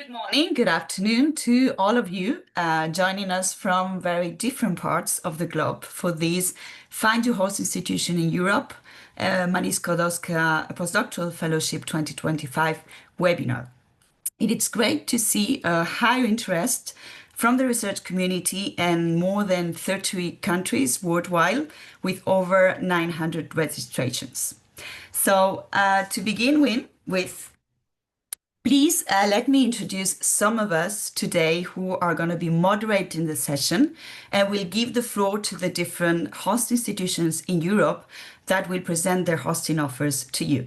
Good morning, good afternoon to all of you joining us from very different parts of the globe for this Find Your Host Institution in Europe, Sklodowska-Postdoctoral Fellowship 2025 webinar. It is great to see a high interest from the research community in more than 30 countries worldwide with over 900 registrations. So to begin with, please let me introduce some of us today who are going to be moderating the session, and we'll give the floor to the different host institutions in Europe that will present their hosting offers to you.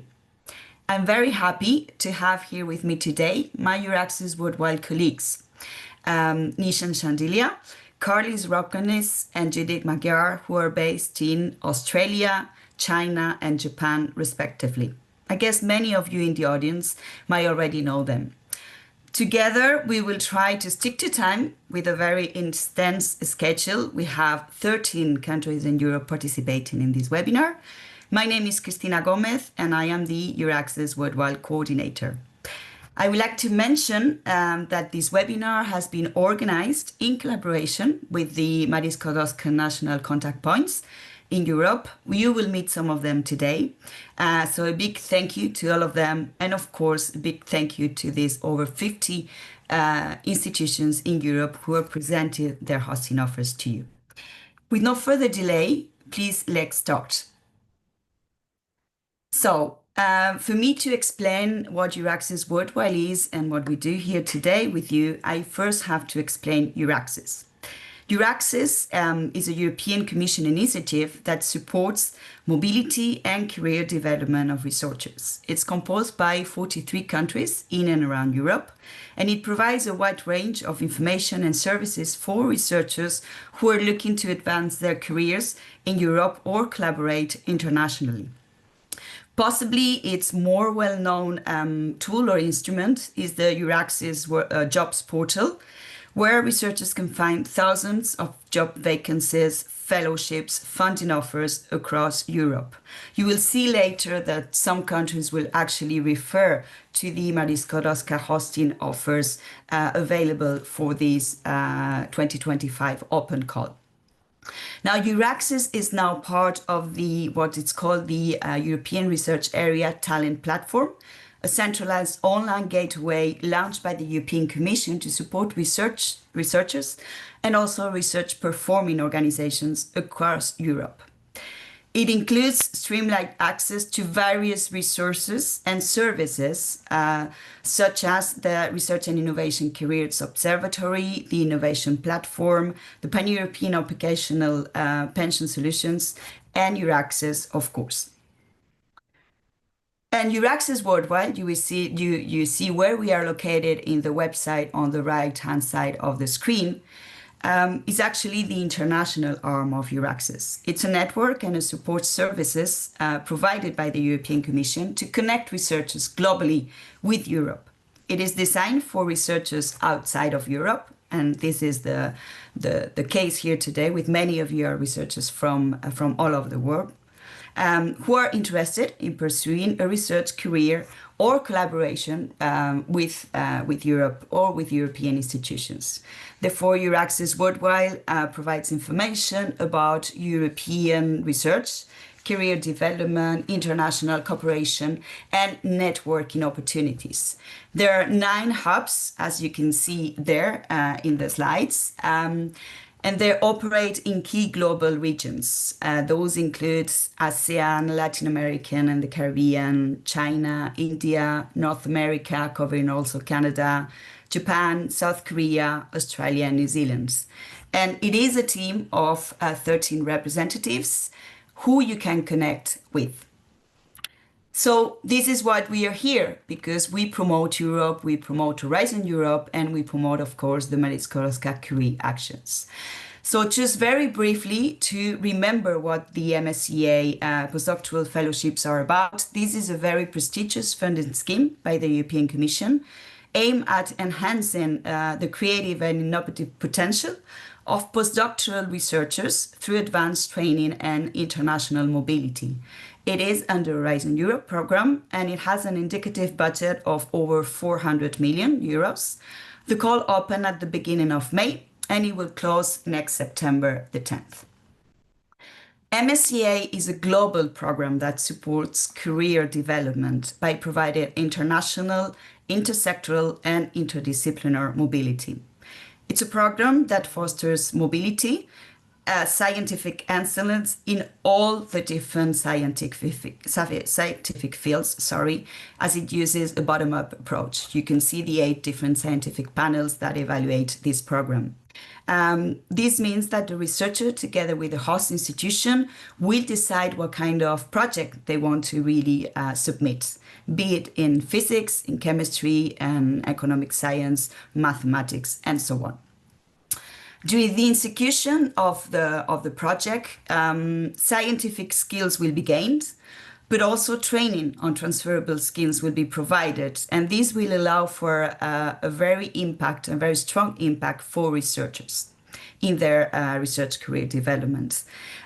I'm very happy to have here with me today my EURAXESS Worldwide colleagues, Nishan Shandilia, Carlis Ropkanis, and Judith Magyar, who are based in Australia, China, and Japan, respectively. I guess many of you in the audience might already know them. Together, we will try to stick to time with a very intense schedule. We have 13 countries in Europe participating in this webinar. My name is Cristina Gomez, and I am the EURAXESS Worldwide Coordinator. I would like to mention that this webinar has been organized in collaboration with the MSCA Sklodowska National Contact Points in Europe. You will meet some of them today. So a big thank you to all of them. And of course, a big thank you to these over 50 institutions in Europe who have presented their hosting offers to you. With no further delay, please let's start. So for me to explain what EURAXESS Worldwide is and what we do here today with you, I first have to explain EURAXESS. EURAXESS is a European Commission initiative that supports mobility and career development of researchers. It's composed by 43 countries in and around Europe, and it provides a wide range of information and services for researchers who are looking to advance their careers in Europe or collaborate internationally. Possibly its more well-known tool or instrument is the EURAXESS Jobs Portal, where researchers can find thousands of job vacancies, fellowships, funding offers across Europe. You will see later that some countries will actually refer to the MSCA Sklodowska hosting offers available for this 2025 open call. Now, EURAXESS is now part of what is called the European Research Area Talent Platform, a centralized online gateway launched by the European Commission to support researchers and also research performing organizations across Europe. It includes streamlined access to various resources and services, such as the Research and Innovation Careers Observatory, the Innovation Platform, the Pan-European Occupational Pension Solutions, and EURAXESS, of course. And EURAXESS Worldwide, you see where we are located in the website on the right-hand side of the screen, is actually the international arm of EURAXESS. It's a network and a support services provided by the European Commission to connect researchers globally with Europe. It is designed for researchers outside of Europe, and this is the case here today with many of your researchers from all over the world. Who are interested in pursuing a research career or collaboration with Europe or with European institutions. Therefore, EURAXESS Worldwide provides information about European research, career development, international cooperation, and networking opportunities. There are 9 hubs, as you can see there in the slides. And they operate in key global regions. Those include ASEAN, Latin American and the Caribbean, China, India, North America, covering also Canada, Japan, South Korea, Australia, and New Zealand. And it is a team of 13 representatives who you can connect with. So this is what we are here, because we promote Europe, we promote Horizon Europe, and we promote, of course, the Sklodowska-Curie actions. So just very briefly to remember what the MSCA Postdoctoral Fellowships are about. This is a very prestigious funding scheme by the European Commission aimed at enhancing the creative and innovative potential of postdoctoral researchers through advanced training and international mobility. It is under Horizon Europe program, and it has an indicative budget of over 400 million euros. The call opened at the beginning of May, and it will close next September the 10th. MSCA is a global program that supports career development by providing international, intersectoral, and interdisciplinary mobility. It's a program that fosters mobility, scientific excellence in all the different scientific fields, as it uses a bottom-up approach. You can see the 8 different scientific panels that evaluate this program. This means that the researcher, together with the host institution, will decide what kind of project they want to really submit, be it in physics, in chemistry, and economic science, mathematics, and so on. During the execution of the project, scientific skills will be gained, but also training on transferable skills will be provided. And this will allow for a very strong impact for researchers in their research career development.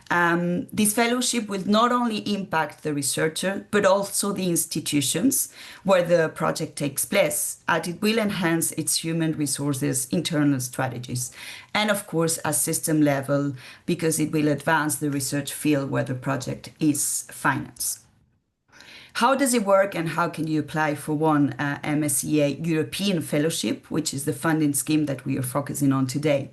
This fellowship will not only impact the researcher, but also the institutions where the project takes place, as it will enhance its human resources internal strategies. And of course, at system level, because it will advance the research field where the project is financed. How does it work, and how can you apply for one MSCA European Fellowship, which is the funding scheme that we are focusing on today?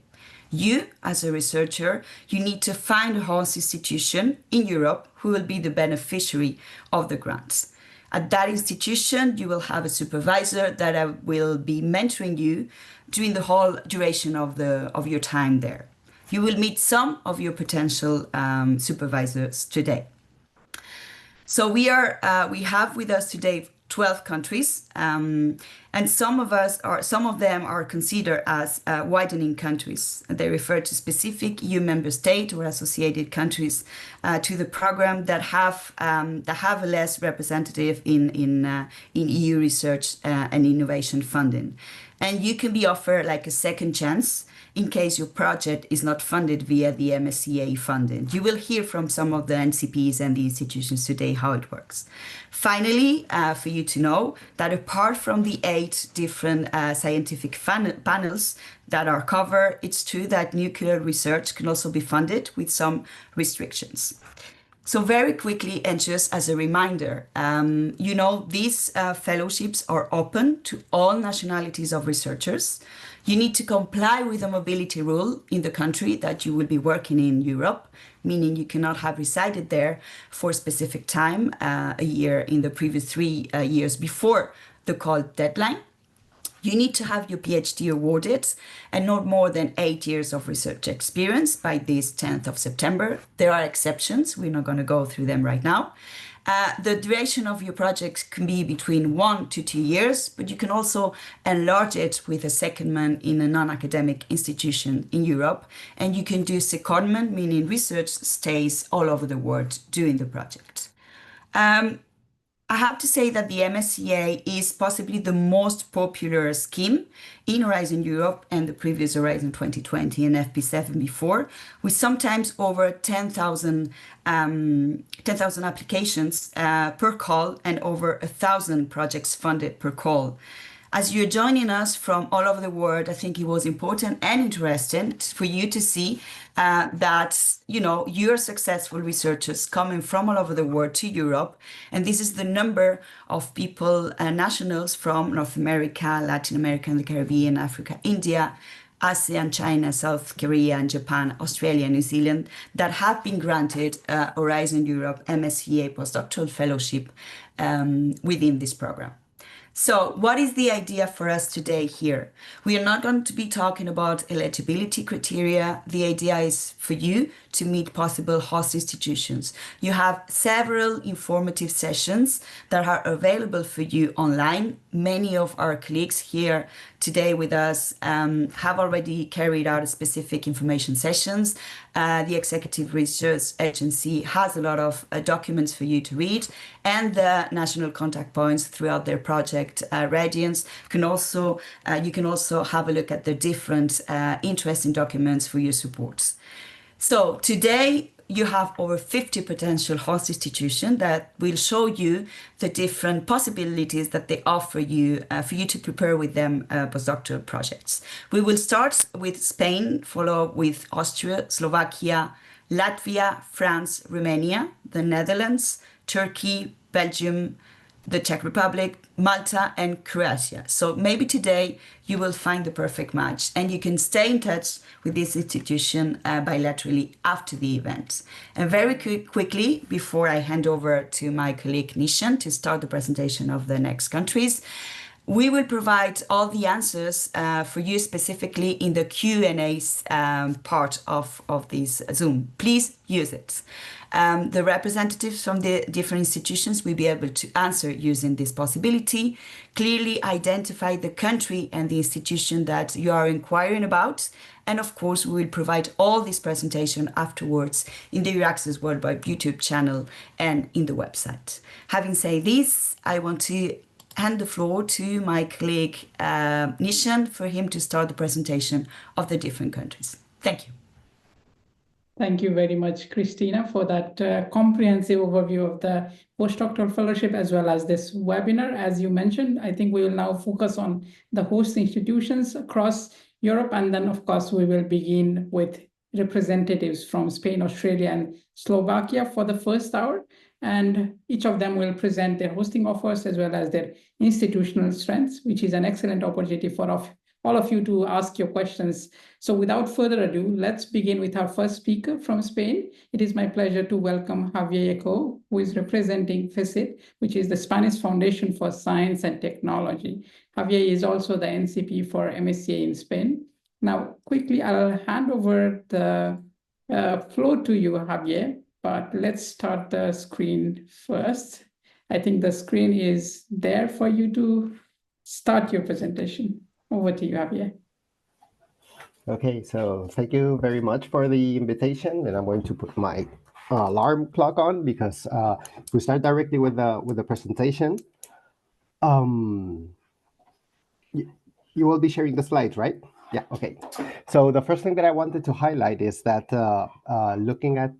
You, as a researcher, you need to find a host institution in Europe who will be the beneficiary of the grants. At that institution, you will have a supervisor that will be mentoring you during the whole duration of your time there. You will meet some of your potential supervisors today. So we have with us today 12 countries, and some of them are considered as widening countries. They refer to specific EU member state or associated countries to the program that have a less representative in EU research and innovation funding. And you can be offered like a second chance in case your project is not funded via the MSCA funding. You will hear from some of the NCPs and the institutions today how it works. Finally, for you to know that apart from the 8 different scientific panels that are covered, it's true that nuclear research can also be funded with some restrictions. So very quickly, and just as a reminder, these fellowships are open to all nationalities of researchers. You need to comply with the mobility rule in the country that you will be working in Europe, meaning you cannot have resided there for a specific time, a year in the previous 3 years before the call deadline. You need to have your PhD awarded and not more than 8 years of research experience by this 10th of September. There are exceptions. We're not going to go through them right now. The duration of your project can be between 1 to 2 years, but you can also enlarge it with a secondment in a non-academic institution in Europe. And you can do secondment, meaning research stays all over the world doing the project. I have to say that the MSCA is possibly the most popular scheme in Horizon Europe and the previous Horizon 2020 and FP7 before, with sometimes over 10,000 applications per call and over 1,000 projects funded per call. As you're joining us from all over the world, I think it was important and interesting for you to see that, you're successful researchers coming from all over the world to Europe. And this is the number of people, nationals from North America, Latin America, and the Caribbean, Africa, India, ASEAN, China, South Korea, and Japan, Australia, New Zealand, that have been granted Horizon Europe MSCA Postdoctoral Fellowship within this program. So what is the idea for us today here? We are not going to be talking about eligibility criteria. The idea is for you to meet possible host institutions. You have several informative sessions that are available for you online. Many of our colleagues here today with us have already carried out specific information sessions. The Executive Research Agency has a lot of documents for you to read, and the National Contact Points throughout their project Radiance you can also have a look at the different interesting documents for your support. So today, you have over 50 potential host institutions that will show you the different possibilities that they offer you for you to prepare with them postdoctoral projects. We will start with Spain, follow with Austria, Slovakia, Latvia, France, Romania, the Netherlands, Turkey, Belgium, the Czech Republic, Malta, and Croatia. So maybe today you will find the perfect match and you can stay in touch with this institution bilaterally after the event. And very quickly, before I hand over to my colleague Nishan to start the presentation of the next countries, we will provide all the answers for you specifically in the Q&As part of this Zoom. Please use it. The representatives from the different institutions will be able to answer using this possibility, clearly identify the country and the institution that you are inquiring about. And of course, we will provide all this presentation afterwards in the EURAXESS Worldwide YouTube channel and in the website. Having said this, I want to hand the floor to my colleague Nishan for him to start the presentation of the different countries. Thank you. Thank you very much, Christina, for that comprehensive overview of the postdoctoral fellowship as well as this webinar. As you mentioned, I think we will now focus on the host institutions across Europe. And then, of course, we will begin with representatives from Spain, Australia, and Slovakia for the first hour. And each of them will present their hosting offers as well as their institutional strengths, which is an excellent opportunity for all of you to ask your questions. So without further ado, let's begin with our first speaker from Spain. It is my pleasure to welcome Javier Eco, who is representing FICIT, which is the Spanish Foundation for Science and Technology. Javier is also the NCP for MSCA in Spain. Now, quickly, I'll hand over the floor to you, Javier. But let's start the screen first. I think the screen is there for you to start your presentation. Over to you, Javier. Okay, so thank you very much for the invitation, and I'm going to put my alarm clock on because we start directly with the presentation. You will be sharing the slides, right? Yeah, okay. So the first thing that I wanted to highlight is that looking at,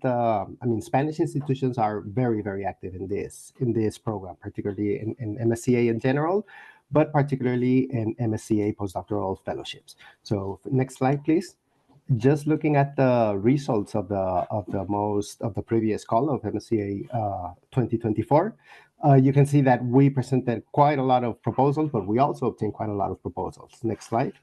Spanish institutions are very, very active in this program, particularly in MSCA in general, but particularly in MSCA Postdoctoral Fellowships. So next slide, please. Just looking at the results of the previous call of MSCA 2024, you can see that we presented quite a lot of proposals, but we also obtained quite a lot of proposals. Next slide.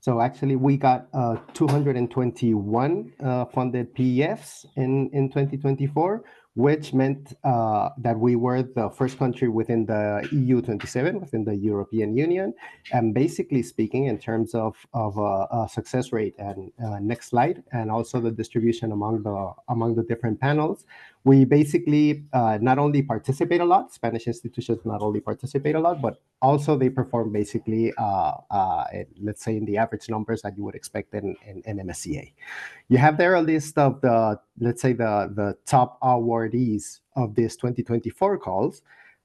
So actually, we got 221 funded PEFs in 2024, which meant that we were the first country within the EU27, within the European Union. And basically speaking, in terms of a success rate, and next slide, and also the distribution among the different panels, we basically not only participate a lot, Spanish institutions not only participate a lot, but also they perform basically, let's say, in the average numbers that you would expect in MSCA. You have there a list of the top awardees of this 2024 calls,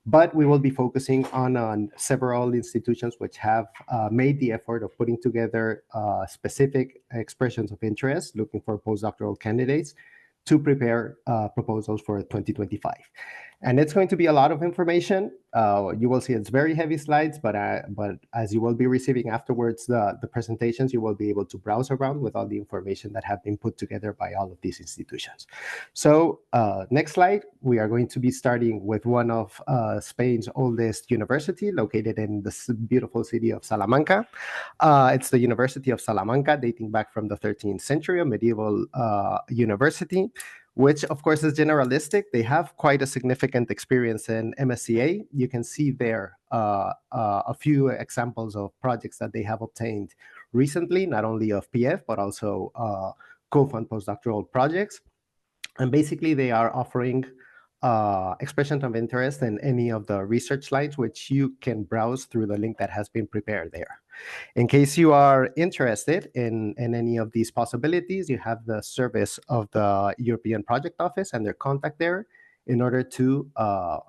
but we will be focusing on several institutions which have made the effort of putting together specific expressions of interest, looking for postdoctoral candidates to prepare proposals for 2025. And it's going to be a lot of information. You will see it's very heavy slides, but as you will be receiving afterwards the presentations, you will be able to browse around with all the information that have been put together by all of these institutions. So next slide, we are going to be starting with one of Spain's oldest university, located in the beautiful city of Salamanca. It's the University of Salamanca, dating back from the 13th century, a medieval university, which of course is generalistic. They have quite a significant experience in MSCA. You can see there a few examples of projects that they have obtained recently, not only of PF, but also co-fund postdoctoral projects. And basically they are offering expression of interest in any of the research slides, which you can browse through the link that has been prepared there. In case you are interested in any of these possibilities, you have the service of the European Project Office and their contact there in order to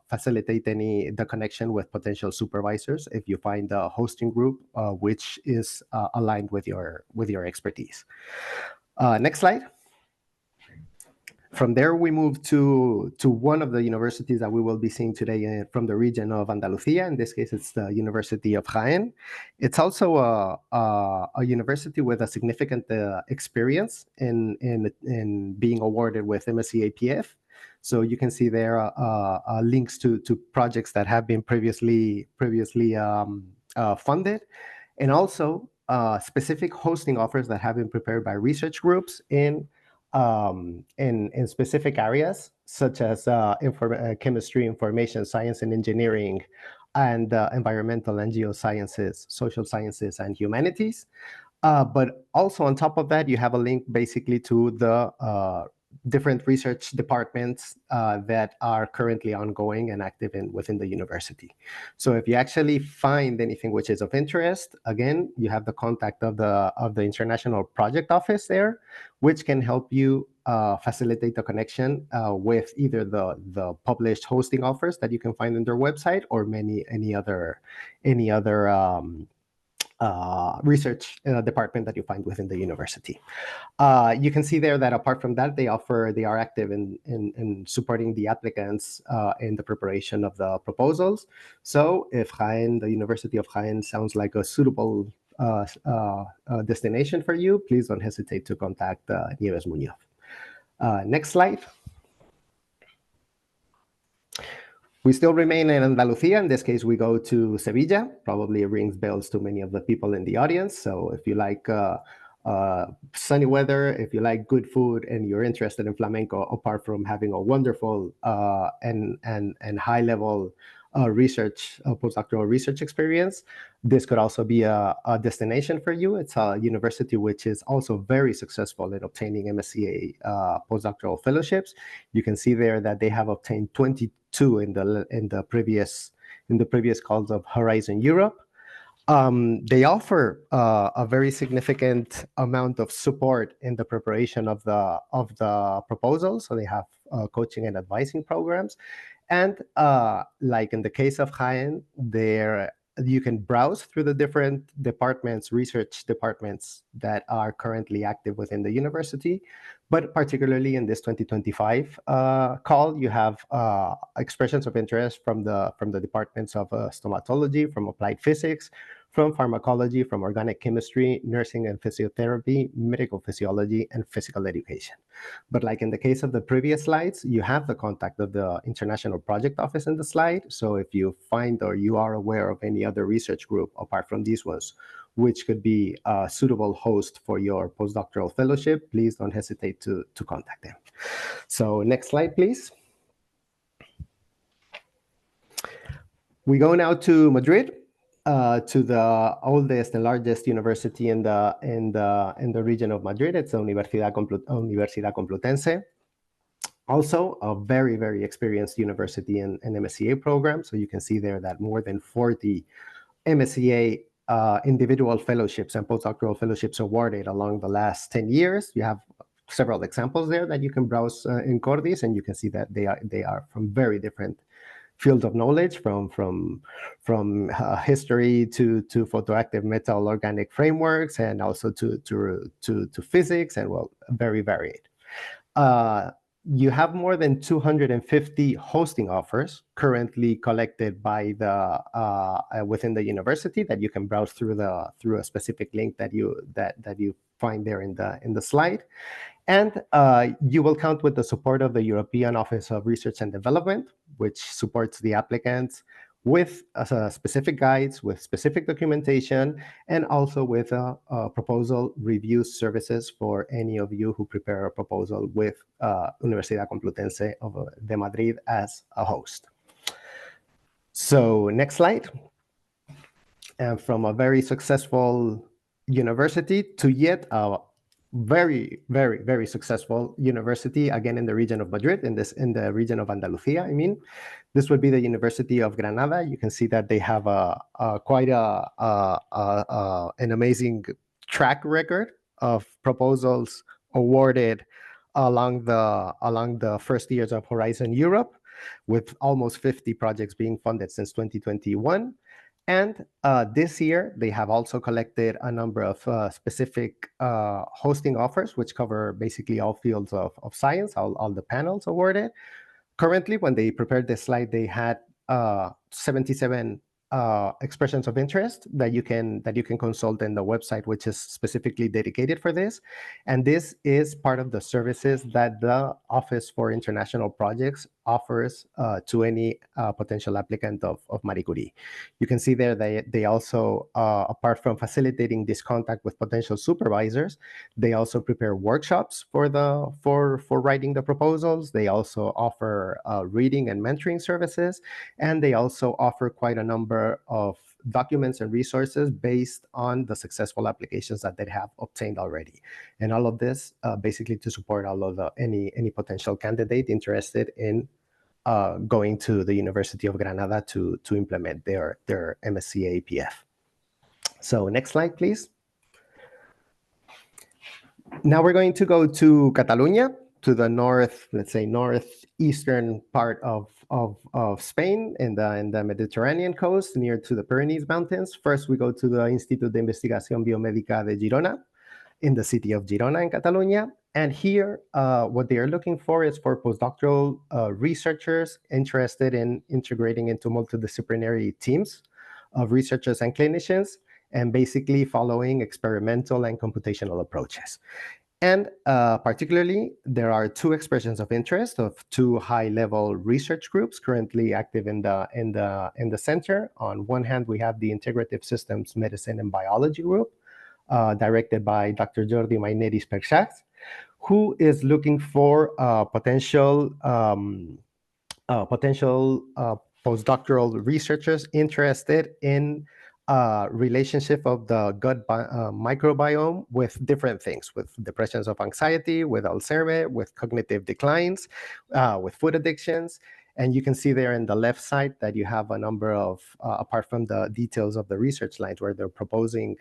facilitate the connection with potential supervisors if you find a hosting group which is aligned with your expertise. Next slide. From there, we move to one of the universities that we will be seeing today from the region of Andalusia. In this case, it's the University of Jaén. It's also a university with a significant experience in being awarded with MSCA-PF. So you can see there links to projects that have been previously funded, and also specific hosting offers that have been prepared by research groups in specific areas such as chemistry, information science and engineering, and environmental and geosciences, social sciences and humanities. But also on top of that, you have a link basically to the different research departments that are currently ongoing and active within the university. So if you actually find anything which is of interest, again, you have the contact of the International Project Office there, which can help you facilitate the connection with either the published hosting offers that you can find on their website, or any other research department that you find within the university. You can see there that apart from that, they are active in supporting the applicants in the preparation of the proposals. So if Jaén, the University of Jaén, sounds like a suitable destination for you, please don't hesitate to contact Nieves Muñoz. Next slide. We still remain in Andalusia. In this case, we go to Sevilla. Probably it rings bells to many of the people in the audience. So if you like sunny weather, if you like good food, and you're interested in flamenco, apart from having a wonderful and high-level postdoctoral research experience, this could also be a destination for you. It's a university which is also very successful in obtaining MSCA postdoctoral fellowships. You can see there that they have obtained 22 in the previous calls of Horizon Europe. They offer a very significant amount of support in the preparation of the proposals. So they have coaching and advising programs. And like in the case of Jaén, you can browse through the different departments, research departments that are currently active within the university. But particularly in this 2025 call, you have expressions of interest from the departments of stomatology, from applied physics, from pharmacology, from organic chemistry, nursing and physiotherapy, medical physiology, and physical education. But like in the case of the previous slides, you have the contact of the International Project Office in the slide. So if you find or you are aware of any other research group apart from these ones, which could be a suitable host for your postdoctoral fellowship, please don't hesitate to contact them. So next slide, please. We go now to Madrid. To the oldest and largest university in the region of Madrid. It's the Universidad Complutense. Also, a very, very experienced university in MSCA program. So you can see there that more than 40 MSCA individual fellowships and postdoctoral fellowships awarded along the last 10 years. You have several examples there that you can browse in Cordis, and you can see that they are from very different fields of knowledge, from history to photoactive metal organic frameworks, and also to physics, and well, very varied. You have more than 250 hosting offers currently collected by within the university that you can browse through a specific link that you find there in the slide. And you will count with the support of the European Office of Research and Development, which supports the applicants with specific guides, with specific documentation, and also with proposal review services for any of you who prepare a proposal with Universidad Complutense de Madrid as a host. So next slide. And from a very successful university to yet a very, very, very successful university, again in the region of Madrid, in the region of Andalusia, I mean. This would be the University of Granada. You can see that they have quite an amazing track record of proposals awarded along the first years of Horizon Europe, with almost 50 projects being funded since 2021. And this year, they have also collected a number of specific hosting offers, which cover basically all fields of science, all the panels awarded. Currently, when they prepared this slide, they had 77 expressions of interest that you can consult in the website, which is specifically dedicated for this. And this is part of the services that the Office for International Projects offers to any potential applicant of Marie Curie. You can see there they also, apart from facilitating this contact with potential supervisors, they also prepare workshops for writing the proposals. They also offer reading and mentoring services, and they also offer quite a number of documents and resources based on the successful applications that they have obtained already. And all of this basically to support all of any potential candidate interested in going to the University of Granada to implement their MSCA-PF. So next slide, please. Now we're going to go to Catalonia, to the north, let's say northeastern part of Spain in the Mediterranean coast, near to the Pyrenees Mountains. First, we go to the Institut de Investigación Biomédica de Girona, in the city of Girona in Catalonia. And here, what they are looking for is for postdoctoral researchers interested in integrating into multidisciplinary teams of researchers and clinicians, and basically following experimental and computational approaches. And particularly, there are two expressions of interest of two high-level research groups currently active in the center. On one hand, we have the Integrative Systems Medicine and Biology group, directed by Dr. Jordi Maineris Perxax, who is looking for potential postdoctoral researchers interested in relationship of the gut microbiome with different things, with depressions of anxiety, with Alzheimer's, with cognitive declines, with food addictions. And you can see there in the left side that you have a number of, apart from the details of the research lines where they're proposing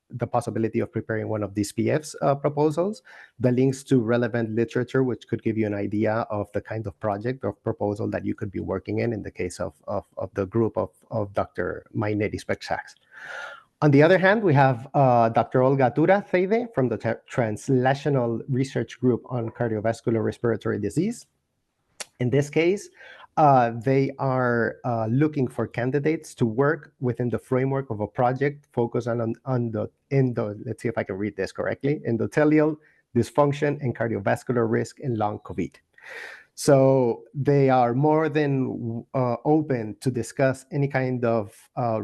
the possibility of preparing one of these PF's proposals, the links to relevant literature, which could give you an idea of the kind of project or proposal that you could be working in the case of the group of Dr. Maineris Perxax. On the other hand, we have Dr. Olga Tura-Theide from the Translational Research Group on Cardiovascular Respiratory Disease. In this case, they are looking for candidates to work within the framework of a project focused on let's see if I can read this correctly, endothelial dysfunction and cardiovascular risk in long COVID. So they are more than open to discuss any kind of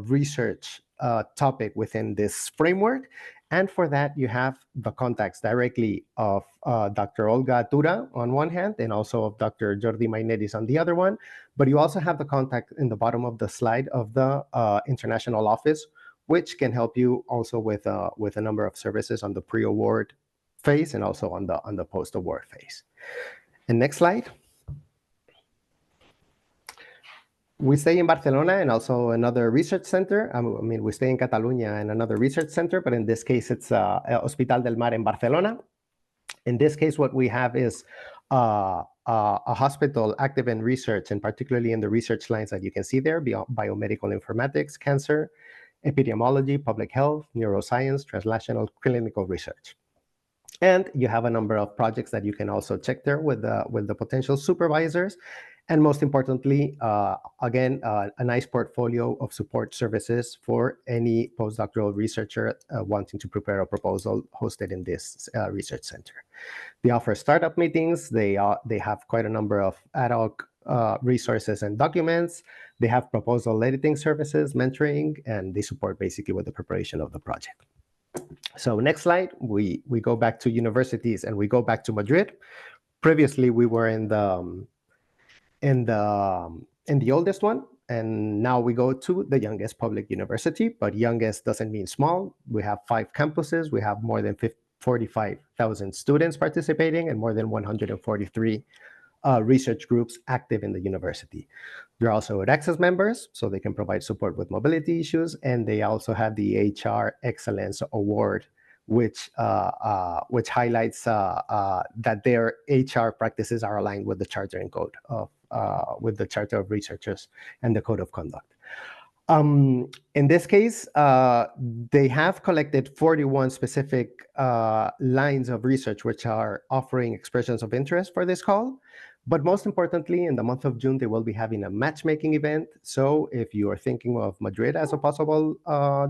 research topic within this framework. And for that, you have the contacts directly of Dr. Olga Tura on one hand, and also of Dr. Jordi Maineris on the other one. But you also have the contact in the bottom of the slide of the international office, which can help you also with a number of services on the pre-award phase and also on the post-award phase. And next slide. We stay in Barcelona and also another research center. I mean, we stay in Catalonia and another research center, but in this case, it's Hospital del Mar in Barcelona. In this case, what we have is a hospital active in research, and particularly in the research lines that you can see there, biomedical informatics, cancer, epidemiology, public health, neuroscience, translational clinical research. And you have a number of projects that you can also check there with the potential supervisors. And most importantly, again, a nice portfolio of support services for any postdoctoral researcher wanting to prepare a proposal hosted in this research center. They offer startup meetings. They have quite a number of ad hoc resources and documents. They have proposal editing services, mentoring, and they support basically with the preparation of the project. So next slide, we go back to universities and we go back to Madrid. Previously, we were in the oldest one, and now we go to the youngest public university, but youngest doesn't mean small. We have 5 campuses. We have more than 45,000 students participating and more than 143 research groups active in the university. They're also EURAXESS members, so they can provide support with mobility issues, and they also have the HR Excellence Award, which highlights that their HR practices are aligned with the Charter and Code of with the Charter of Researchers and the Code of Conduct. In this case, they have collected 41 specific lines of research which are offering expressions of interest for this call. But most importantly, in the month of June, they will be having a matchmaking event. So if you are thinking of Madrid as a possible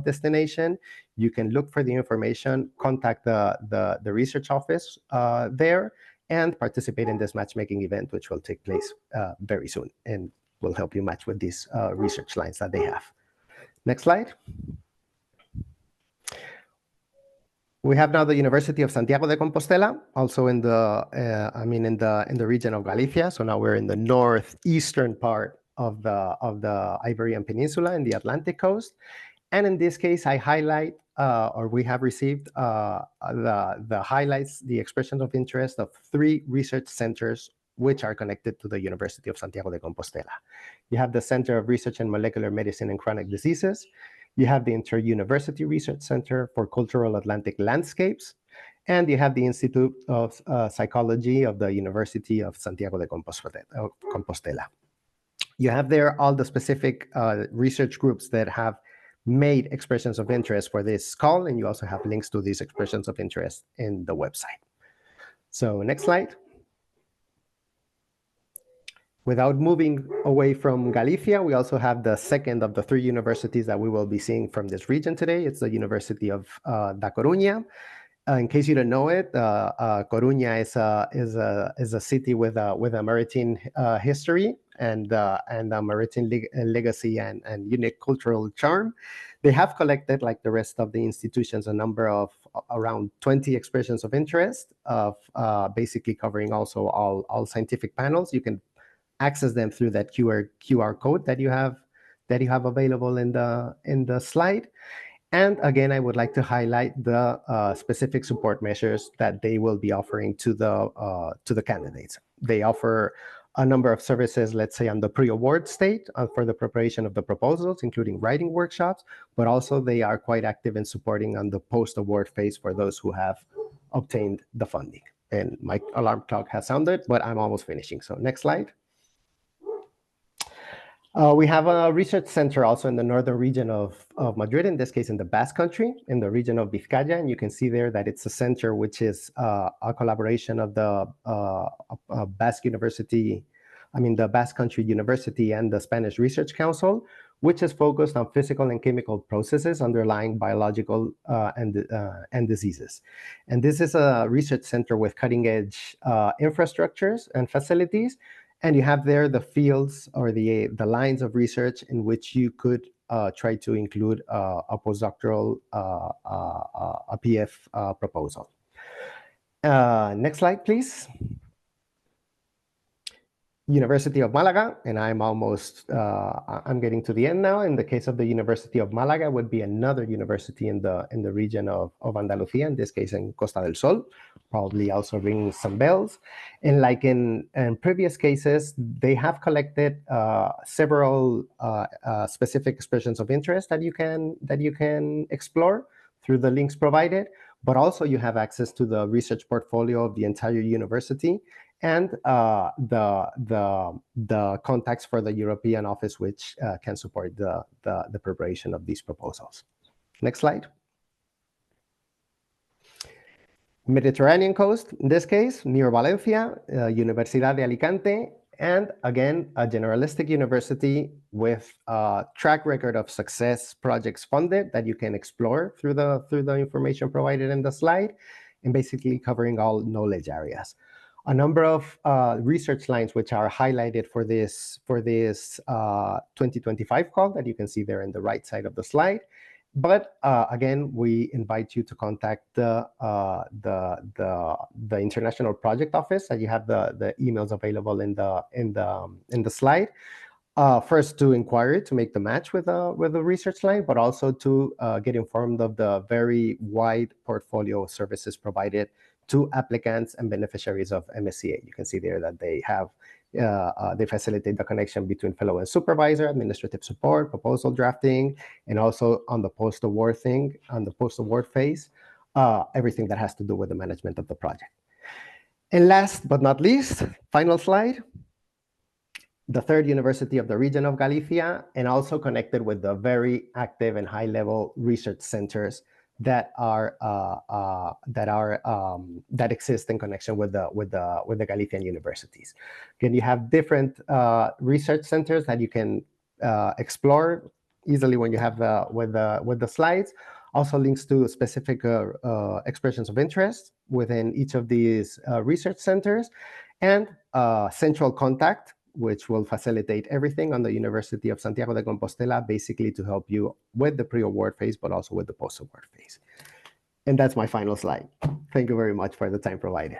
destination, you can look for the information, contact the research office there, and participate in this matchmaking event, which will take place very soon and will help you match with these research lines that they have. Next slide. We have now the University of Santiago de Compostela, also in the, in the region of Galicia. So now we're in the northeastern part of the Iberian Peninsula in the Atlantic coast. And in this case, I highlight, or we have received the highlights, the expressions of interest of 3 research centers which are connected to the University of Santiago de Compostela. You have the Center of Research in Molecular Medicine and Chronic Diseases. You have the Inter-University Research Center for Cultural Atlantic Landscapes, and you have the Institute of Psychology of the University of Santiago de Compostela. You have there all the specific research groups that have made expressions of interest for this call, and you also have links to these expressions of interest in the website. So next slide. Without moving away from Galicia, we also have the second of the 3 universities that we will be seeing from this region today. It's the University of Da Coruña. In case you don't know it, Coruña is a city with a maritime history and a maritime legacy and unique cultural charm. They have collected, like the rest of the institutions, a number of around 20 expressions of interest, of basically covering also all scientific panels. You can access them through that QR code that you have available in the slide. And again, I would like to highlight the specific support measures that they will be offering to the candidates. They offer a number of services, let's say on the pre-award state for the preparation of the proposals, including writing workshops, but also they are quite active in supporting on the post-award phase for those who have obtained the funding. And my alarm clock has sounded, but I'm almost finishing. So next slide. We have a research center also in the northern region of Madrid, in this case in the Basque Country, in the region of Vizcaya. And you can see there that it's a center which is a collaboration of the Basque University, the Basque Country University and the Spanish Research Council, which is focused on physical and chemical processes underlying biological and diseases. And this is a research center with cutting-edge infrastructures and facilities. And you have there the fields or the lines of research in which you could try to include a postdoctoral, a PF proposal. Next slide, please. University of Malaga, and I'm getting to the end now. In the case of the University of Malaga, would be another university in the region of Andalusia, in this case in Costa del Sol, probably also ringing some bells. And like in previous cases, they have collected several specific expressions of interest that you can explore through the links provided, but also you have access to the research portfolio of the entire university and the contacts for the European office, which can support the preparation of these proposals. Next slide. Mediterranean coast, in this case, near Valencia, Universidad de Alicante, and again, a generalistic university with a track record of success projects funded that you can explore through the information provided in the slide, and basically covering all knowledge areas. A number of research lines which are highlighted for this 2025 call that you can see there in the right side of the slide. But again, we invite you to contact the International Project Office, and you have the emails available in the slide. First, to inquire to make the match with a research line, but also to get informed of the very wide portfolio of services provided to applicants and beneficiaries of MSCA. You can see there that they have they facilitate the connection between fellow and supervisor, administrative support, proposal drafting, and also on the post-award phase, everything that has to do with the management of the project. And last but not least, final slide. the third university of the region of Galicia, and also connected with the very active and high-level research centers that exist in connection with the Galician universities. Again, you have different research centers that you can explore easily when you have with the slides. Also links to specific expressions of interest within each of these research centers, and central contact, which will facilitate everything on the University of Santiago de Compostela, basically to help you with the pre-award phase, but also with the post-award phase. And that's my final slide. Thank you very much for the time provided.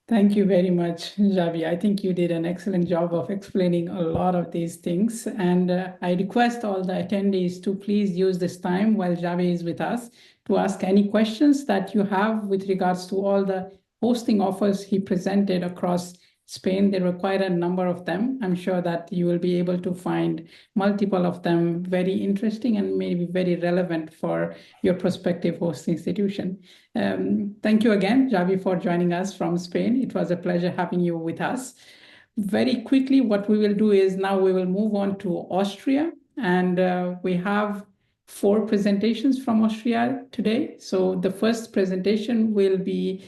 Thank you very much, Javi. I think you did an excellent job of explaining a lot of these things. And I request all the attendees to please use this time while Javi is with us to ask any questions that you have with regards to all the hosting offers he presented across Spain. There were quite a number of them. I'm sure that you will be able to find multiple of them very interesting and maybe very relevant for your prospective host institution. Thank you again, Javi, for joining us from Spain. It was a pleasure having you with us. Very quickly, what we will do is now we will move on to Austria, and we have 4 presentations from Austria today. So the first presentation will be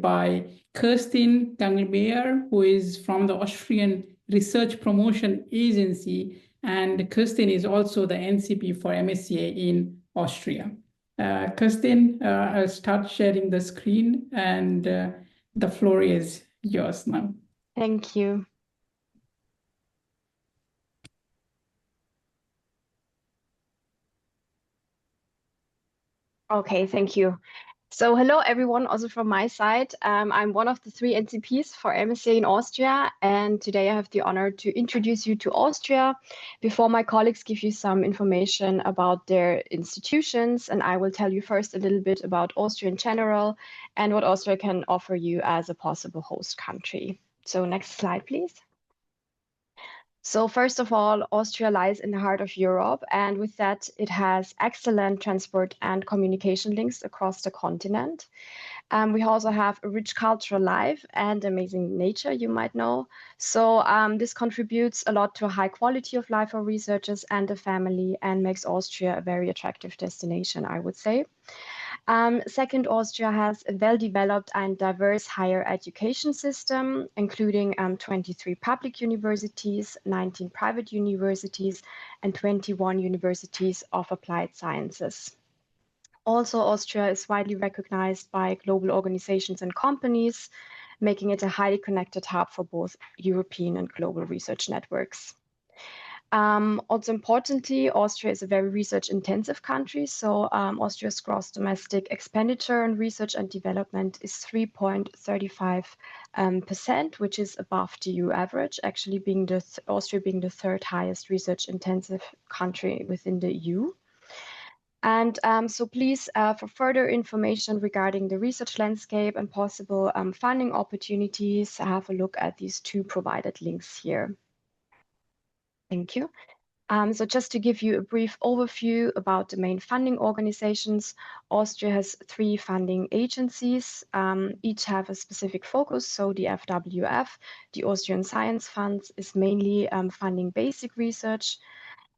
by Kerstin Gangelmeyer, who is from the Austrian Research Promotion Agency, and Kerstin is also the NCP for MSCA in Austria. Kerstin, I'll start sharing the screen, and the floor is yours now. Thank you. Okay, thank you. So hello everyone, also from my side. I'm one of the 3 NCPs for MSCA in Austria, and today I have the honor to introduce you to Austria before my colleagues give you some information about their institutions, and I will tell you first a little bit about Austria in general and what Austria can offer you as a possible host country. So next slide, please. So first of all, Austria lies in the heart of Europe, and with that, it has excellent transport and communication links across the continent. We also have a rich cultural life and amazing nature, you might know. So this contributes a lot to a high quality of life for researchers and the family, and makes Austria a very attractive destination, I would say. Second, Austria has a well-developed and diverse higher education system, including 23 public universities, 19 private universities, and 21 universities of applied sciences. Also, Austria is widely recognized by global organizations and companies, making it a highly connected hub for both European and global research networks. Also importantly, Austria is a very research-intensive country. So Austria's gross domestic expenditure on research and development is 3.35%, which is above the EU average, actually being Austria being the 3rd highest research-intensive country within the EU. And so please, for further information regarding the research landscape and possible funding opportunities, have a look at these 2 provided links here. Thank you. So just to give you a brief overview about the main funding organizations, Austria has 3 funding agencies, each have a specific focus. So the FWF, the Austrian Science Funds, is mainly funding basic research.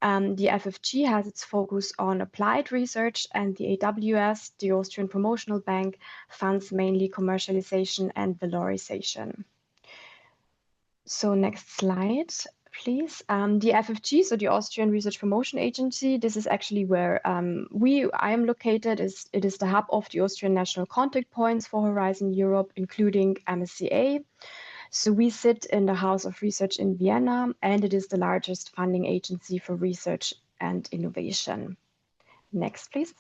The FFG has its focus on applied research, and the AWS, the Austrian Promotional Bank, funds mainly commercialization and valorization. So next slide, please. The FFG, so the Austrian Research Promotion Agency, this is actually where I am located. It is the hub of the Austrian National Contact Points for Horizon Europe, including MSCA. So we sit in the House of Research in Vienna, and it is the largest funding agency for research and innovation. Next, please.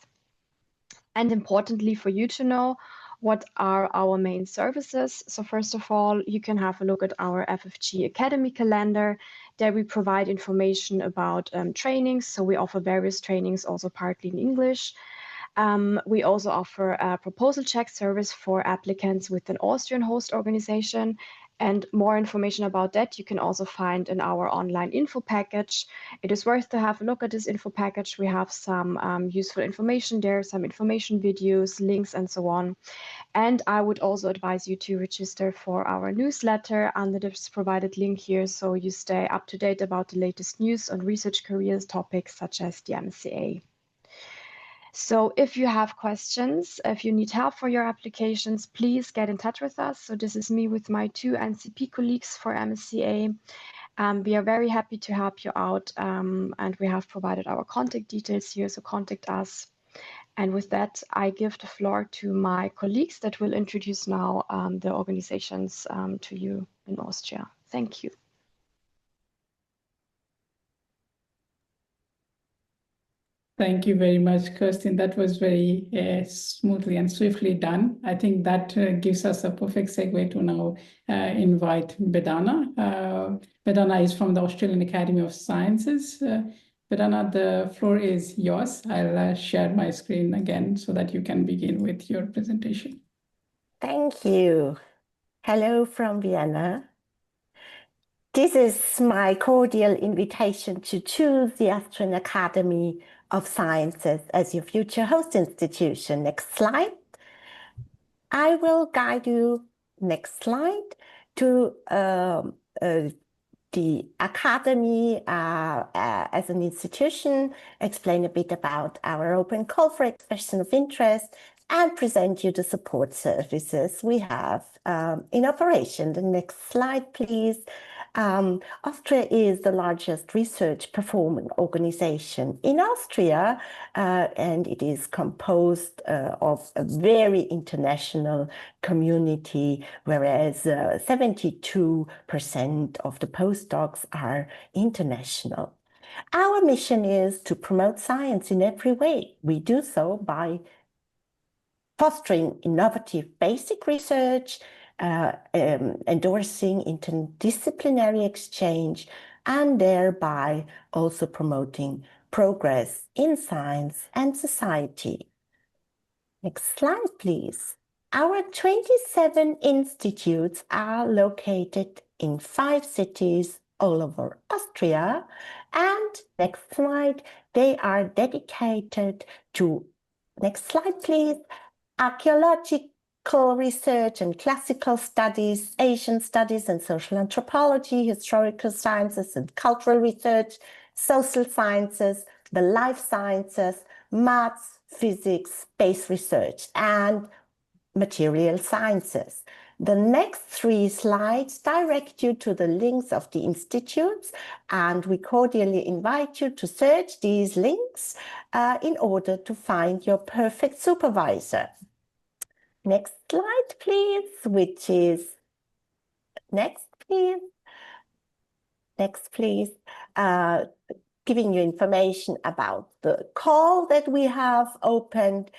And importantly for you to know, what are our main services? So first of all, you can have a look at our FFG Academy calendar. There we provide information about trainings. So we offer various trainings, also partly in English. We also offer a proposal check service for applicants with an Austrian host organization. And more information about that you can also find in our online info package. It is worth to have a look at this info package. We have some useful information there, some information videos, links, and so on. And I would also advise you to register for our newsletter under this provided link here, so you stay up to date about the latest news on research careers topics such as the MSCA. So if you have questions, if you need help for your applications, please get in touch with us. So this is me with my 2 NCP colleagues for MSCA. We are very happy to help you out, and we have provided our contact details here, so contact us. And with that, I give the floor to my colleagues that will introduce now the organizations to you in Austria. Thank you. Thank you very much, Kirsten. That was very smoothly and swiftly done. I think that gives us a perfect segue to now invite Bedana. Bedana is from the Australian Academy of Sciences. Bedana, the floor is yours. I'll share my screen again so that you can begin with your presentation. Thank you. Hello from Vienna. This is my cordial invitation to choose the Austrian Academy of Sciences as your future host institution. Next slide. I will guide you, next slide, to the Academy as an institution, explain a bit about our open call for expression of interest, and present you the support services we have in operation. The next slide, please. Austria is the largest research performing organization in Austria, and it is composed of a very international community, whereas 72% of the postdocs are international. Our mission is to promote science in every way. We do so by fostering innovative basic research, endorsing interdisciplinary exchange, and thereby also promoting progress in science and society. Next slide, please. Our 27 institutes are located in 5 cities all over Austria. And next slide, they are dedicated to, next slide, please, archaeological research and classical studies, Asian studies and social anthropology, historical sciences and cultural research, social sciences, the life sciences, maths, physics, space research, and material sciences. The next 3 slides direct you to the links of the institutes, and we cordially invite you to search these links in order to find your perfect supervisor. Next slide, please, which is, next, please. Next, please. Giving you information about the call that we have opened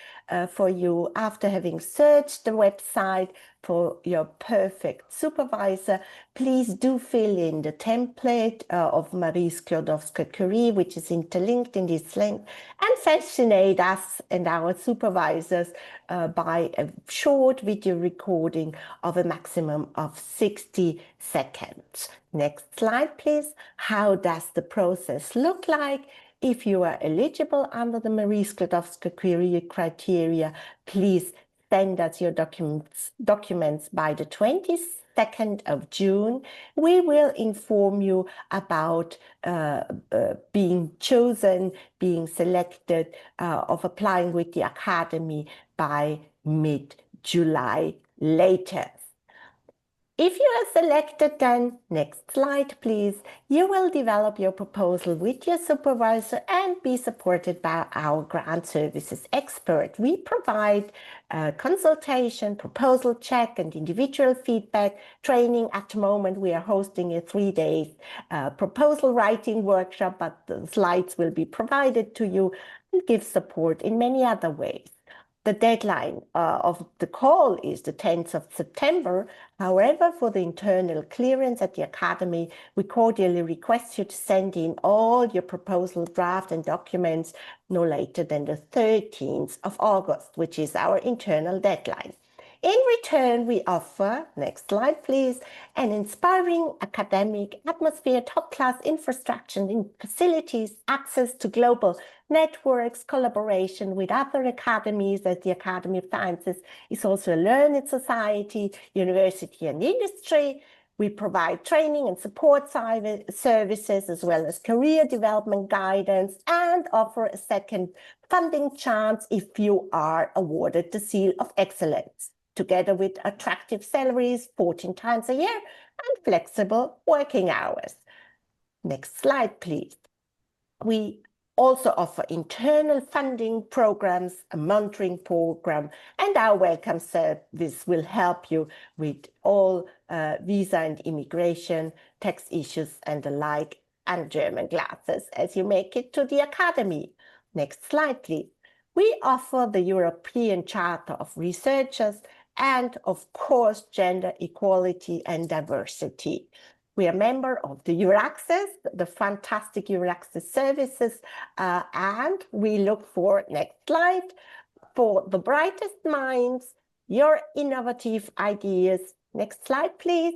for you after having searched the website for your perfect supervisor. Please do fill in the template of Marie Sklodowska-Curie, which is interlinked in this link, and fascinate us and our supervisors by a short video recording of a maximum of 60 seconds. Next slide, please. How does the process look like? If you are eligible under the Marie Sklodowska-Curie criteria, please send us your documents by the 22nd of June. We will inform you about being chosen, being selected, of applying with the Academy by mid-July latest. If you are selected, then next slide, please, you will develop your proposal with your supervisor and be supported by our grant services expert. We provide consultation, proposal check, and individual feedback training. At the moment, we are hosting a 3-day proposal writing workshop, but the slides will be provided to you and give support in many other ways. The deadline of the call is the 10th of September. However, for the internal clearance at the Academy, we cordially request you to send in all your proposal draft and documents no later than the 13th of August, which is our internal deadline. In return, we offer, next slide please, an inspiring academic atmosphere, top-class infrastructure and facilities, access to global networks, collaboration with other academies, as the Academy of Sciences is also a learned society, university and industry. We provide training and support services, as well as career development guidance, and offer a second funding chance if you are awarded the Seal of Excellence, together with attractive salaries 14 times a year and flexible working hours. Next slide, please. We also offer internal funding programs, a mentoring program, and our welcome service will help you with all visa and immigration, tax issues and the like, and German classes as you make it to the academy. Next slide, please. We offer the European Charter of Researchers and, of course, gender equality and diversity. We are a member of the EURAXESS, the fantastic EURAXESS services, and we look for, next slide, for the brightest minds, your innovative ideas. Next slide, please.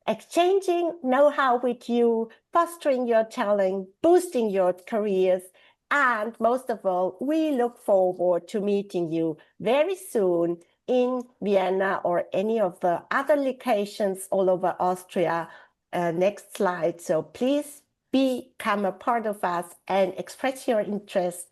Exchanging know-how with you, fostering your talent, boosting your careers, and most of all, we look forward to meeting you very soon in Vienna or any of the other locations all over Austria. Next slide. So please become a part of us and express your interest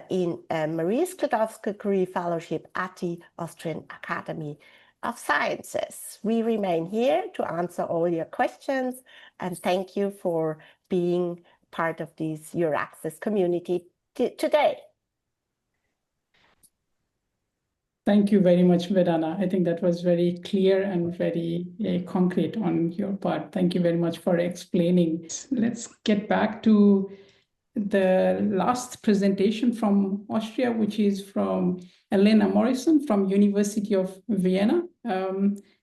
in Maria Sklodowska-Curie Fellowship at the Austrian Academy of Sciences. We remain here to answer all your questions, and thank you for being part of this EURAXESS community today. Thank you very much, Vedana. I think that was very clear and very concrete on your part. Thank you very much for explaining. Let's get back to the last presentation from Austria, which is from Elena Morrison from University of Vienna.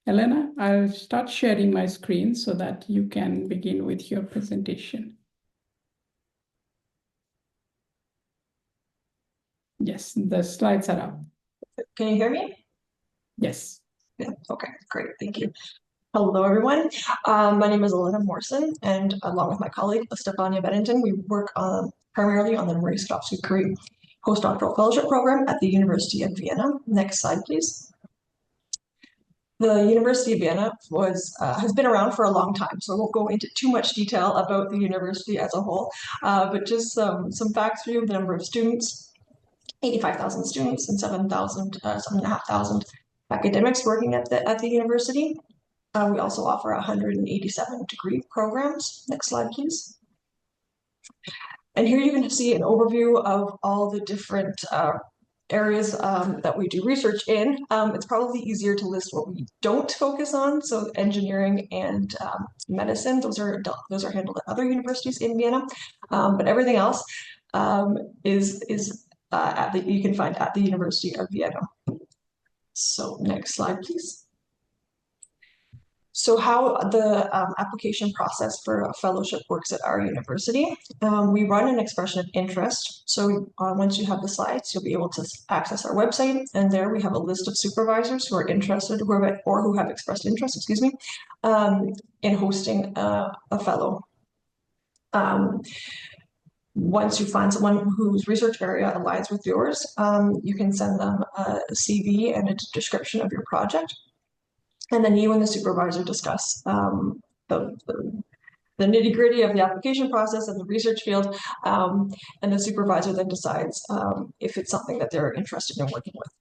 Elena, I'll start sharing my screen so that you can begin with your presentation. Yes, the slides are up. Can you hear me? Yes. Yeah, okay, great, thank you. Hello, everyone. My name is Elena Morrison, and along with my colleague, Stefania Bennington, we work primarily on the Maria Sklodowska-Curie Postdoctoral Fellowship Program at the University of Vienna. Next slide, please. The University of Vienna has been around for a long time, so I won't go into too much detail about the university as a whole, but just some facts for you. The number of students: 85,000 students and 7,500 academics working at the university. We also offer 187 degree programs. Next slide, please. And here you can see an overview of all the different areas that we do research in. It's probably easier to list what we don't focus on. So engineering and medicine, those are handled at other universities in Vienna. But everything else you can find at the University of Vienna. So next slide, please. So how the application process for a fellowship works at our university. We run an expression of interest. So once you have the slides, you'll be able to access our website, and there we have a list of supervisors who are interested or who have expressed interest, in hosting a fellow. Once you find someone whose research area aligns with yours, you can send them a CV and a description of your project. And then you and the supervisor discuss the nitty-gritty of the application process and the research field, and the supervisor then decides if it's something that they're interested in working with.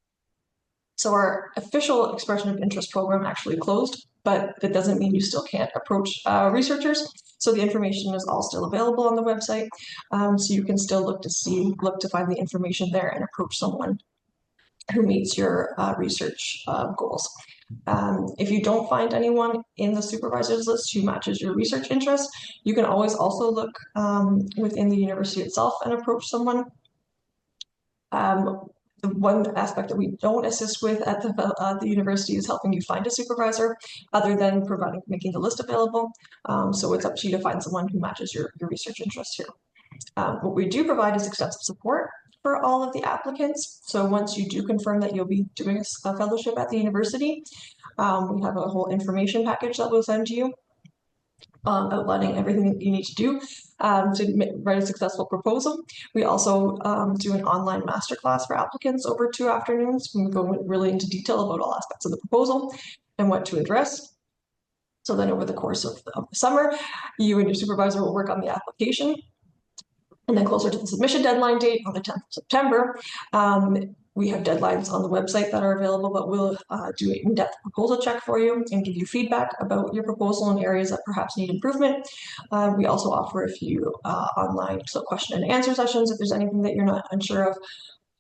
So our official expression of interest program actually closed, but that doesn't mean you still can't approach researchers. So the information is all still available on the website. So you can still look to find the information there and approach someone who meets your research goals. If you don't find anyone in the supervisors list who matches your research interests, you can always also look within the university itself and approach someone. The one aspect that we don't assist with at the university is helping you find a supervisor, other than making the list available. So it's up to you to find someone who matches your research interests here. What we do provide is extensive support for all of the applicants. So once you do confirm that you'll be doing a fellowship at the university, we have a whole information package that we'll send to you, outlining everything that you need to do to write a successful proposal. We also do an online masterclass for applicants over 2 afternoons. We go really into detail about all aspects of the proposal and what to address. So then over the course of the summer, you and your supervisor will work on the application. And then closer to the submission deadline date on the 10th of September, we have deadlines on the website that are available, but we'll do an in-depth proposal check for you and give you feedback about your proposal in areas that perhaps need improvement. We also offer a few online question and answer sessions. If there's anything that you're not unsure of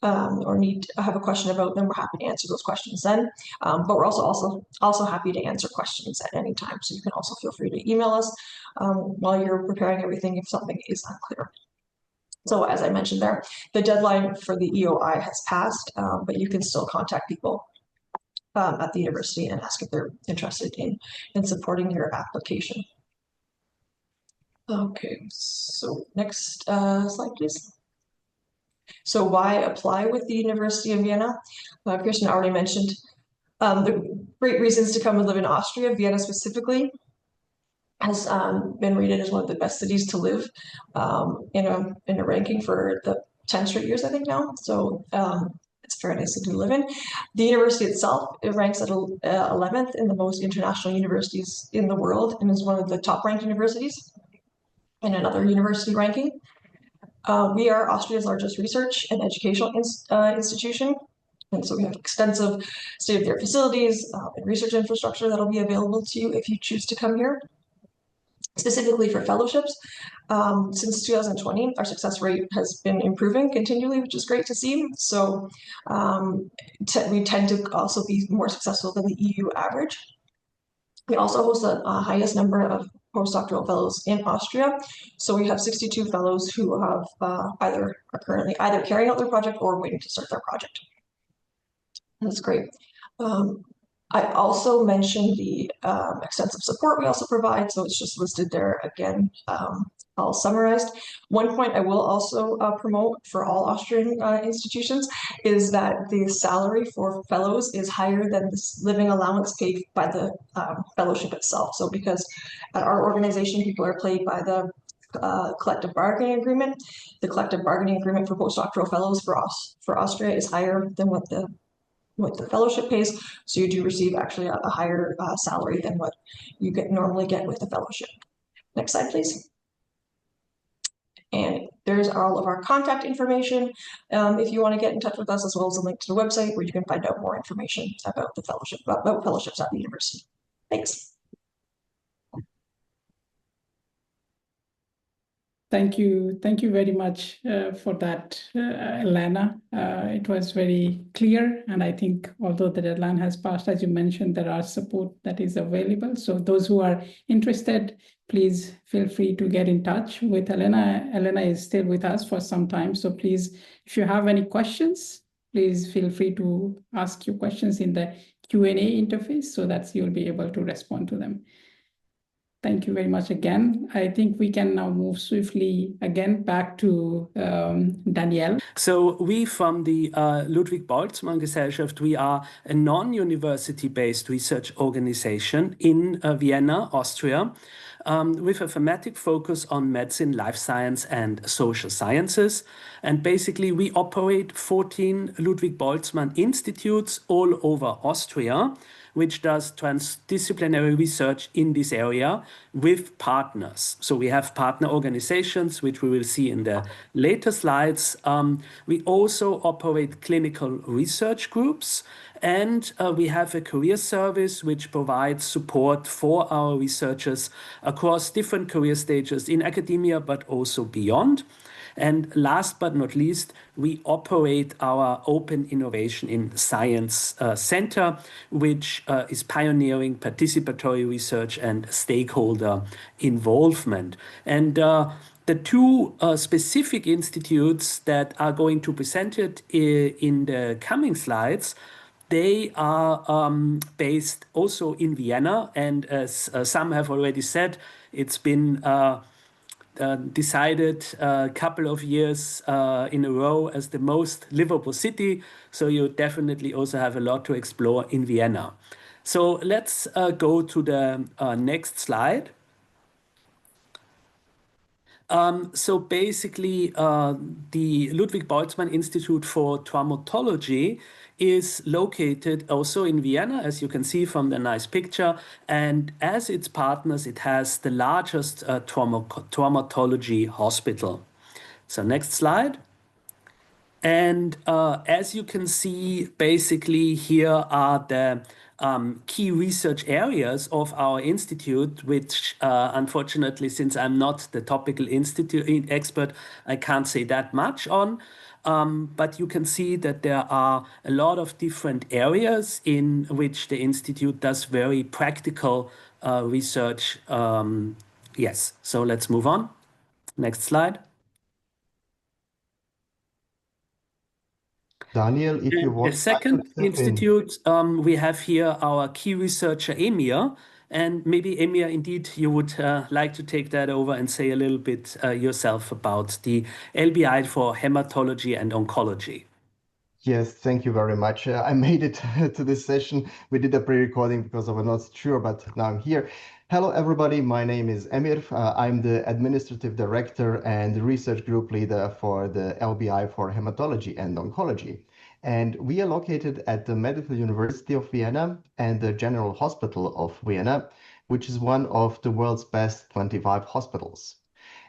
or have a question about, then we're happy to answer those questions then. But we're also happy to answer questions at any time. So you can also feel free to email us while you're preparing everything if something is unclear. So as I mentioned there, the deadline for the EOI has passed, but you can still contact people at the university and ask if they're interested in supporting your application. Okay, so next slide, please. So why apply with the University of Vienna? Kirsten already mentioned the great reasons to come and live in Austria. Vienna specifically has been rated as one of the best cities to live in a ranking for the 10 straight years, I think now. So it's a very nice city to live in. The university itself, it ranks at 11th in the most international universities in the world and is one of the top ranked universities in another university ranking. We are Austria's largest research and educational institution. And so we have extensive state-of-the-art facilities and research infrastructure that'll be available to you if you choose to come here. Specifically for fellowships, since 2020, our success rate has been improving continually, which is great to see. So we tend to also be more successful than the EU average. We also host the highest number of postdoctoral fellows in Austria. So we have 62 fellows who have are currently either carrying out their project or waiting to start their project. That's great. I also mentioned the extensive support we also provide, so it's just listed there again, all summarized. One point I will also promote for all Austrian institutions is that the salary for fellows is higher than the living allowance paid by the fellowship itself. So because at our organization, people are paid by the collective bargaining agreement. The collective bargaining agreement for postdoctoral fellows for Austria is higher than what the fellowship pays, so you do receive actually a higher salary than what you normally get with the fellowship. Next slide, please. And there's all of our contact information if you want to get in touch with us, as well as a link to the website where you can find out more information about the fellowship, about fellowships at the university. Thanks. Thank you very much for that, Elena. It was very clear, and I think although the deadline has passed, as you mentioned, there are support that is available. So those who are interested, please feel free to get in touch with Elena. Elena is still with us for some time, so please, if you have any questions, please feel free to ask your questions in the Q&A interface so that you'll be able to respond to them. Thank you very much again. I think we can now move swiftly again back to Danielle. So we from the Ludwig Boltzmann Gesellschaft, we are a non-university based research organization in Vienna, Austria, with a thematic focus on medicine, life science, and social sciences. And basically, we operate 14 Ludwig Boltzmann institutes all over Austria, which does transdisciplinary research in this area with partners. So we have partner organizations, which we will see in the later slides. We also operate clinical research groups, and we have a career service which provides support for our researchers across different career stages in academia, but also beyond. And last but not least, we operate our Open Innovation in Science Center, which is pioneering participatory research and stakeholder involvement. And the two specific institutes that are going to be presented in the coming slides, they are based also in Vienna. And as some have already said, it's been decided a couple of years in a row as the most livable city. So you definitely also have a lot to explore in Vienna. So let's go to the next slide. So basically, the Ludwig Boltzmann Institute for Traumatology is located also in Vienna, as you can see from the nice picture. And as its partners, it has the largest traumatology hospital. So next slide. And as you can see, basically here are the key research areas of our institute, which unfortunately, since I'm not the topical institute expert, I can't say that much on. But you can see that there are a lot of different areas in which the institute does very practical research. Yes, so let's move on. Next slide. Daniel, if you want. The second institute, we have here our key researcher, Emir. And maybe, Emir, indeed, you would like to take that over and say a little bit yourself about the LBI for hematology and oncology. Yes, thank you very much. I made it to this session. We did a pre-recording because I was not sure, but now I'm here. Hello, everybody. My name is Emir. I'm the Administrative Director and Research Group Leader for the LBI for Hematology and Oncology. And we are located at the Medical University of Vienna and the General Hospital of Vienna, which is one of the world's best 25 hospitals.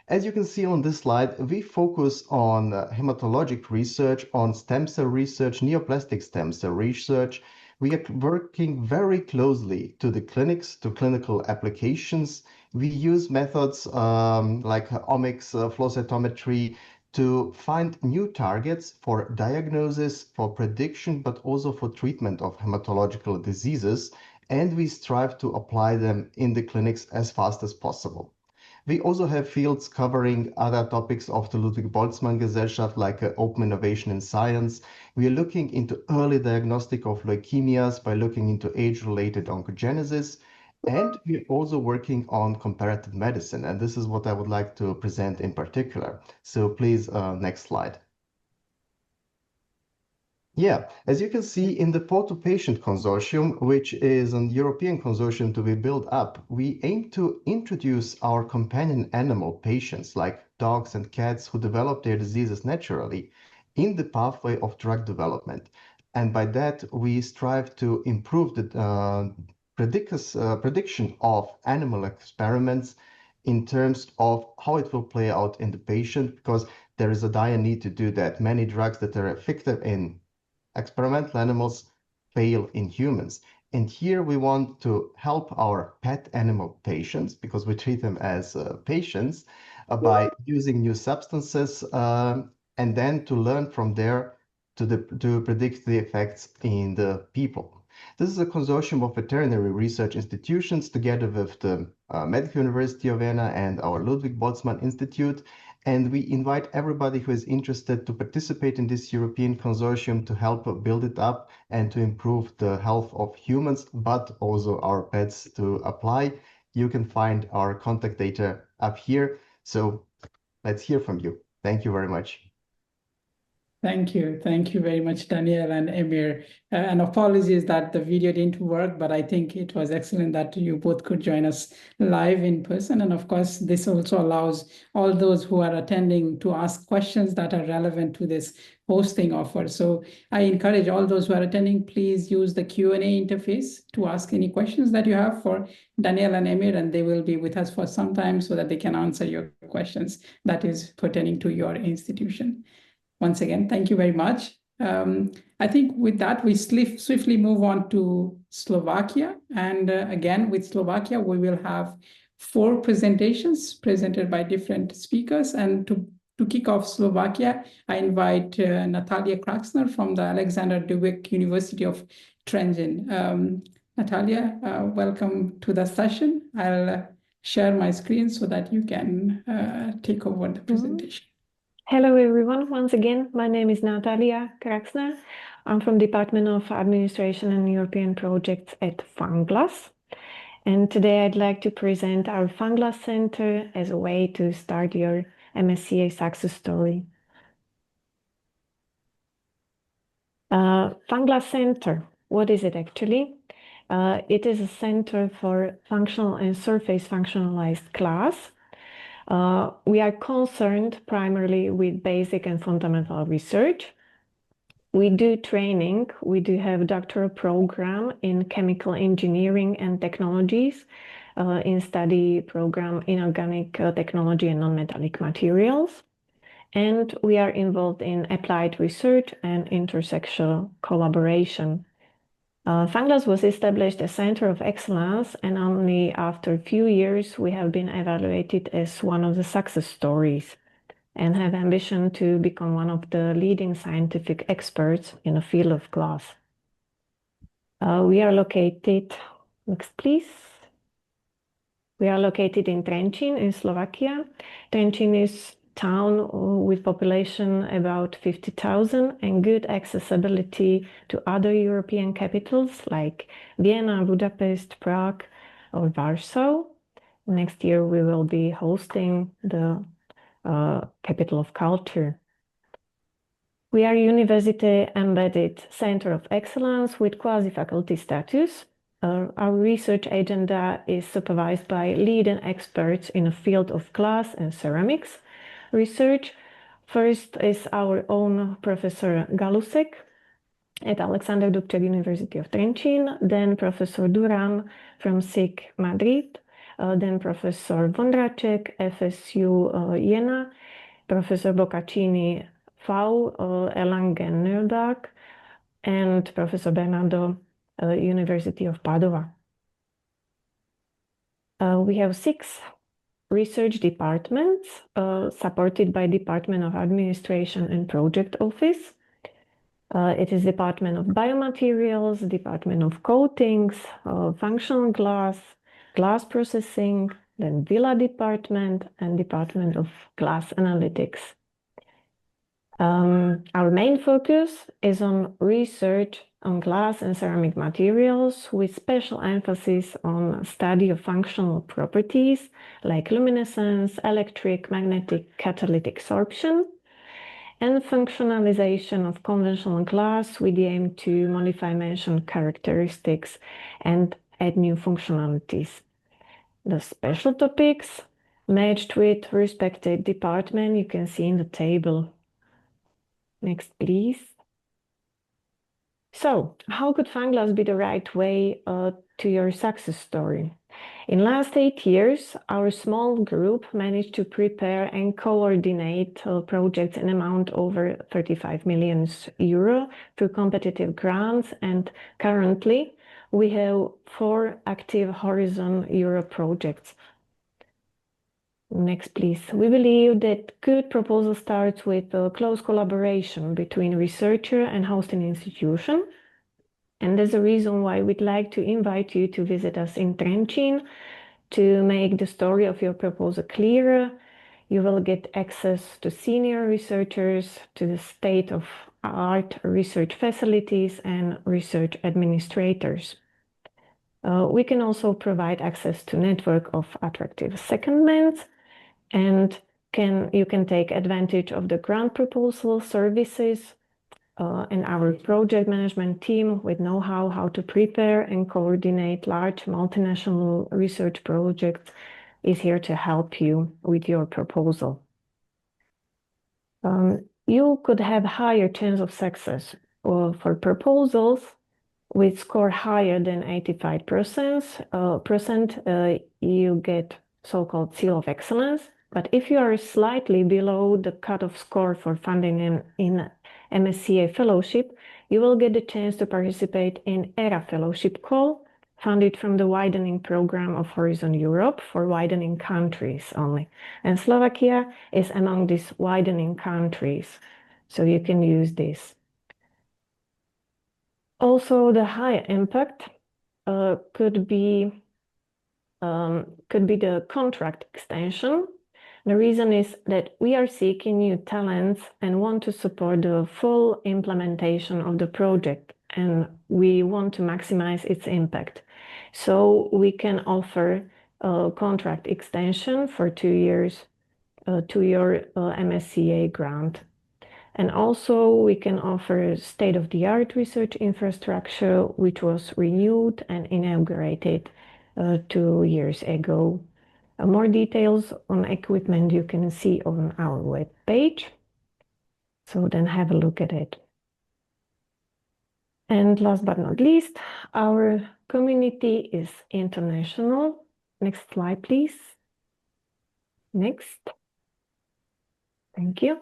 As you can see on this slide, we focus on hematologic research, on stem cell research, neoplastic stem cell research. We are working very closely to the clinics, to clinical applications. We use methods like omics, flow cytometry to find new targets for diagnosis, for prediction, but also for treatment of hematological diseases. And we strive to apply them in the clinics as fast as possible. We also have fields covering other topics of the Ludwig Boltzmann Gesellschaft, like open innovation in science. We are looking into early diagnostic of leukemias by looking into age-related oncogenesis. And we're also working on comparative medicine. And this is what I would like to present in particular. So please, next slide. Yeah, as you can see in the Port-to-Patient Consortium, which is an European consortium to be built up, we aim to introduce our companion animal patients, like dogs and cats who develop their diseases naturally, in the pathway of drug development. And by that, we strive to improve the prediction of animal experiments in terms of how it will play out in the patient, because there is a dire need to do that. Many drugs that are effective in experimental animals fail in humans. And here we want to help our pet animal patients, because we treat them as patients, by using new substances and then to learn from there to predict the effects in the people. This is a consortium of veterinary research institutions together with the Medical University of Vienna and our Ludwig Boltzmann Institute. And we invite everybody who is interested to participate in this European consortium to help build it up and to improve the health of humans, but also our pets to apply. You can find our contact data up here. So let's hear from you. Thank you very much. Thank you. Thank you very much, Daniel and Emir. And apologies that the video didn't work, but I think it was excellent that you both could join us live in person. And of course, this also allows all those who are attending to ask questions that are relevant to this hosting offer. So I encourage all those who are attending, please use the Q&A interface to ask any questions that you have for Daniel and Emir, and they will be with us for some time so that they can answer your questions that is pertaining to your institution. Once again, thank you very much. I think with that, we swiftly move on to Slovakia. And again, with Slovakia, we will have 4 presentations presented by different speakers. And to kick off Slovakia, I invite Natalia Kraxner from the Alexander Dubek University of Trenčín. Natalia, welcome to the session. I'll share my screen so that you can take over the presentation. Hello everyone, once again, my name is Natalia Kraxner. I'm from Department of Administration and European Projects at FANGLAS. And today I'd like to present our Fanglas Center as a way to start your MSCA success story. Fanglas Center, what is it actually? It is a center for functional and surface functionalized class. We are concerned primarily with basic and fundamental research. We do training. We do have a doctoral program in chemical engineering and technologies, in study program in organic technology and non-metallic materials. And we are involved in applied research and intersectional collaboration. Fanglas was established as Center of Excellence, and only after a few years we have been evaluated as one of the success stories and have ambition to become one of the leading scientific experts in the field of glass. We are located, next please. We are located in Trenčín in Slovakia. Trenčín is town with population about 50,000 and good accessibility to other European capitals like Vienna, Budapest, Prague, or Warsaw. Next year we will be hosting the Capital of Culture. We are a university-embedded Center of Excellence with quasi-faculty status. Our research agenda is supervised by leading experts in the field of glass and ceramics research. First is our own Professor Galusek at Alexander Dubček University of Trenčín, then Professor Duran from SIG Madrid, then Professor Vondracek, FSU Jena, Professor Boccaccini, VU Erlangen-Nürnberg, and Professor Bernardo, University of Padova. We have 6 research departments supported by Department of Administration and Project Office. It is Department of Biomaterials, Department of Coatings, Functional Glass, Glass Processing, then Villa Department, and Department of Glass Analytics. Our main focus is on research on glass and ceramic materials with special emphasis on study of functional properties like luminescence, electric, magnetic, catalytic sorption, and functionalization of conventional glass with the aim to modify mentioned characteristics and add new functionalities. The special topics matched with respective department you can see in the table. Next, please. So, how could Fanglas be the right way to your success story? In last 8 years, our small group managed to prepare and coordinate projects in amount over 35 million euro through competitive grants, and currently we have 4 active Horizon Europe projects. Next, please. We believe that good proposal starts with a close collaboration between researcher and hosting institution. And there's a reason why we'd like to invite you to visit us in Trenčín to make the story of your proposal clearer. You will get access to senior researchers, to the state-of-art research facilities and research administrators. We can also provide access to network of attractive secondments, and you can take advantage of the grant proposal services and our project management team with know-how how to prepare and coordinate large multinational research projects is here to help you with your proposal. You could have higher chance of success for proposals with score higher than 85%, you get so-called seal of excellence. But if you are slightly below the cutoff score for funding in MSCA Fellowship, you will get the chance to participate in ERA Fellowship Call, funded from the widening program of Horizon Europe for widening countries only. And Slovakia is among these widening countries, so you can use this. Also, the high impact could be the contract extension. The reason is that we are seeking new talents and want to support the full implementation of the project. and we want to maximize its impact. So we can offer a contract extension for 2 years to your MSCA grant. And also we can offer state-of-the-art research infrastructure, which was renewed and inaugurated 2 years ago. More details on equipment you can see on our web page. So then have a look at it. And last but not least, our community is international. Next slide, please. Next. Thank you.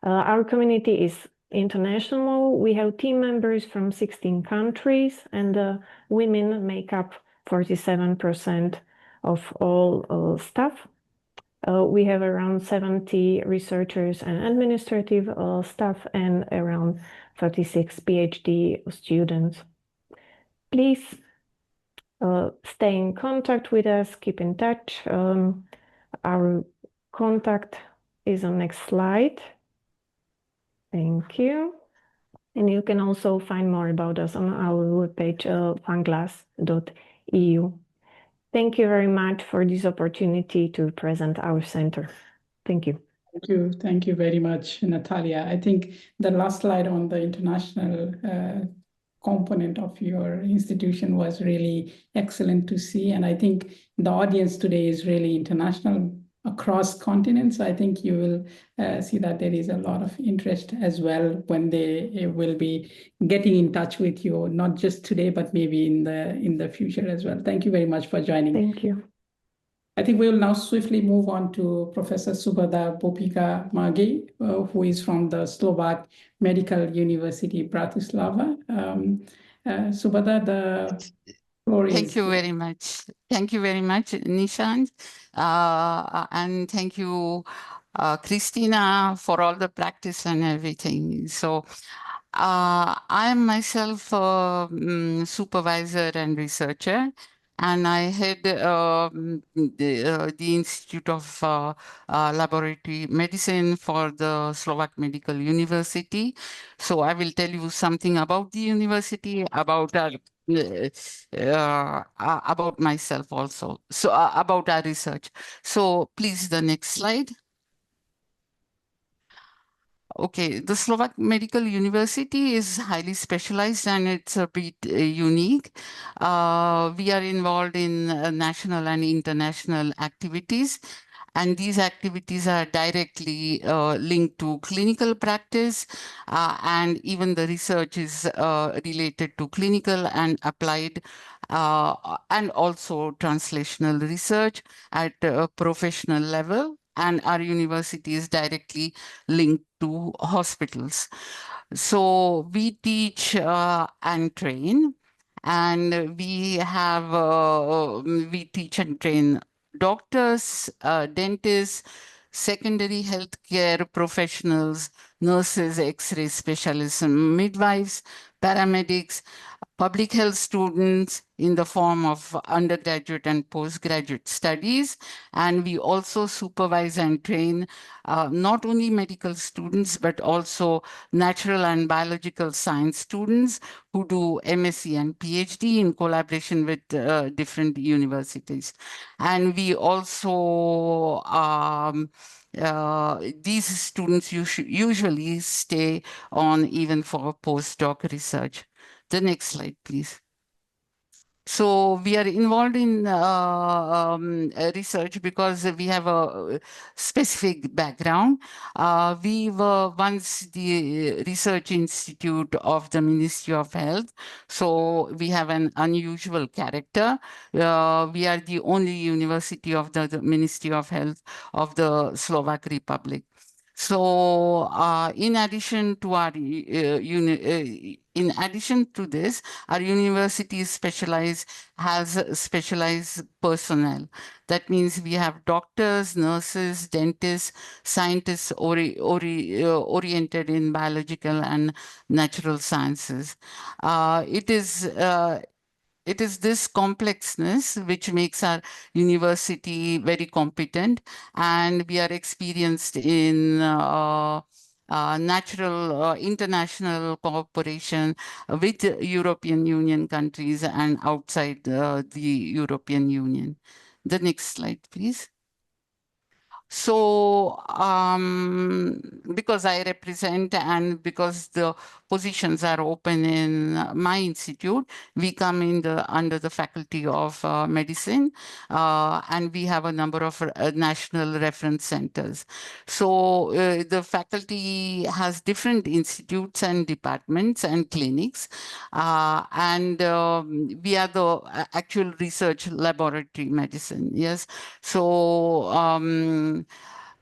Our community is international. We have team members from 16 countries, and women make up 47% of all staff. We have around 70 researchers and administrative staff and around 36 PhD students. Please stay in contact with us, keep in touch. Our contact is on next slide. Thank you. And you can also find more about us on our webpage, fanglass.eu. Thank you very much for this opportunity to present our center. Thank you. Thank you very much, Natalia. I think the last slide on the international component of your institution was really excellent to see. And I think the audience today is really international across continents. I think you will see that there is a lot of interest as well when they will be getting in touch with you, not just today, but maybe in the future as well. Thank you very much for joining. Thank you. I think we will now swiftly move on to Professor Subhada Bopika-Magi, who is from the Slovak Medical University, Bratislava. Subhada, the floor is... Thank you very much. Thank you very much, Nishant. And thank you, Christina, for all the practice and everything. So I am myself a supervisor and researcher, and I head the Institute of Laboratory Medicine for the Slovak Medical University. So I will tell you something about the university, about myself also, so about our research. So please, the next slide. Okay, the Slovak Medical University is highly specialized and it's a bit unique. We are involved in national and international activities, and these activities are directly linked to clinical practice, and even the research is related to clinical and applied and also translational research at a professional level. And our university is directly linked to hospitals. So we teach and train, and we teach and train doctors, dentists, secondary healthcare professionals, nurses, X-ray specialists, midwives, paramedics, public health students in the form of undergraduate and postgraduate studies. And we also supervise and train not only medical students, but also natural and biological science students who do MSc and PhD in collaboration with different universities. And we also, these students usually stay on even for postdoc research. The next slide, please. So we are involved in research because we have a specific background. We were once the research institute of the Ministry of Health. So we have an unusual character. We are the only university of the Ministry of Health of the Slovak Republic. So in addition to our our university has specialized personnel. That means we have doctors, nurses, dentists, scientists oriented in biological and natural sciences. It is this complexness which makes our university very competent, and we are experienced in natural international cooperation with European Union countries and outside the European Union. The next slide, please. So because I represent and because the positions are open in my institute, we come in under the Faculty of Medicine, and we have a number of national reference centers. So the faculty has different institutes and departments and clinics, and we are the actual research laboratory medicine. Yes, so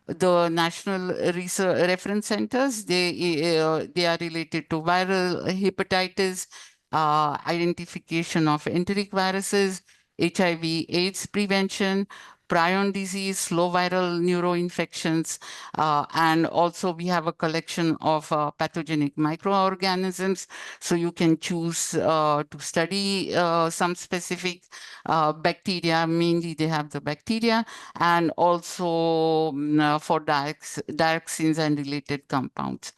the national research reference centers, they are related to viral hepatitis, identification of enteric viruses, HIV/AIDS prevention, prion disease, slow viral neuroinfections, and also we have a collection of pathogenic microorganisms. So you can choose to study some specific bacteria, mainly they have the bacteria, and also for dioxins and related compounds.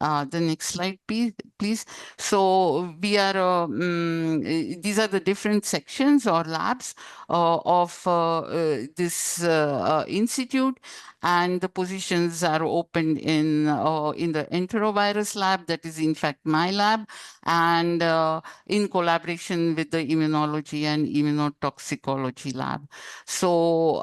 The next slide, please. So we are, these are the different sections or labs of this institute, and the positions are open in the enterovirus lab, that is in fact my lab, and in collaboration with the immunology and immunotoxicology lab. So,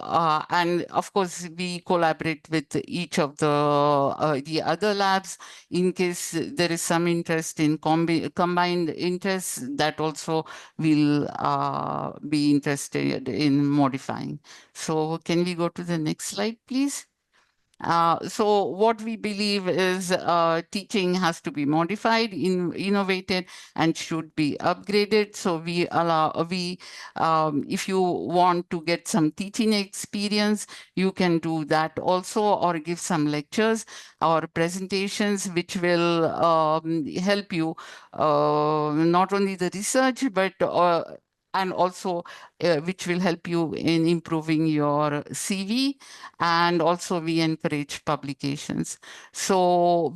and of course, we collaborate with each of the other labs in case there is some interest in combined interests that also will be interested in modifying. So can we go to the next slide, please? So what we believe is teaching has to be modified, innovated, and should be upgraded. So we allow, if you want to get some teaching experience, you can do that also, or give some lectures or presentations, which will help you not only the research, but and also which will help you in improving your CV, and also we encourage publications. So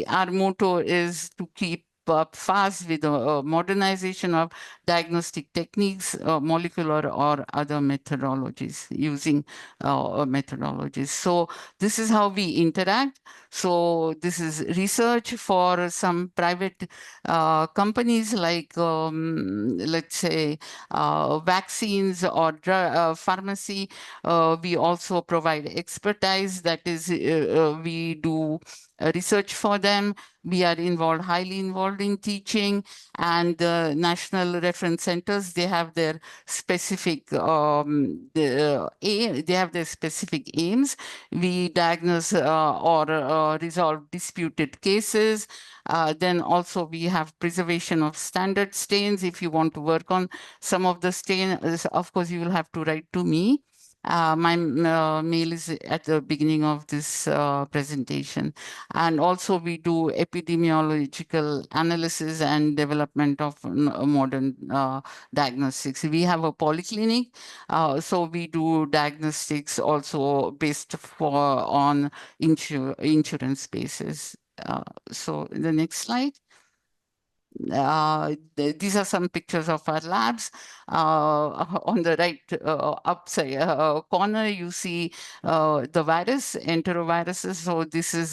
our motto is to keep up fast with the modernization of diagnostic techniques, molecular or other methodologies, using methodologies. So this is how we interact. So this is research for some private companies like, let's say, vaccines or pharmacy. We also provide expertise, that is, we do research for them. We are highly involved in teaching, and the national reference centers, they have their specific they have their specific aims. We diagnose or resolve disputed cases. Then also we have preservation of standard stains. If you want to work on some of the stains, of course, you will have to write to me. My mail is at the beginning of this presentation. And also we do epidemiological analysis and development of modern diagnostics. We have a polyclinic, so we do diagnostics also based on insurance basis. So the next slide. These are some pictures of our labs. On the right upside corner, you see the virus, enteroviruses. So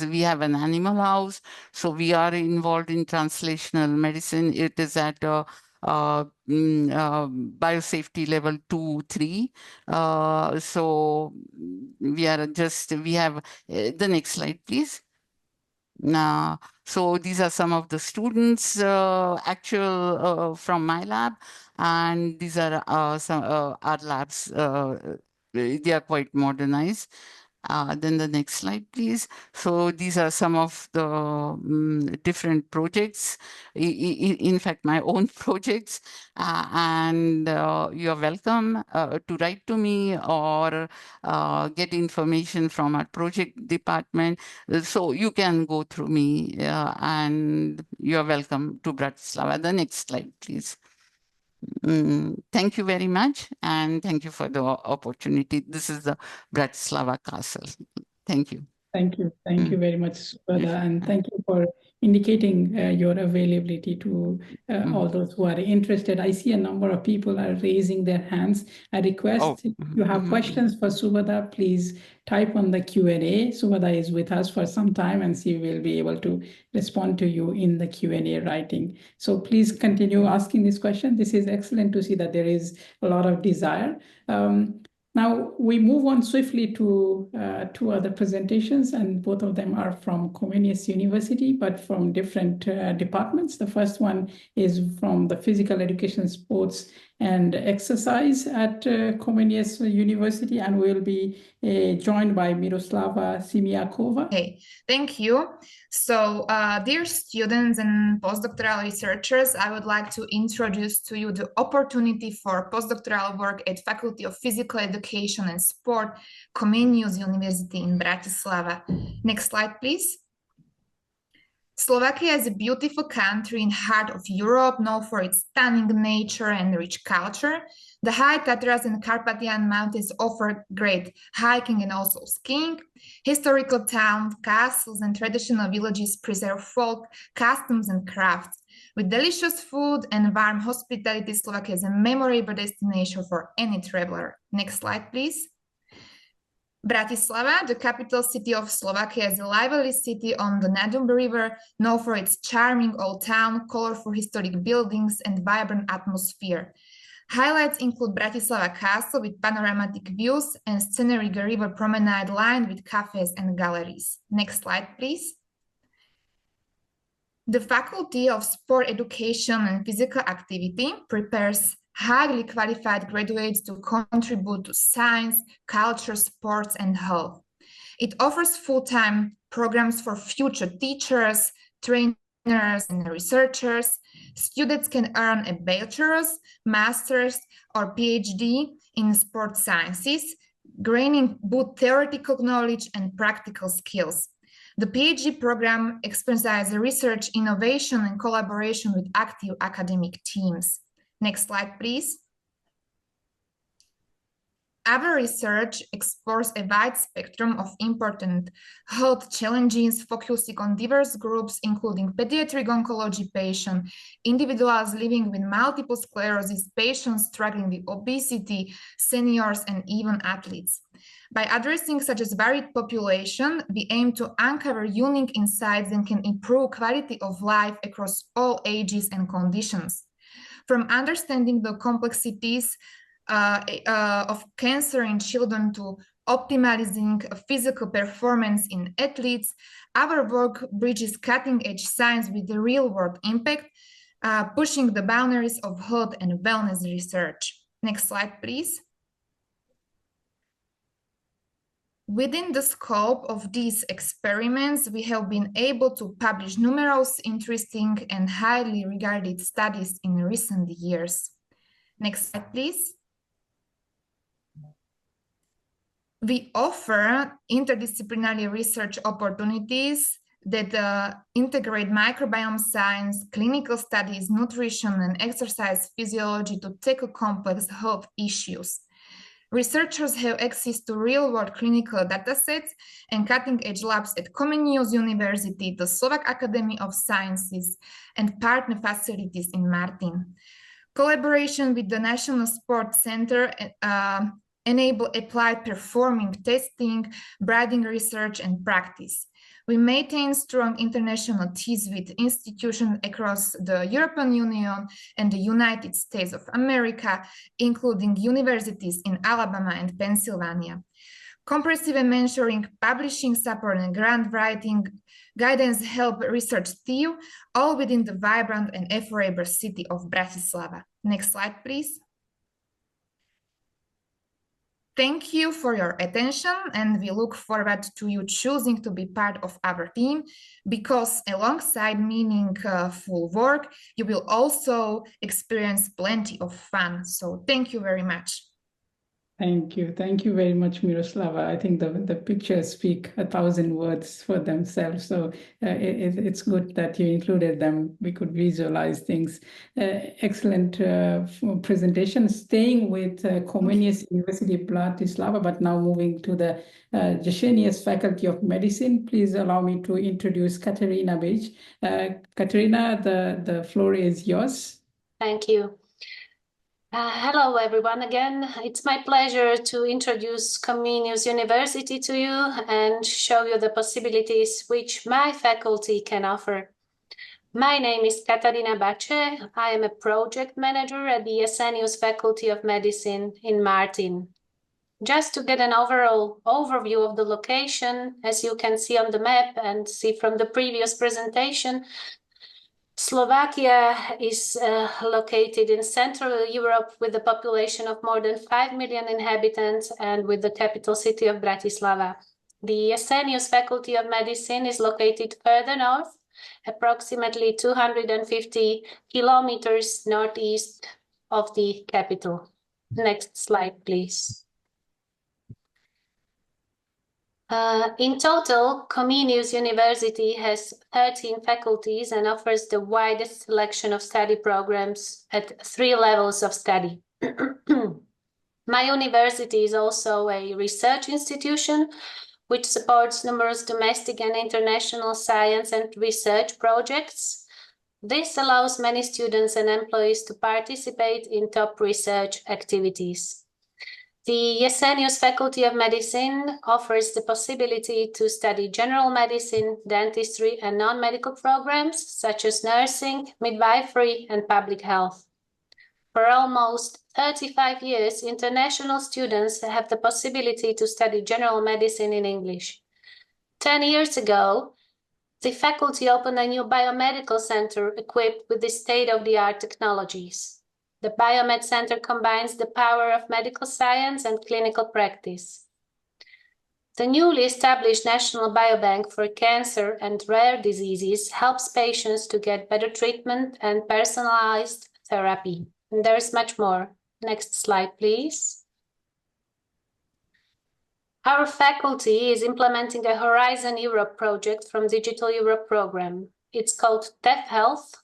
we have an animal house. So we are involved in translational medicine. It is at biosafety level 2, 3. So we have the next slide, please. So these are some of the students actual from my lab, and these are some our labs. They are quite modernized. Then the next slide, please. So these are some of the different projects, in fact, my own projects, and you're welcome to write to me or get information from our project department. So you can go through me, and you're welcome to Bratislava. The next slide, please. Thank you very much, and thank you for the opportunity. This is the Bratislava Castle. Thank you. Thank you. Thank you very much, Subhada, and thank you for indicating your availability to all those who are interested. I see a number of people are raising their hands. I request if you have questions for Subhada, please type on the Q&A. Subhada is with us for some time and she will be able to respond to you in the Q&A writing. So please continue asking this question. This is excellent to see that there is a lot of desire. Now we move on swiftly to two other presentations, and both of them are from Comenius University, but from different departments. The first one is from the Physical Education, Sports and Exercise at Comenius University, and we'll be joined by Miroslava Simiakova. Okay, thank you. So, dear students and postdoctoral researchers, I would like to introduce to you the opportunity for postdoctoral work at Faculty of Physical Education and Sport, Comenius University in Bratislava. Next slide, please. Slovakia is a beautiful country in the heart of Europe, known for its stunning nature and rich culture. The high Tatras and Carpathian Mountains offer great hiking and also skiing. Historical towns, castles, and traditional villages preserve folk, customs, and crafts. With delicious food and warm hospitality, Slovakia is a memorable destination for any traveler. Next slide, please. Bratislava, the capital city of Slovakia, is a lively city on the Danube River, known for its charming old town, colorful historic buildings, and vibrant atmosphere. Highlights include Bratislava Castle with panoramic views and scenic river promenade lined with cafes and galleries. Next slide, please. The Faculty of Sport Education and Physical Activity prepares highly qualified graduates to contribute to science, culture, sports, and health. It offers full-time programs for future teachers, trainers, and researchers. Students can earn a bachelor's, master's, or PhD in sports sciences, gaining both theoretical knowledge and practical skills. The PhD program emphasizes research, innovation, and collaboration with active academic teams. Next slide, please. Our research explores a wide spectrum of important health challenges, focusing on diverse groups, including pediatric oncology patients, individuals living with multiple sclerosis, patients struggling with obesity, seniors, and even athletes. By addressing such a varied population, we aim to uncover unique insights that can improve quality of life across all ages and conditions. From understanding the complexities of cancer in children to optimizing physical performance in athletes, our work bridges cutting-edge science with the real-world impact, pushing the boundaries of health and wellness research. Next slide, please. Within the scope of these experiments, we have been able to publish numerous interesting and highly regarded studies in recent years. Next slide, please. We offer interdisciplinary research opportunities that integrate microbiome science, clinical studies, nutrition, and exercise physiology to tackle complex health issues. Researchers have access to real-world clinical datasets and cutting-edge labs at Comenius University, the Slovak Academy of Sciences, and partner facilities in Martin. Collaboration with the National Sports Center enable applied performing testing, breeding research, and practice. We maintain strong international ties with institutions across the European Union and the United States of America, including universities in Alabama and Pennsylvania. Comprehensive mentoring, publishing support, and grant writing guidance help research team, all within the vibrant and affordable city of Bratislava. Next slide, please. Thank you for your attention, and we look forward to you choosing to be part of our team, because alongside meaningful work, you will also experience plenty of fun. So thank you very much. Thank you. Thank you very much, Miroslava. I think the pictures speak 1,000 words for themselves. So it's good that you included them. We could visualize things. Excellent presentation. Staying with Comenius University Bratislava, but now moving to the Ješenius Faculty of Medicine. Please allow me to introduce Katerina Beach. Katerina, the floor is yours. Thank you. Hello, everyone. Again, it's my pleasure to introduce Comenius University to you and show you the possibilities which my faculty can offer. My name is Katarina Bace. I am a project manager at the Ješenius Faculty of Medicine in Martin. Just to get an overall overview of the location, as you can see on the map and see from the previous presentation, Slovakia is located in Central Europe with a population of more than 5 million inhabitants and with the capital city of Bratislava. The Ješenius Faculty of Medicine is located further north, approximately 250 kilometers northeast of the capital. Next slide, please. In total, Comenius University has 13 faculties and offers the widest selection of study programs at 3 levels of study. My university is also a research institution which supports numerous domestic and international science and research projects. This allows many students and employees to participate in top research activities. The Ješenius Faculty of Medicine offers the possibility to study general medicine, dentistry, and non-medical programs such as nursing, midwifery, and public health. For almost 35 years, international students have the possibility to study general medicine in English. 10 years ago, the faculty opened a new biomedical center equipped with the state-of-the-art technologies. The Biomed Center combines the power of medical science and clinical practice. The newly established National Biobank for Cancer and Rare Diseases helps patients to get better treatment and personalized therapy. And there's much more. Next slide, please. Our faculty is implementing a Horizon Europe project from Digital Europe program. It's called TEF Health,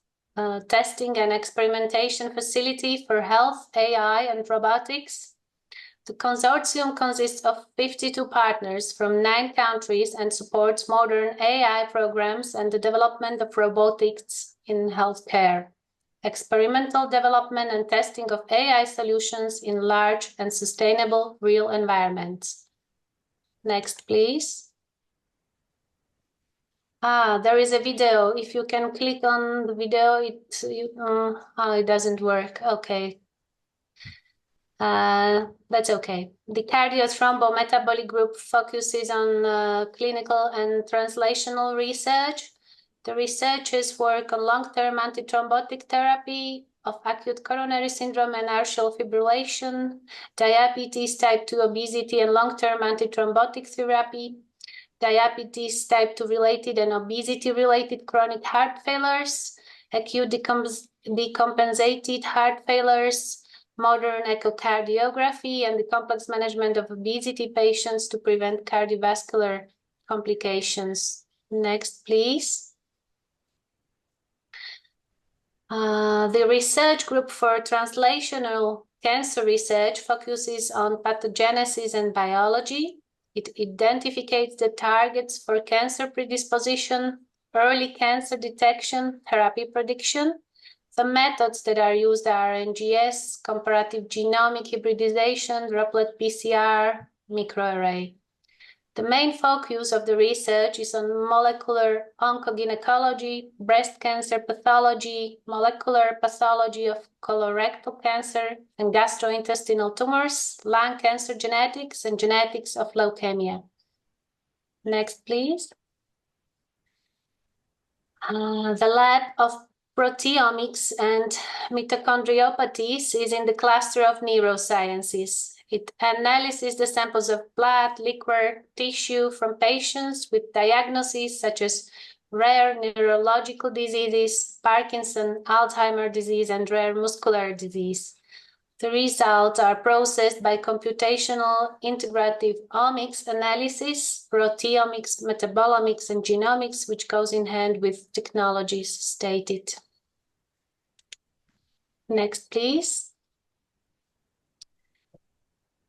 Testing and Experimentation Facility for Health, AI, and Robotics. The consortium consists of 52 partners from 9 countries and supports modern AI programs and the development of robotics in healthcare, experimental development and testing of AI solutions in large and sustainable real environments. Next, please. There is a video. If you can click on the video, it doesn't work. Okay. That's okay. The cardiothrombometabolic group focuses on clinical and translational research. The researchers work on long-term antithrombotic therapy of acute coronary syndrome and atrial fibrillation, diabetes, type 2 obesity, and long-term antithrombotic therapy, diabetes, type 2 related and obesity related chronic heart failures, acute decompensated heart failures, modern echocardiography, and the complex management of obesity patients to prevent cardiovascular complications. Next, please. The research group for translational cancer research focuses on pathogenesis and biology. It identifies the targets for cancer predisposition, early cancer detection, therapy prediction. The methods that are used are NGS, comparative genomic hybridization, droplet PCR, microarray. The main focus of the research is on molecular oncogynecology, breast cancer pathology, molecular pathology of colorectal cancer and gastrointestinal tumors, lung cancer genetics, and genetics of leukemia. Next, please. The lab of proteomics and mitochondriopathies is in the cluster of neurosciences. It analyzes the samples of blood, liquor, tissue from patients with diagnoses such as rare neurological diseases, Parkinson, Alzheimer's disease, and rare muscular disease. The results are processed by computational integrative omics analysis, proteomics, metabolomics, and genomics, which goes in hand with technologies stated. Next, please.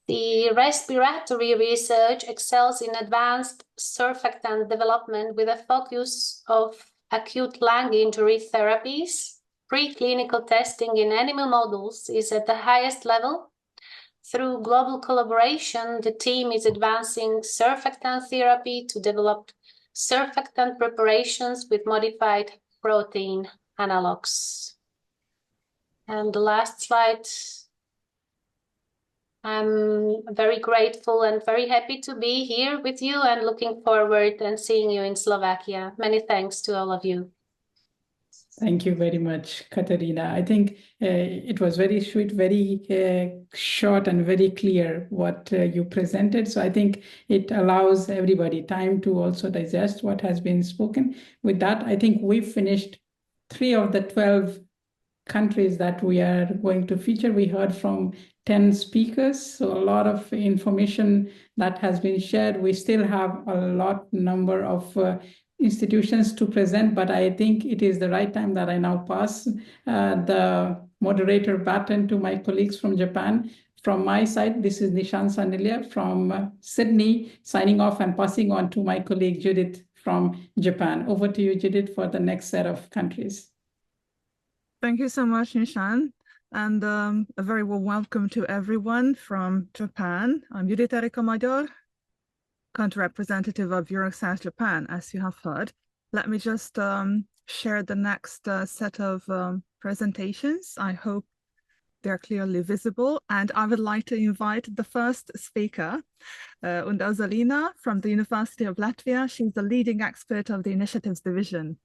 The respiratory research excels in advanced surfactant development with a focus of acute lung injury therapies. Preclinical testing in animal models is at the highest level. Through global collaboration, the team is advancing surfactant therapy to develop surfactant preparations with modified protein analogs. And the last slide. I'm very grateful and very happy to be here with you and looking forward and seeing you in Slovakia. Many thanks to all of you. Thank you very much, Katarina. I think it was very sweet, very short and very clear what you presented. So I think it allows everybody time to also digest what has been spoken. With that, I think we've finished 3 of the 12 countries that we are going to feature. We heard from 10 speakers, so a lot of information that has been shared. We still have a number of institutions to present, but I think it is the right time that I now pass the moderator baton to my colleagues from Japan. From my side, this is Nishan Sanilia from Sydney, signing off and passing on to my colleague Judith from Japan. Over to you, Judith, for the next set of countries. Thank you so much, Nishan, and a very warm welcome to everyone from Japan. I'm Judith Erika Major, country representative of EURAXESS Japan, as you have heard. Let me just share the next set of presentations. I hope they're clearly visible, and I would like to invite the first speaker, Unda Zolina from the University of Latvia. She's the leading expert of the Initiatives Division.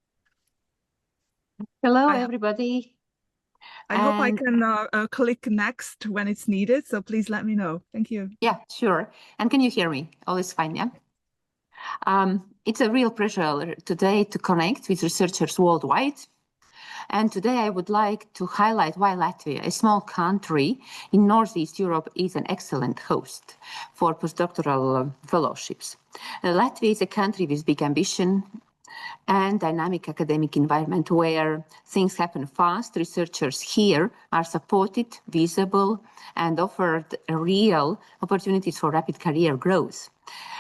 Hello, everybody. I hope I can click next when it's needed, so please let me know. Thank you. Yeah, sure. And can you hear me? All is fine, yeah? It's a real pleasure today to connect with researchers worldwide. And today I would like to highlight why Latvia, a small country in Northeast Europe, is an excellent host for postdoctoral fellowships. Latvia is a country with big ambition and dynamic academic environment where things happen fast. Researchers here are supported, visible, and offered real opportunities for rapid career growth.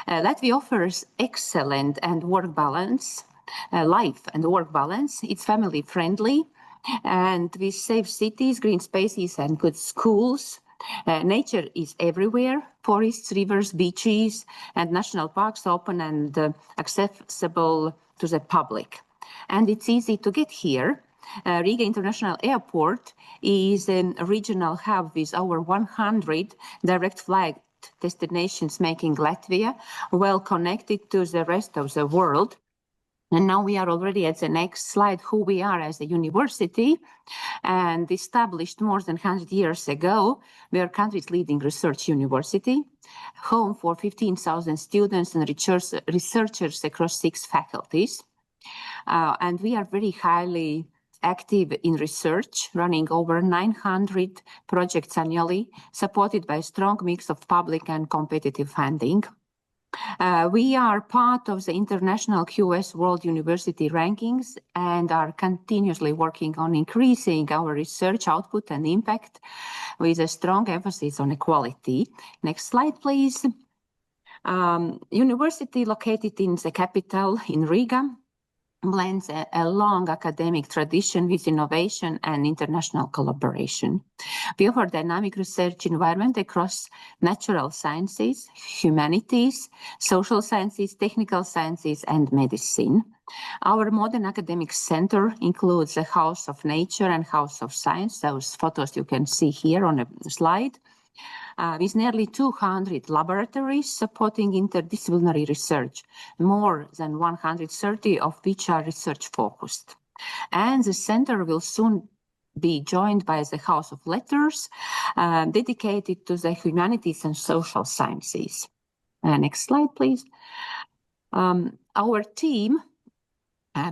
Latvia offers excellent and work balance, life and work balance. It's family friendly, and with safe cities, green spaces, and good schools. Nature is everywhere: forests, rivers, beaches, and national parks open and accessible to the public. And it's easy to get here. Riga International Airport is a regional hub with over 100 direct flight destinations, making Latvia well connected to the rest of the world. And now we are already at the next slide, who we are as a university. And established more than 100 years ago, we are country's leading research university, home for 15,000 students and researchers across 6 faculties. And we are very highly active in research, running over 900 projects annually, supported by a strong mix of public and competitive funding. We are part of the international QS World University rankings and are continuously working on increasing our research output and impact with a strong emphasis on equality. Next slide, please. University located in the capital in Riga blends a long academic tradition with innovation and international collaboration. We offer dynamic research environment across natural sciences, humanities, social sciences, technical sciences, and medicine. Our modern academic center includes a House of Nature and House of Science. Those photos you can see here on a slide. With nearly 200 laboratories supporting interdisciplinary research, more than 130 of which are research-focused. And the center will soon be joined by the House of Letters, dedicated to the humanities and social sciences. Next slide, please. Our team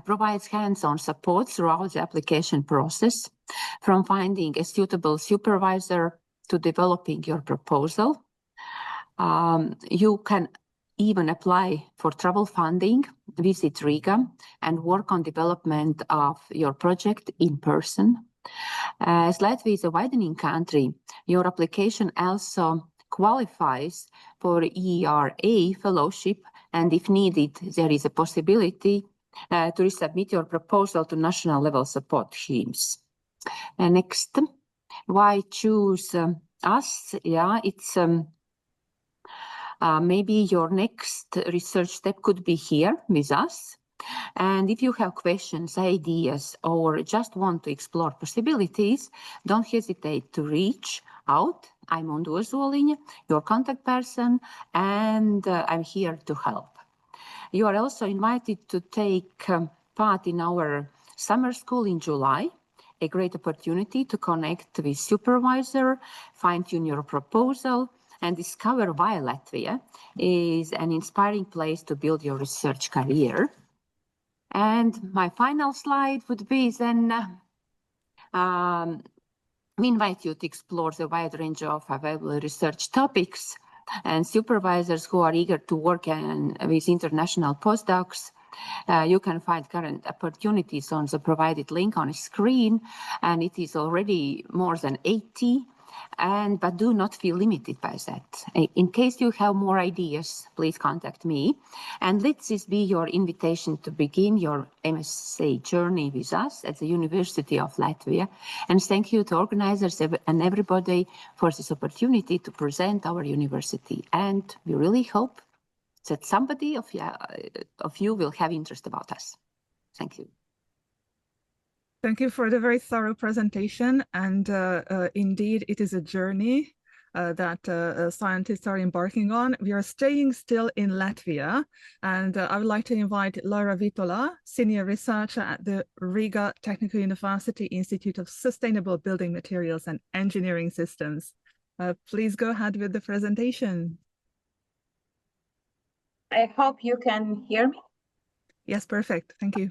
provides hands-on support throughout the application process, from finding a suitable supervisor to developing your proposal. You can even apply for travel funding, visit Riga, and work on development of your project in person. As Latvia is a widening country, your application also qualifies for ERA fellowship, and if needed, there is a possibility to resubmit your proposal to national level support teams. Next, why choose us? Yeah, it's maybe your next research step could be here with us. And if you have questions, ideas, or just want to explore possibilities, don't hesitate to reach out. I'm Undu Ozoliņa, your contact person, and I'm here to help. You are also invited to take part in our summer school in July, a great opportunity to connect with supervisor, fine-tune your proposal, and discover why Latvia is an inspiring place to build your research career. And my final slide would be then, we invite you to explore the wide range of available research topics, and supervisors who are eager to work with international postdocs. You can find current opportunities on the provided link on the screen, and it is already more than 80. But do not feel limited by that. In case you have more ideas, please contact me. And let this be your invitation to begin your MSc journey with us at the University of Latvia. And thank you to organizers and everybody for this opportunity to present our university. And we really hope that somebody of you will have interest about us. Thank you. Thank you for the very thorough presentation. And indeed, it is a journey that scientists are embarking on. We are staying still in Latvia. And I would like to invite Laura Vitola, Senior Researcher at the Riga Technical University Institute of Sustainable Building Materials and Engineering Systems. Please go ahead with the presentation. I hope you can hear me. Yes, perfect. Thank you.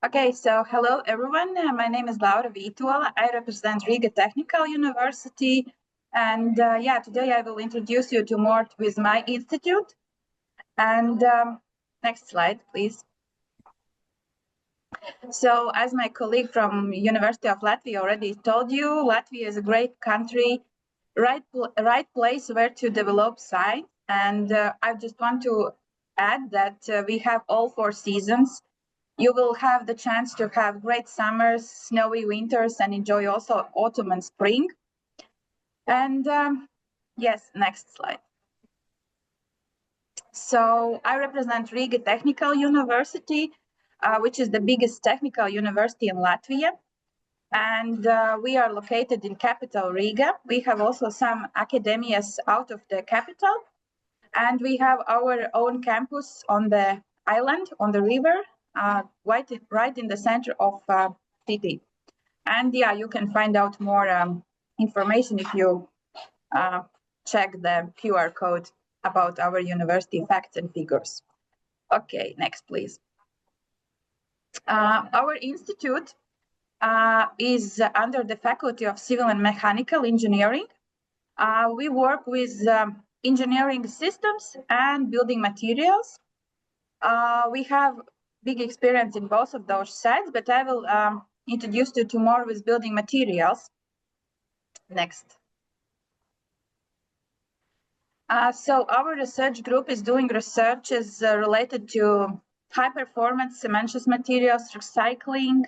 Okay, so hello everyone. My name is Laura Vitola. I represent Riga Technical University. And today I will introduce you to more with my institute. And next slide, please. So as my colleague from University of Latvia already told you, Latvia is a great country, right place where to develop science. And I just want to add that we have all 4 seasons. You will have the chance to have great summers, snowy winters, and enjoy also autumn and spring. And yes, next slide. So I represent Riga Technical University, which is the biggest technical university in Latvia. And we are located in capital Riga. We have also some academias out of the capital. And we have our own campus on the island, on the river, right in the center of city. And yeah, you can find out more information if you check the QR code about our university facts and figures. Okay, next please. Our institute is under the Faculty of Civil and Mechanical Engineering. We work with engineering systems and building materials. We have big experience in both of those sides, but I will introduce you to more with building materials. Next. So our research group is doing researches related to high performance cementitious materials, recycling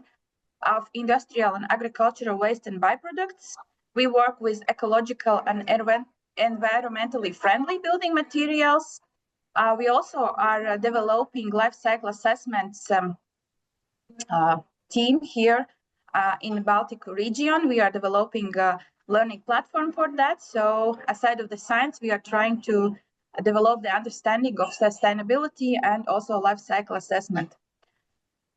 of industrial and agricultural waste and byproducts. We work with ecological and environmentally friendly building materials. We also are developing life cycle assessments team here in the Baltic region. We are developing a learning platform for that. So aside of the science, we are trying to develop the understanding of sustainability and also life cycle assessment.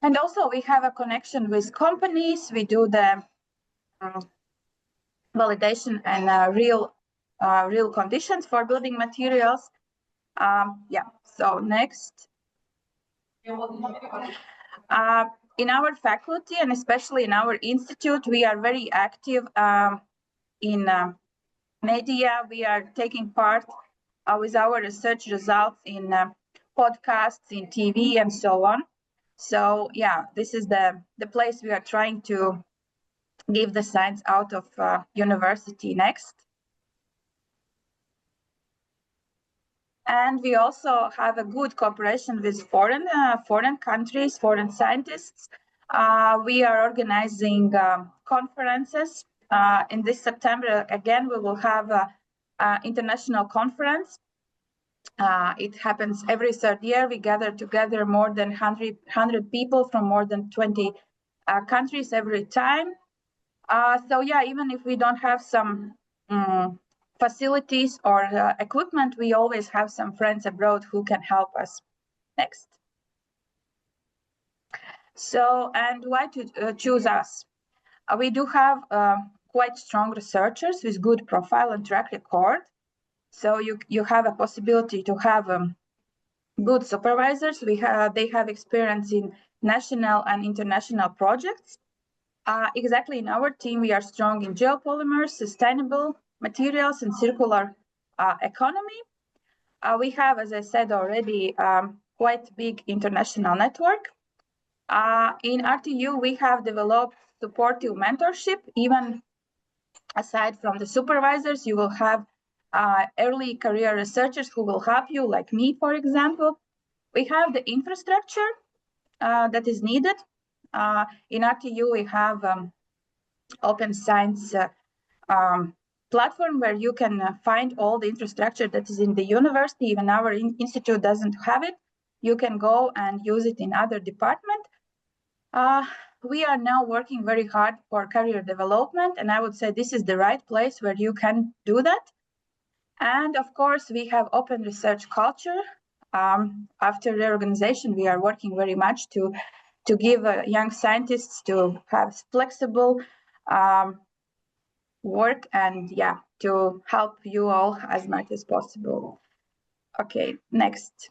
And also we have a connection with companies. We do the validation and real conditions for building materials. So next. In our faculty and especially in our institute, we are very active in media. We are taking part with our research results in podcasts, in TV, and so on. So yeah, this is the place we are trying to give the science out of university next. And we also have a good cooperation with foreign countries, foreign scientists. We are organizing conferences. In this September, again, we will have an international conference. It happens every third year. We gather together more than 100 people from more than 20 countries every time. So yeah, even if we don't have some facilities or equipment, we always have some friends abroad who can help us. Next. So, and why to choose us? We do have quite strong researchers with good profile and track record. So you have a possibility to have good supervisors. They have experience in national and international projects. Exactly in our team, we are strong in geopolymers, sustainable materials, and circular economy. We have, as I said already, quite big international network. In RTU, we have developed supportive mentorship. Even aside from the supervisors, you will have early career researchers who will help you, like me, for example. We have the infrastructure that is needed. In RTU, we have open science platform where you can find all the infrastructure that is in the university. Even our institute doesn't have it. You can go and use it in other departments. We are now working very hard for career development, and I would say this is the right place where you can do that. And of course, we have open research culture. After reorganization, we are working very much to give young scientists to have flexible work and yeah, to help you all as much as possible. Okay, next.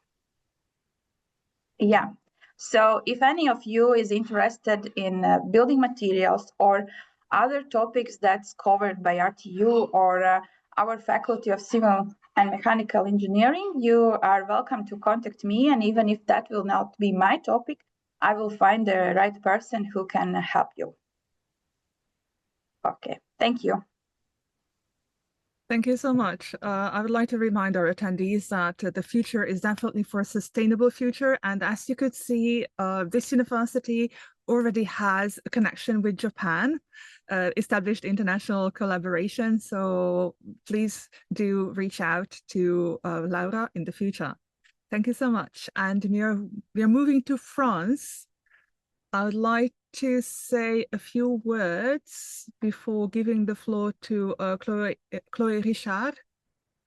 Yeah, so if any of you is interested in building materials or other topics that's covered by RTU or our Faculty of Civil and Mechanical Engineering, you are welcome to contact me. And even if that will not be my topic, I will find the right person who can help you. Okay, thank you. Thank you so much. I would like to remind our attendees that the future is definitely for a sustainable future. And as you could see, this university already has a connection with Japan, established international collaboration. So please do reach out to Laura in the future. Thank you so much. And we are moving to France. I would like to say a few words before giving the floor to Chloé Richard,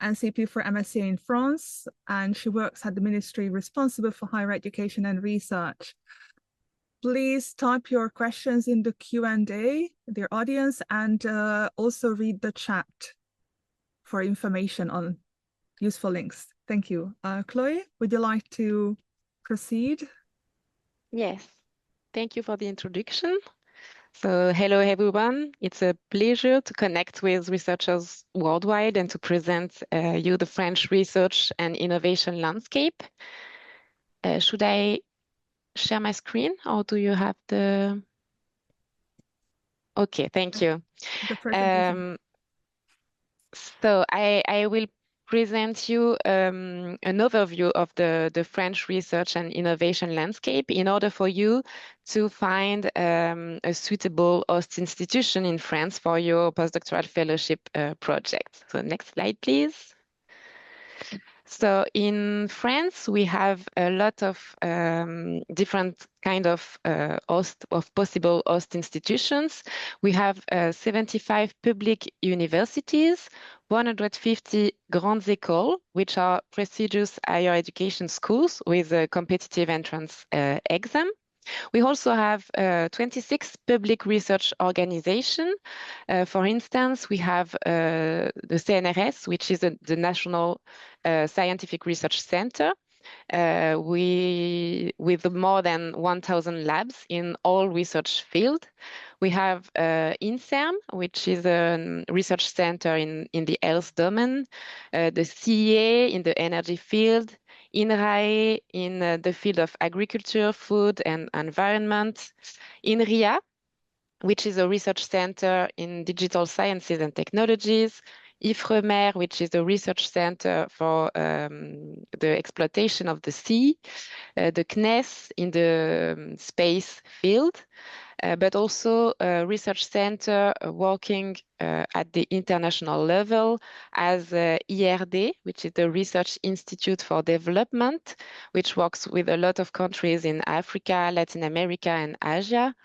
NCP for MSCA in France, and she works at the ministry responsible for higher education and research. Please type your questions in the Q&A, dear audience, and also read the chat for information on useful links. Thank you. Chloé, would you like to proceed? Yes. Thank you for the introduction. So hello, everyone. It's a pleasure to connect with researchers worldwide and to present you the French research and innovation landscape. Should I share my screen or do you have the... Okay, thank you. So I will present you an overview of the French research and innovation landscape in order for you to find a suitable host institution in France for your postdoctoral fellowship project. So next slide, please. So in France, we have a lot of different kind of possible host institutions. We have 75 public universities, 150 grandes écoles, which are prestigious higher education schools with a competitive entrance exam. We also have 26 public research organizations. For instance, we have the CNRS, which is the National Scientific Research Center. with more than 1,000 labs in all research fields. We have INSERM, which is a research center in the health domain, the CEA in the energy field, INRAE in the field of agriculture, food and environment, INRIA, which is a research center in digital sciences and technologies, IFREMER, which is a research center for the exploitation of the sea, the CNES in the space field, but also a research center working at the international level as IRD, which is the Research Institute for Development, which works with a lot of countries in Africa, Latin America, and Asia.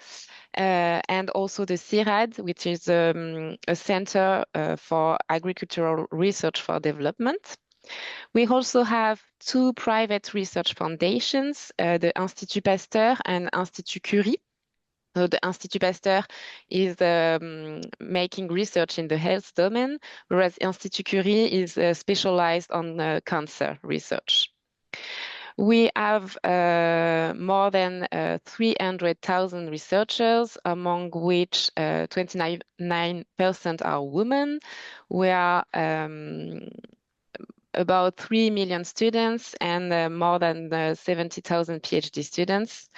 And also the CIRAD, which is a center for agricultural research for development. We also have two private research foundations, the Institut Pasteur and Institut Curie. So the Institut Pasteur is making research in the health domain, whereas Institut Curie is specialized on cancer research. We have more than 300,000 researchers, among which 29% are women. We are about 3 million students and more than 70,000 PhD students.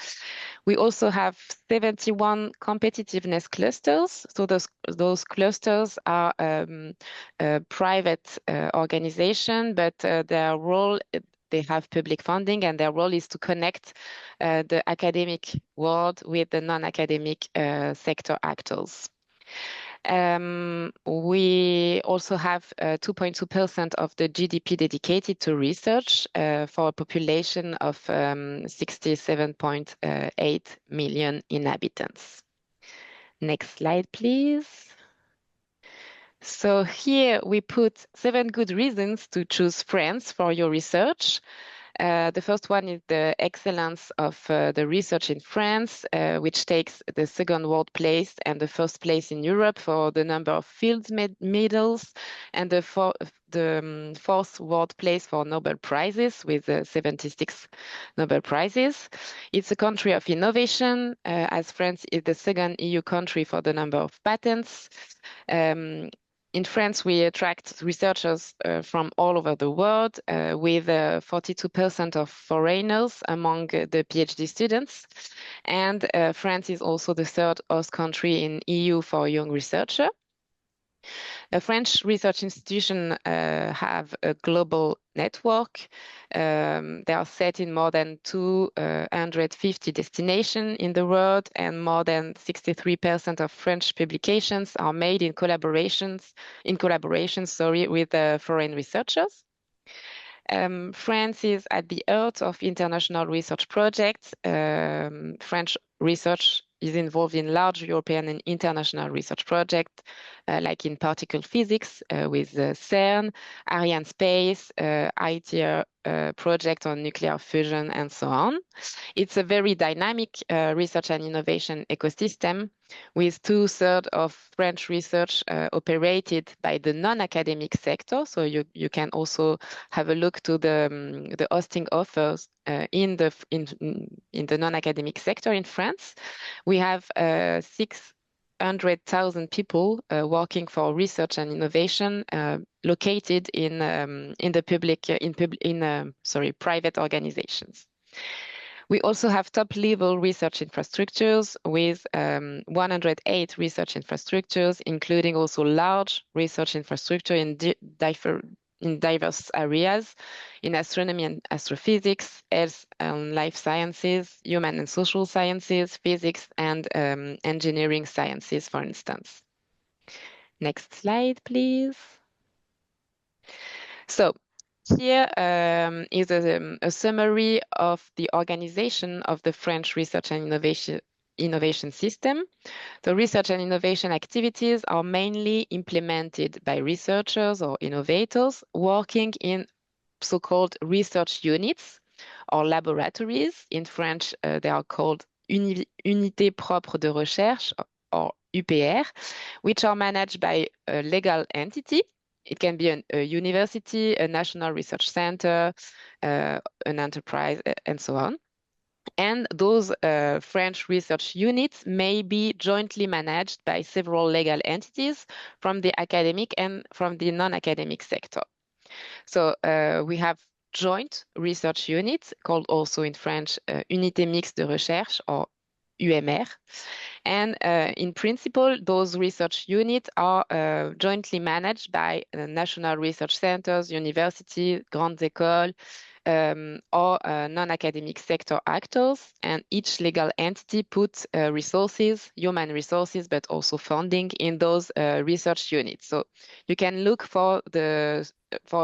We also have 71 competitiveness clusters. So those clusters are private organization, but their role, they have public funding, and their role is to connect the academic world with the non-academic sector actors. We also have 2.2% of the GDP dedicated to research for a population of 67.8 million inhabitants. Next slide, please. So here we put 7 good reasons to choose France for your research. The first one is the excellence of the research in France, which takes the second world place and the first place in Europe for the number of field medals, and the fourth world place for Nobel Prizes with 76 Nobel Prizes. It's a country of innovation, as France is the second EU country for the number of patents. In France, we attract researchers from all over the world, with 42% of foreigners among the PhD students. And France is also the third host country in EU for young researchers. The French research institutions have a global network. They are set in more than 250 destinations in the world, and more than 63% of French publications are made in collaboration with foreign researchers. France is at the heart of international research projects. French research is involved in large European and international research projects, like in particle physics with CERN, Arianespace, ITER project on nuclear fusion, and so on. It's a very dynamic research and innovation ecosystem, with 2/3 of French research operated by the non-academic sector. So you can also have a look to the hosting offers in the non-academic sector in France. We have 600,000 people working for research and innovation located in private organizations. We also have top-level research infrastructures with 108 research infrastructures, including also large research infrastructure in diverse areas, in astronomy and astrophysics, health and life sciences, human and social sciences, physics, and engineering sciences, for instance. Next slide, please. So here is a summary of the organization of the French research and innovation system. The research and innovation activities are mainly implemented by researchers or innovators working in so-called research units or laboratories. In French, they are called unités propres de recherche, or UPR, which are managed by a legal entity. it can be a university, a national research center, an enterprise, and so on. And those French research units may be jointly managed by several legal entities from the academic and from the non-academic sector. So we have joint research units, called also in French Unité Mixte de Recherche, or UMR. And in principle, those research units are jointly managed by national research centers, universities, grandes écoles, or non-academic sector actors, and each legal entity puts resources, human resources, but also funding in those research units. So you can look for a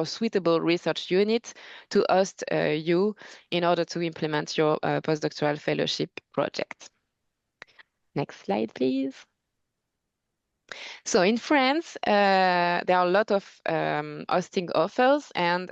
suitable research unit to host you in order to implement your postdoctoral fellowship project. Next slide, please. So in France, there are a lot of hosting offers, and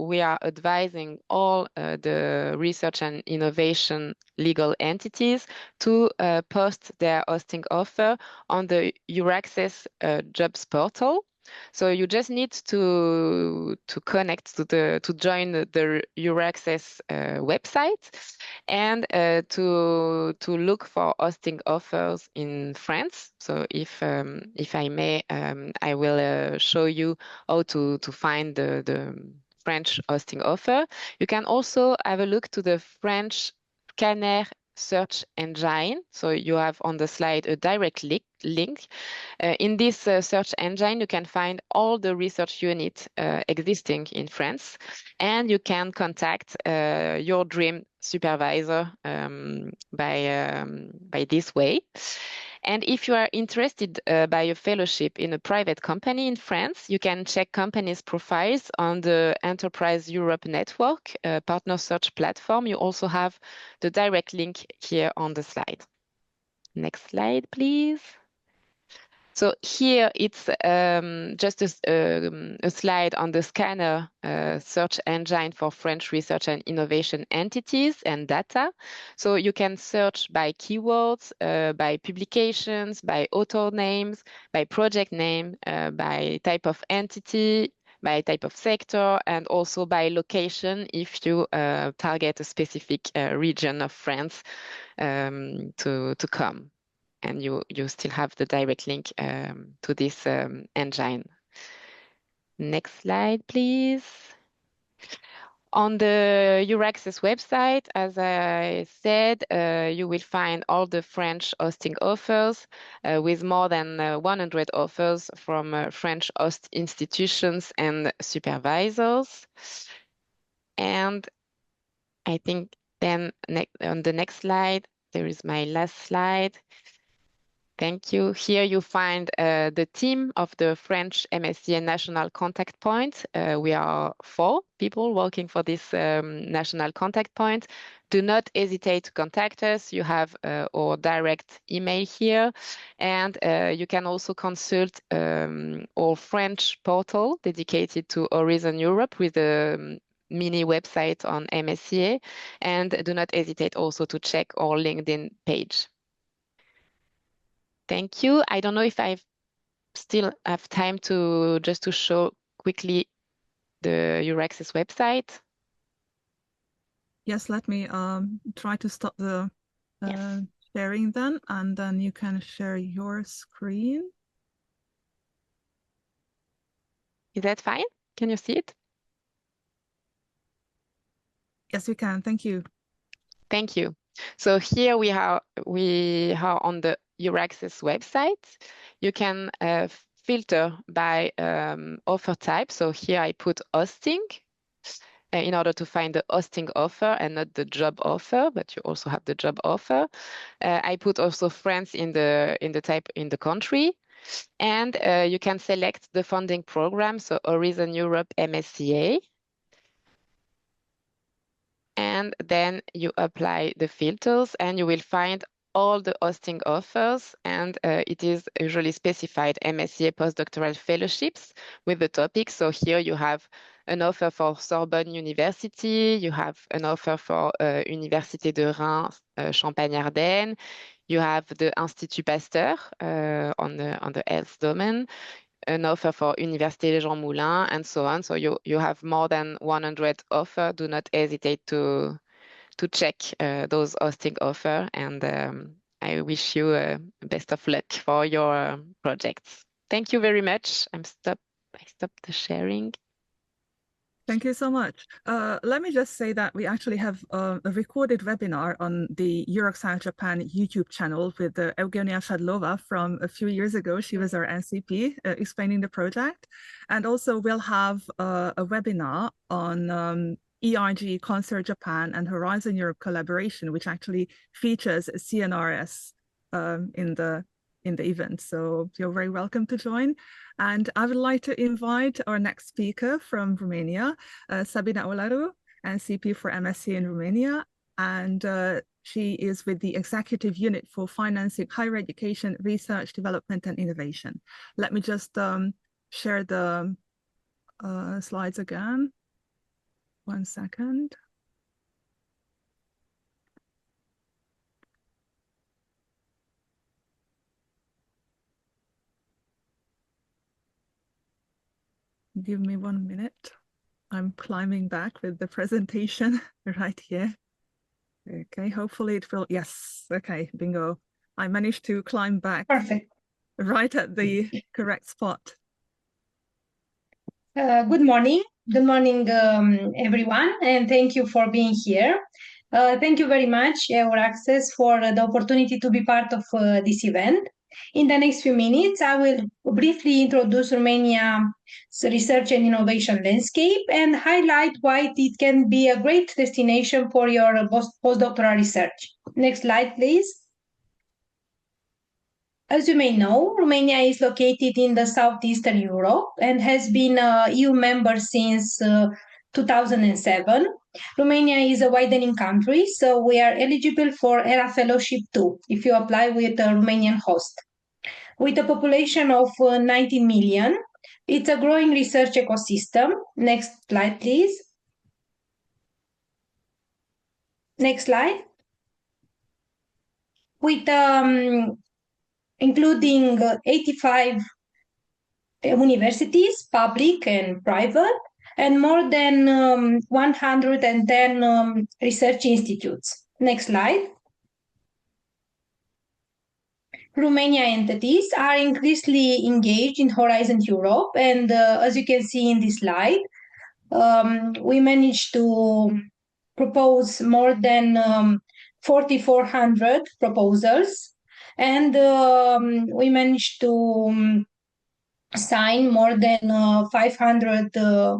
we are advising all the research and innovation legal entities to post their hosting offer on the EURAXESS jobs portal. So you just need to connect to join the EURAXESS website and to look for hosting offers in France. So if I may, I will show you how to find the French hosting offer. You can also have a look to the French Scanner search engine. So you have on the slide a direct link. In this search engine, you can find all the research units existing in France, and you can contact your dream supervisor by this way. And if you are interested by a fellowship in a private company in France, you can check companies' profiles on the Enterprise Europe Network partner search platform. You also have the direct link here on the slide. Next slide, please. So here it's just a slide on the Scanner search engine for French research and innovation entities and data. So you can search by keywords, by publications, by author names, by project name, by type of entity, by type of sector, and also by location if you target a specific region of France to come. And you still have the direct link to this engine. Next slide, please. On the EURAXESS website, as I said, you will find all the French hosting offers with more than 100 offers from French host institutions and supervisors. And I think then on the next slide, there is my last slide. Thank you. Here you find the team of the French MSCA National Contact Points. We are 4 people working for this National Contact Point. Do not hesitate to contact us. You have our direct email here. And you can also consult our French portal dedicated to Horizon Europe with a mini website on MSCA. And do not hesitate also to check our LinkedIn page. Thank you. I don't know if I still have time to show quickly the EURAXESS website. Yes, let me try to stop the sharing then, and then you can share your screen. Is that fine? Can you see it? Yes, we can. Thank you. Thank you. So here we are on the EURAXESS website. You can filter by offer type. So here I put hosting in order to find the hosting offer and not the job offer, but you also have the job offer. I put also France in the country, and you can select the funding program. So Horizon Europe MSCA. And then you apply the filters and you will find all the hosting offers, and it is usually specified MSCA Postdoctoral Fellowships with the topic. So here you have an offer for Sorbonne University, you have an offer for Université de Reims, Champagne-Ardenne, you have the Institut Pasteur on the health domain, an offer for Université Jean Moulin and so on. So you have more than 100 offers. Do not hesitate to check those hosting offers, and I wish you best of luck for your projects. Thank you very much. I stopped the sharing. Thank you so much. Let me just say that we actually have a recorded webinar on the EURAXESS Japan YouTube channel with Eugenia Shadlova from a few years ago. She was our NCP explaining the project. And also we'll have a webinar on ERG Concert Japan and Horizon Europe collaboration, which actually features CNRS in the event. So you're very welcome to join. And I would like to invite our next speaker from Romania, Sabina Olaru, NCP for MSCA in Romania. And she is with the Executive Unit for Financing Higher Education, Research, Development and Innovation. Let me just share the slides again. 1 second. Give me 1 minute. I'm climbing back with the presentation right here. Okay, hopefully it will, yes, okay, bingo. I managed to climb back. Perfect. Right at the correct spot. Good morning. Good morning, everyone, and thank you for being here. Thank you very much, EURAXESS, for the opportunity to be part of this event. In the next few minutes, I will briefly introduce Romania's research and innovation landscape and highlight why it can be a great destination for your postdoctoral research. Next slide, please. As you may know, Romania is located in the southeastern Europe and has been an EU member since 2007. Romania is a widening country, so we are eligible for ERA Fellowship 2 if you apply with a Romanian host. With a population of 19 million, it's a growing research ecosystem. Next slide, please. Next slide. With including 85 universities, public and private, and more than 110 research institutes. Next slide. Romania entities are increasingly engaged in Horizon Europe, and as you can see in this slide, we managed to propose more than 4,400 proposals, and we managed to sign more than 500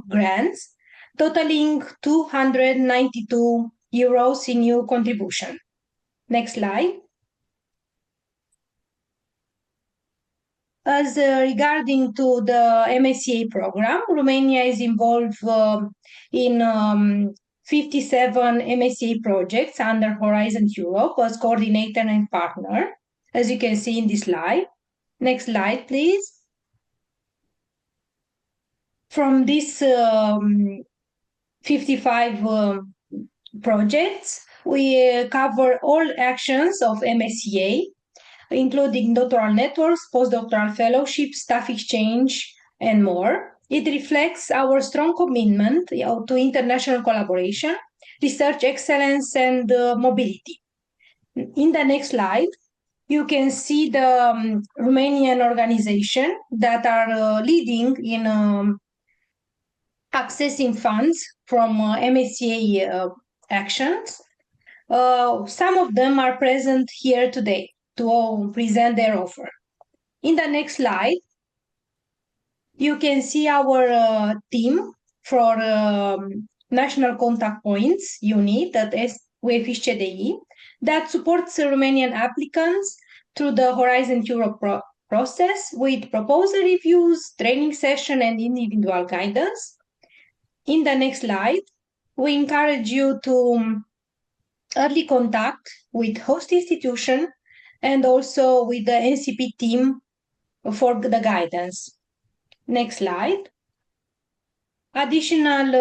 grants, totaling 292 euros in new contribution. Next slide. As regarding to the MSCA program, Romania is involved in 57 MSCA projects under Horizon Europe as coordinator and partner, as you can see in this slide. Next slide, please. From these 55 projects, we cover all actions of MSCA, including doctoral networks, postdoctoral fellowships, staff exchange, and more. It reflects our strong commitment to international collaboration, research excellence, and mobility. In the next slide, you can see the Romanian organizations that are leading in accessing funds from MSCA actions. Some of them are present here today to present their offer. In the next slide, you can see our team for National Contact Points Unit at UEFIS CDI that supports Romanian applicants through the Horizon Europe process with proposal reviews, training session, and individual guidance. In the next slide, we encourage you to early contact with host institution and also with the NCP team for the guidance. Next slide. Additionally,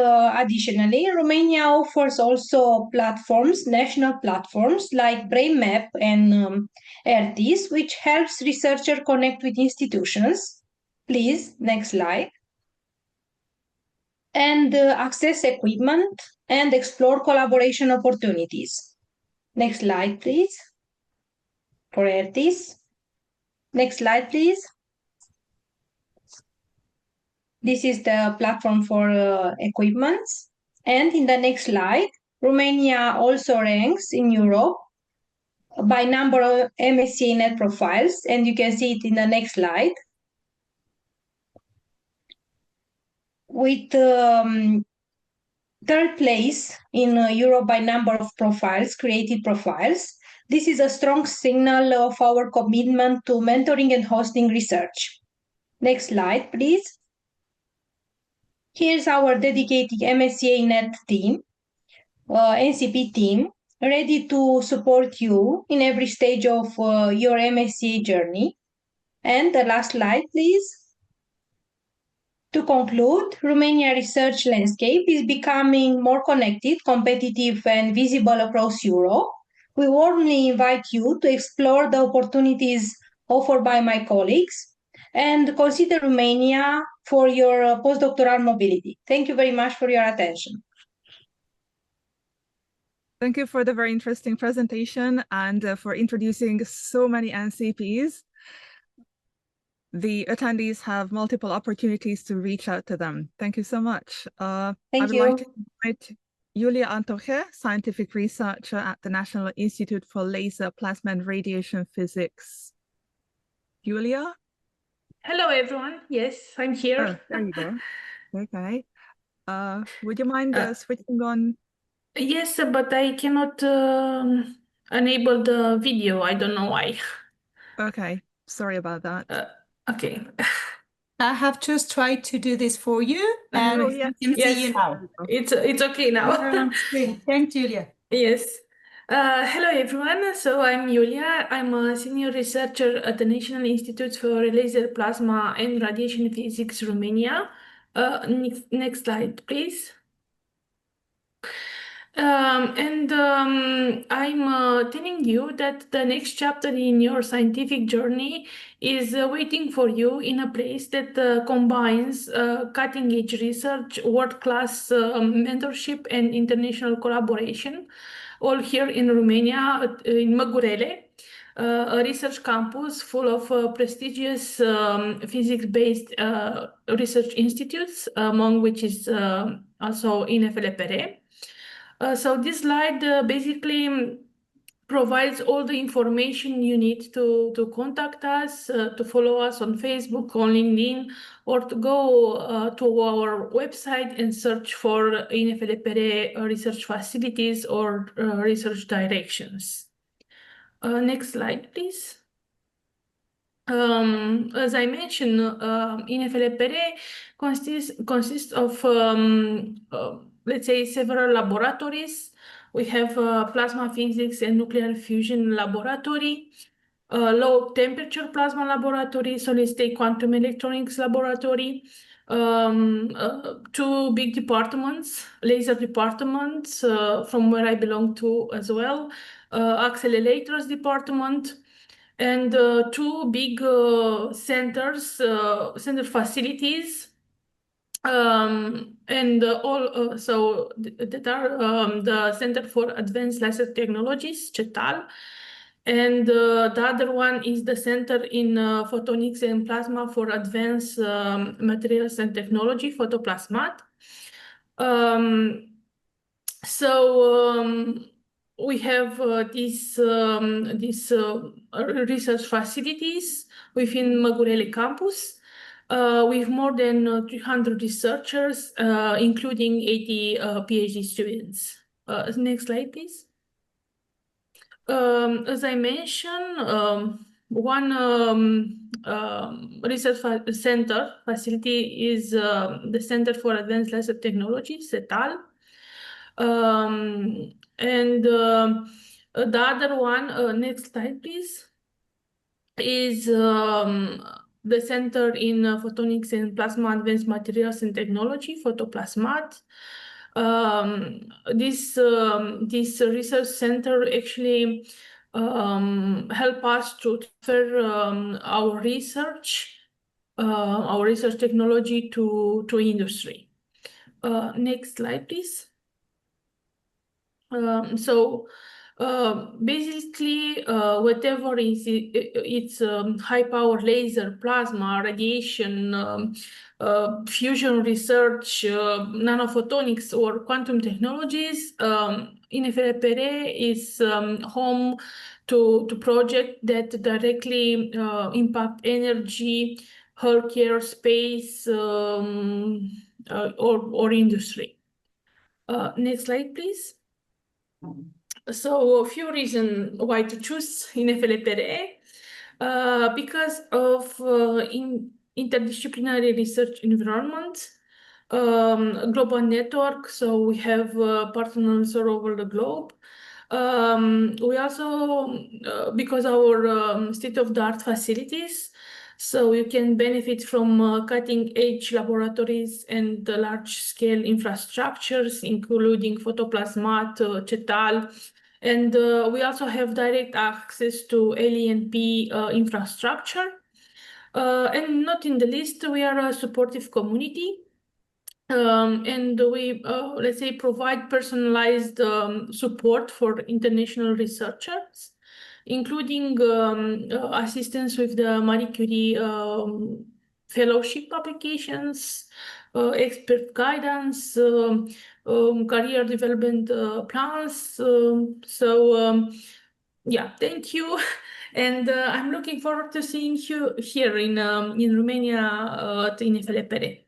Romania offers also platforms, national platforms like BrainMap and ERTIS, which helps researchers connect with institutions. please, next slide. And access equipment and explore collaboration opportunities. Next slide, please. For ERTIS. Next slide, please. This is the platform for equipments. And in the next slide, Romania also ranks in Europe by number of MSCA net profiles, and you can see it in the next slide. With third place in Europe by number of profiles, created profiles. This is a strong signal of our commitment to mentoring and hosting research. Next slide, please. Here's our dedicated MSCA net team, NCP team, ready to support you in every stage of your MSCA journey. And the last slide, please. To conclude, Romania research landscape is becoming more connected, competitive, and visible across Europe. We warmly invite you to explore the opportunities offered by my colleagues and consider Romania for your postdoctoral mobility. Thank you very much for your attention. Thank you for the very interesting presentation and for introducing so many NCPs. The attendees have multiple opportunities to reach out to them. Thank you so much. I would like to invite Julia Antoche, scientific researcher at the National Institute for Laser, Plasma and Radiation Physics. Julia? Hello, everyone. Yes, I'm here. Oh, there you go. Okay. Would you mind switching on? Yes, but I cannot enable the video. I don't know why. Okay, sorry about that. Okay. I have just tried to do this for you, and I can see you now. It's okay now. Thanks, Julia. Yes. Hello, everyone. So I'm Julia. I'm a senior researcher at the National Institute for Laser, Plasma and Radiation Physics, Romania. Next slide, please. I'm telling you that the next chapter in your scientific journey is waiting for you in a place that combines cutting-edge research, world-class mentorship, and international collaboration, all here in Romania, in Măgurele, a research campus full of prestigious physics-based research institutes, among which is also INFLPR. So this slide basically provides all the information you need to contact us, to follow us on Facebook, on LinkedIn, or to go to our website and search for INFLPR research facilities or research directions. Next slide, please. As I mentioned, INFLPR consists of let's say several laboratories. We have plasma physics and nuclear fusion laboratory, low temperature plasma laboratory, solid state quantum electronics laboratory, two big departments, laser departments, from where I belong to as well, accelerators department, and two big centers, center facilities, and all so that are the Center for Advanced Laser Technologies, CETAL, and the other one is the Center in Photonics and Plasma for Advanced Materials and Technology, Photoplasmat. We have these research facilities within Măgurele campus, with more than 300 researchers, including 80 PhD students. Next slide, please. As I mentioned, one research center facility is the Center for Advanced Laser Technology, CETAL. And the other one, next slide, please, is the Center in Photonics and Plasma Advanced Materials and Technology, Photoplasmat. This research center actually help us to transfer our research our research technology to industry. Next slide, please. Basically, whatever is it's high power laser, plasma, radiation, fusion research, nanophotonics, or quantum technologies, INFLPR is home to projects that directly impact energy, healthcare, space, or industry. Next slide, please. So a few reasons why to choose INFLPR. Because of interdisciplinary research environment, global network, so we have partners all over the globe. We also, because our state-of-the-art facilities, so you can benefit from cutting-edge laboratories and large-scale infrastructures, including photoplasmat, CETAL, and we also have direct access to LENP infrastructure. And not in the least, we are a supportive community. And we, let's say, provide personalized support for international researchers, including assistance with the Marie Curie fellowship applications, expert guidance, career development plans. Yeah, thank you. And I'm looking forward to seeing you here in Romania at INFLPR.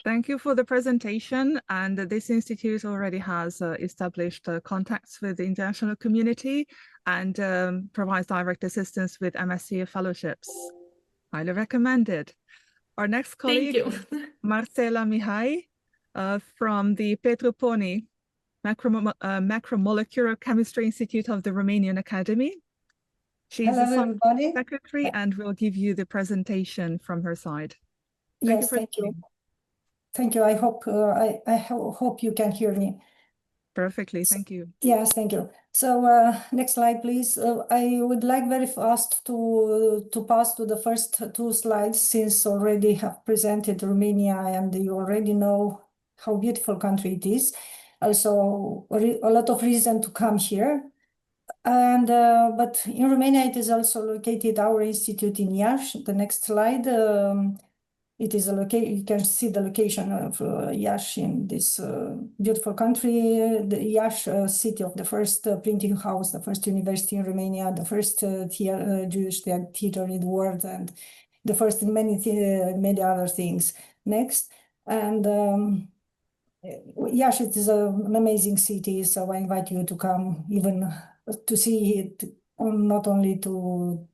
Thank you for the presentation. And this institute already has established contacts with the international community and provides direct assistance with MSCA fellowships. Highly recommended. Our next colleague, Marcela Mihai, from the Petru Poni Macromolecular Chemistry Institute of the Romanian Academy. She's the secretary and will give you the presentation from her side. Thank you. Thank you. I hope hope you can hear me perfectly. Thank you. Yes, thank you. So next slide, please. I would like very fast to pass to the first two slides, since already have presented Romania and you already know how beautiful country it is. Also, a lot of reason to come here. And but in Romania, it is also located our institute in Iași. The next slide. It is a location. You can see the location of Iași in this beautiful country. The Iași, city of the first printing house, the first university in Romania, the first Jewish theater in the world, and the first in many other things. Next, and Iași, it is an amazing city. So I invite you to come, even to see it, not only to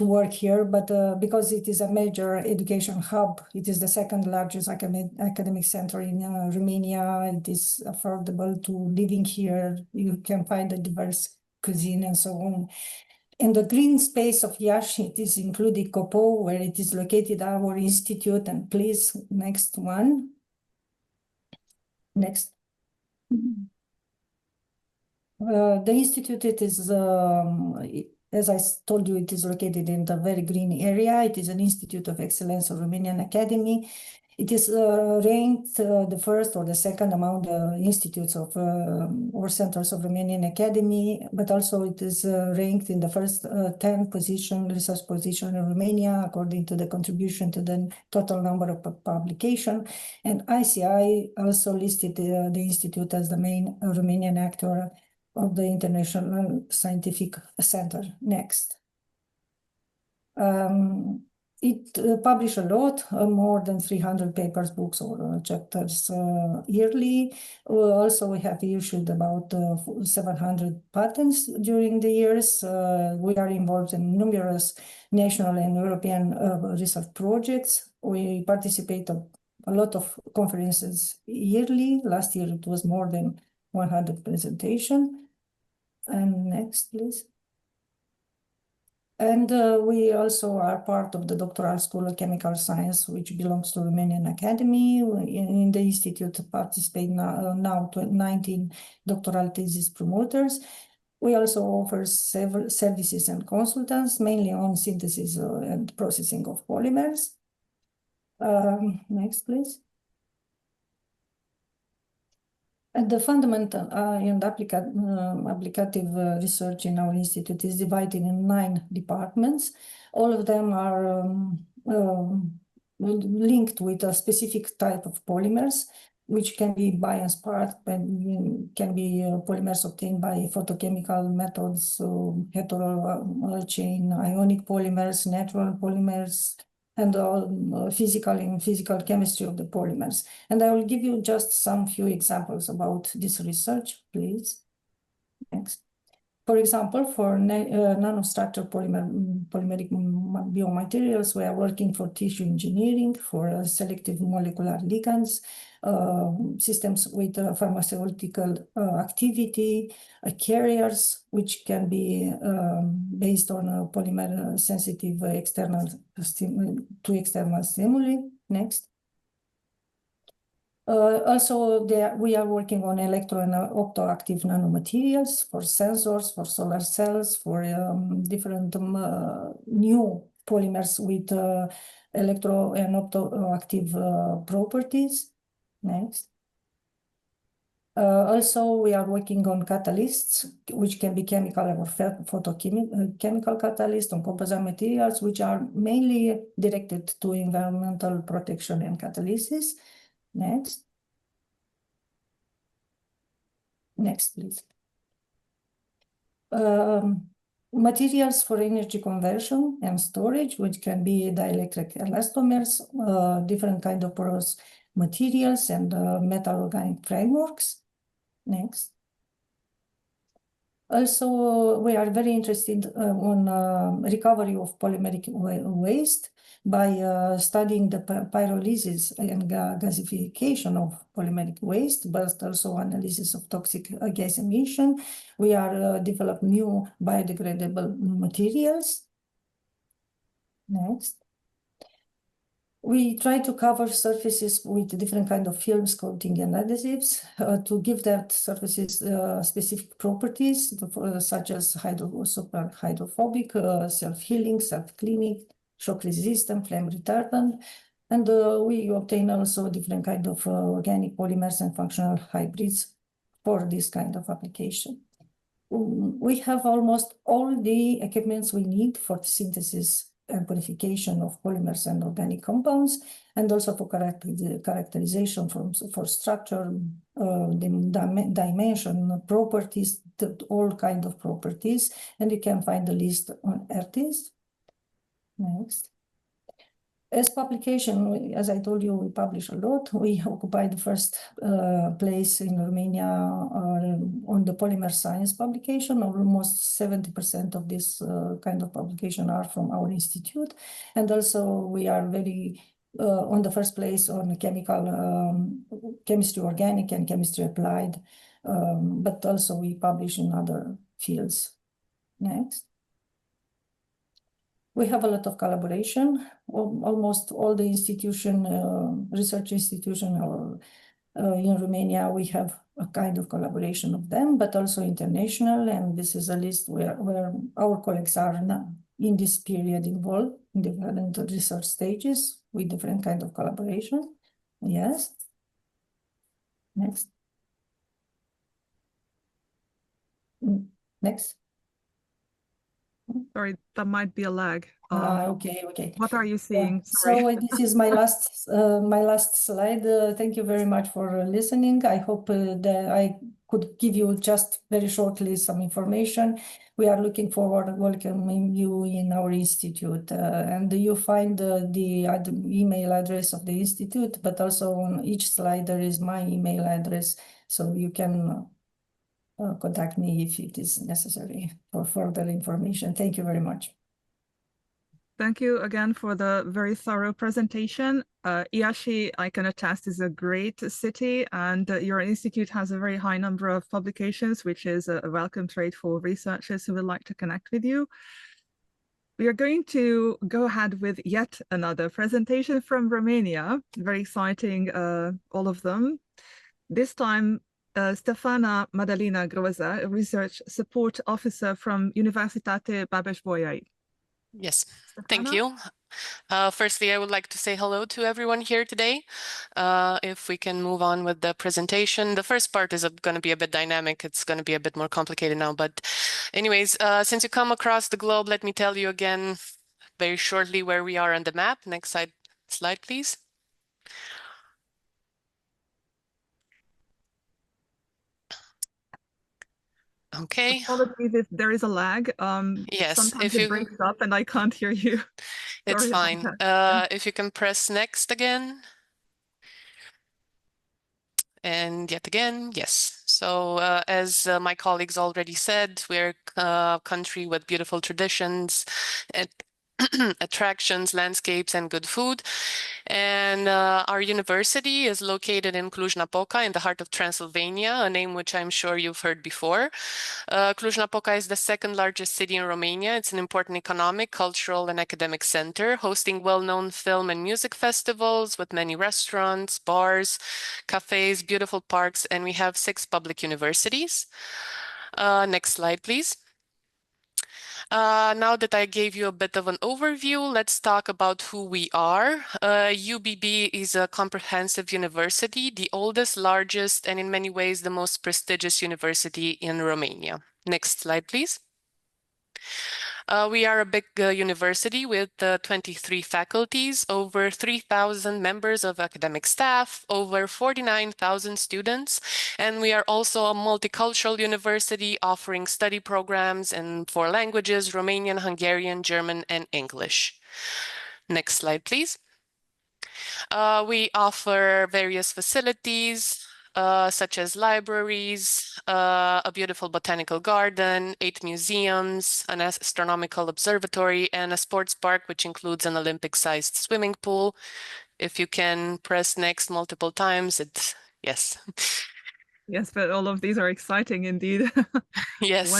work here, but because it is a major education hub. It is the second largest academic center in Romania. It is affordable to living here. You can find a diverse cuisine and so on. In the green space of Iași, it is included Copo, where it is located our institute. And please, next one. Next. The institute, it is as I told you, it is located in the very green area. It is an Institute of Excellence of Romanian Academy. It is ranked the first or the second among the institutes of or centers of Romanian Academy, but also it is ranked in the first 10 position, research position in Romania, according to the contribution to the total number of publication. And ICI also listed the institute as the main Romanian actor of the International Scientific Center. Next. It published a lot, more than 300 papers, books, or chapters yearly. Also, we have issued about 700 patents during the years. We are involved in numerous national and European research projects. We participate in a lot of conferences yearly. Last year, it was more than 100 presentations. And next, please. And we also are part of the Doctoral School of Chemical Science, which belongs to Romanian Academy. In the institute participate now 19 doctoral thesis promoters. We also offer several services and consultants, mainly on synthesis and processing of polymers. Next, please. And the fundamental and applicative research in our institute is divided in 9 departments. All of them are linked with a specific type of polymers, which can be bioinspired and can be polymers obtained by photochemical methods, so heterochain ionic polymers, natural polymers, and physical chemistry of the polymers. And I will give you just some few examples about this research, please. Next. For example, for nanostructured polymeric biomaterials, we are working for tissue engineering, for selective molecular ligands, systems with pharmaceutical activity, carriers, which can be based on a polymer sensitive to external stimuli. Next. Also, we are working on electro and optoactive nanomaterials for sensors, for solar cells, for different new polymers with electro and optoactive properties. Next. Also, we are working on catalysts, which can be chemical or photochemical catalysts, on composite materials, which are mainly directed to environmental protection and catalysis. Next. Next, please. Materials for energy conversion and storage, which can be dielectric elastomers, different kind of porous materials, and metal organic frameworks. Next. Also, we are very interested on recovery of polymeric waste by studying the pyrolysis and gasification of polymeric waste, but also analysis of toxic gas emission. We are developing new biodegradable materials. Next. We try to cover surfaces with different kind of films, coating, and adhesives to give that surfaces specific properties, such as super hydrophobic, self-healing, self-cleaning, shock resistant, flame retardant. And we obtain also different kind of organic polymers and functional hybrids for this kind of application. We have almost all the equipments we need for the synthesis and purification of polymers and organic compounds, and also for characterization for structure, dimension, properties, all kind of properties, and you can find the list on ERTIS. Next. As publication, as I told you, we publish a lot. We occupy the first place in Romania on the polymer science publication. Almost 70% of this kind of publication are from our institute. And also we are very on the first place on chemistry organic and chemistry applied, but also we publish in other fields. Next. We have a lot of collaboration. Almost all the research institution in Romania, we have a kind of collaboration of them, but also international. And this is a list where our colleagues are now in this period involved in different research stages with different kind of collaboration. Yes. Next. Next. Sorry, that might be a lag. Okay. What are you seeing? So this is my last slide. Thank you very much for listening. I hope that I could give you just very shortly some information. We are looking forward to welcoming you in our institute, and you find the email address of the institute, but also on each slide there is my email address, so you can contact me if it is necessary for further information. Thank you very much. Thank you again for the very thorough presentation. Iași, I can attest, is a great city, and your institute has a very high number of publications, which is a welcome trait for researchers who would like to connect with you. We are going to go ahead with yet another presentation from Romania. Very exciting, all of them. This time, Stefana Madalina Groza, a Research Support Officer from Universitate Babeș-Bolyai. Yes, thank you. Firstly, I would like to say hello to everyone here today. If we can move on with the presentation. The first part is going to be a bit dynamic. It's going to be a bit more complicated now. But anyways, since you come across the globe, let me tell you again very shortly where we are on the map. Next slide, please. Okay. Apologies if there is a lag. Yes, sometimes if it breaks up and I can't hear you. It's Sorry fine. about that. If you can press next again. And yet again, yes. So as my colleagues already said, we're a country with beautiful traditions and attractions, landscapes, and good food. And our university is located in Cluj-Napoca in the heart of Transylvania, a name which I'm sure you've heard before. Cluj-Napoca is the second largest city in Romania. It's an important economic, cultural, and academic center, hosting well-known film and music festivals with many restaurants, bars, cafes, beautiful parks, and we have 6 public universities. Next slide, please. Now that I gave you a bit of an overview, let's talk about who we are. UBB is a comprehensive university, the oldest, largest, and in many ways the most prestigious university in Romania. Next slide, please. We are a big university with 23 faculties, over 3,000 members of academic staff, over 49,000 students, and we are also a multicultural university offering study programs in 4 languages: Romanian, Hungarian, German, and English. Next slide, please. We offer various facilities, such as libraries, a beautiful botanical garden, 8 museums, an astronomical observatory, and a sports park, which includes an Olympic-sized swimming pool. If you can press next multiple times, yes. Yes, but all of these are exciting indeed. Yes.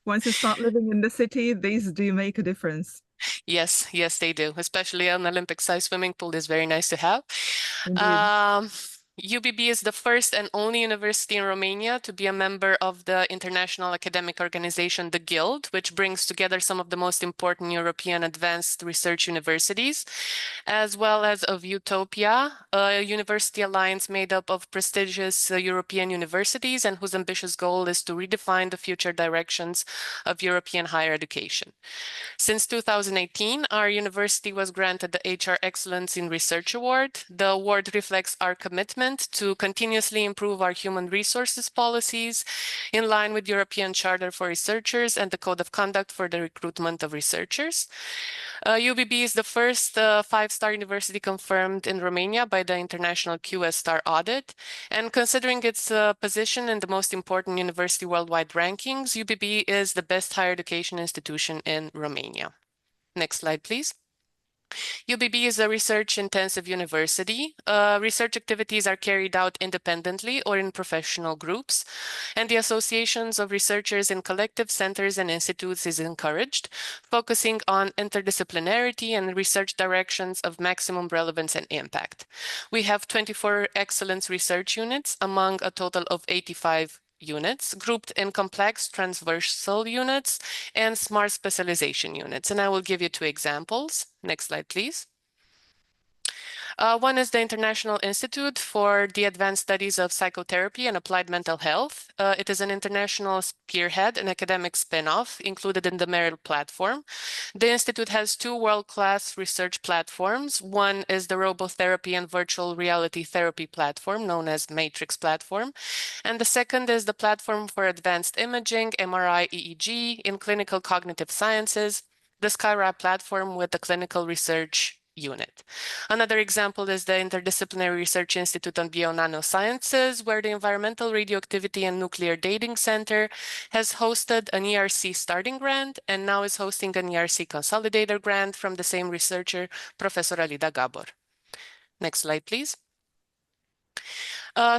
Once you start living in the city, these do make a difference. Yes, yes, they do. Especially an Olympic-sized swimming pool is very nice to have. UBB is the first and only university in Romania to be a member of the international academic organization, the Guild, which brings together some of the most important European advanced research universities, as well as of Utopia, a university alliance made up of prestigious European universities and whose ambitious goal is to redefine the future directions of European higher education. Since 2018, our university was granted the HR Excellence in Research Award. The award reflects our commitment to continuously improve our human resources policies in line with European Charter for Researchers and the Code of Conduct for the recruitment of researchers. UBB is the first 5-star university confirmed in Romania by the International QS Star Audit. And considering its position in the most important university worldwide rankings, UBB is the best higher education institution in Romania. Next slide, please. UBB is a research-intensive university. Research activities are carried out independently or in professional groups, and the associations of researchers in collective centers and institutes is encouraged, focusing on interdisciplinarity and research directions of maximum relevance and impact. We have 24 excellence research units among a total of 85 units grouped in complex transversal units and smart specialization units. And I will give you 2 examples. Next slide, please. One is the International Institute for the Advanced Studies of Psychotherapy and Applied Mental Health. It is an international spearhead and academic spin-off included in the Merrill platform. The Institute has 2 world-class research platforms. One is the Robotherapy and Virtual Reality Therapy platform, known as Matrix platform. And the second is the Platform for Advanced Imaging, MRI, EEG, in Clinical Cognitive Sciences, the SkyRab platform with the Clinical Research Unit. Another example is the Interdisciplinary Research Institute on Bio-Nanosciences, where the Environmental Radioactivity and Nuclear Dating Center has hosted an ERC starting grant and now is hosting an ERC consolidator grant from the same researcher, Professor Alida Gabor. Next slide, please.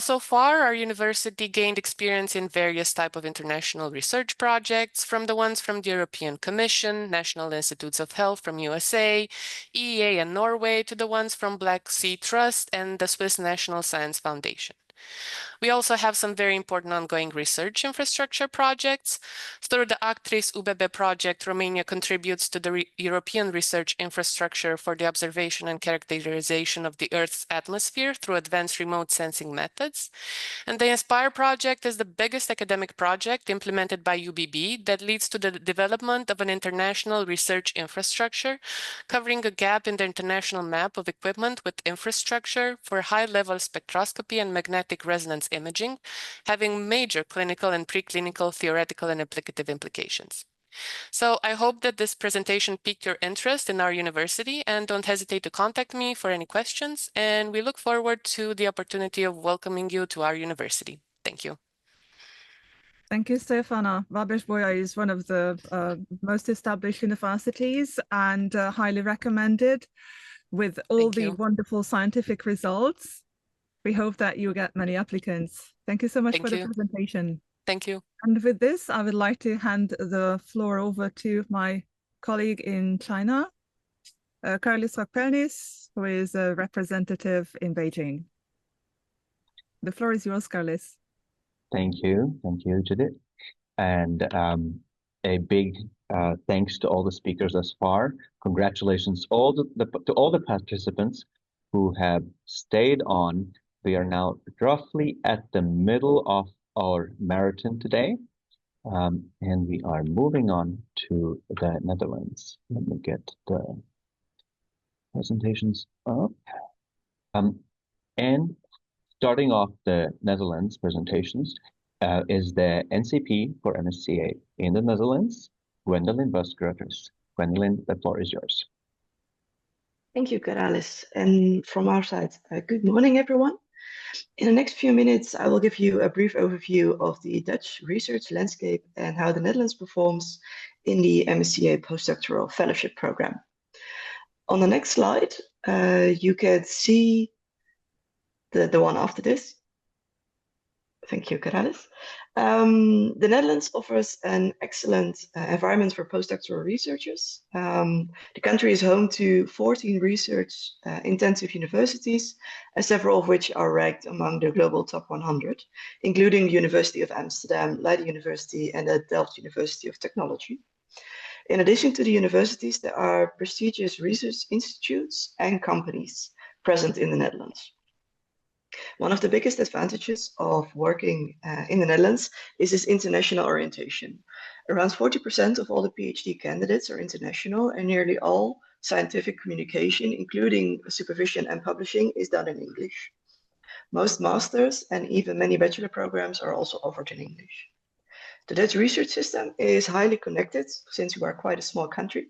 So far, our university gained experience in various types of international research projects, from the ones from the European Commission, National Institutes of Health from USA, EEA and Norway, to the ones from Black Sea Trust and the Swiss National Science Foundation. We also have some very important ongoing research infrastructure projects. Through the Actris UBB project, Romania contributes to the European research infrastructure for the observation and characterization of the Earth's atmosphere through advanced remote sensing methods. And the INSPIRE project is the biggest academic project implemented by UBB that leads to the development of an international research infrastructure, covering a gap in the international map of equipment with infrastructure for high-level spectroscopy and magnetic resonance imaging, having major clinical and preclinical, theoretical, and applicative implications. So I hope that this presentation piqued your interest in our university, and don't hesitate to contact me for any questions. And we look forward to the opportunity of welcoming you to our university. Thank you. Thank you, Stefana. Város is one of the most established universities and highly recommended with all the wonderful scientific results. We hope that you get many applicants. Thank you so much for the presentation. Thank you. And with this, I would like to hand the floor over to my colleague in China, Carlis Rockpelnis, who is a representative in Beijing. The floor is yours, Carlis. Thank you, Judith. And a big thanks to all the speakers thus far. Congratulations to all the participants who have stayed on. We are now roughly at the middle of our marathon today, and we are moving on to the Netherlands. Let me get the presentations up. And starting off the Netherlands presentations is the NCP for MSCA in the Netherlands, Gwendolyn Busgroters. Gwendolyn, the floor is yours. Thank you, Carlis. And from our side, good morning, everyone. In the next few minutes, I will give you a brief overview of the Dutch research landscape and how the Netherlands performs in the MSCA Postdoctoral Fellowship Program. On the next slide, you can see the one after this. Thank you, Carlis. The Netherlands offers an excellent environment for postdoctoral researchers. The country is home to 14 research-intensive universities, several of which are ranked among the global top 100, including the University of Amsterdam, Leiden University, and the Delft University of Technology. In addition to the universities, there are prestigious research institutes and companies present in the Netherlands. One of the biggest advantages of working in the Netherlands is its international orientation. Around 40% of all the PhD candidates are international, and nearly all scientific communication, including supervision and publishing, is done in English. Most masters and even many bachelor programs are also offered in English. The Dutch research system is highly connected since we are quite a small country.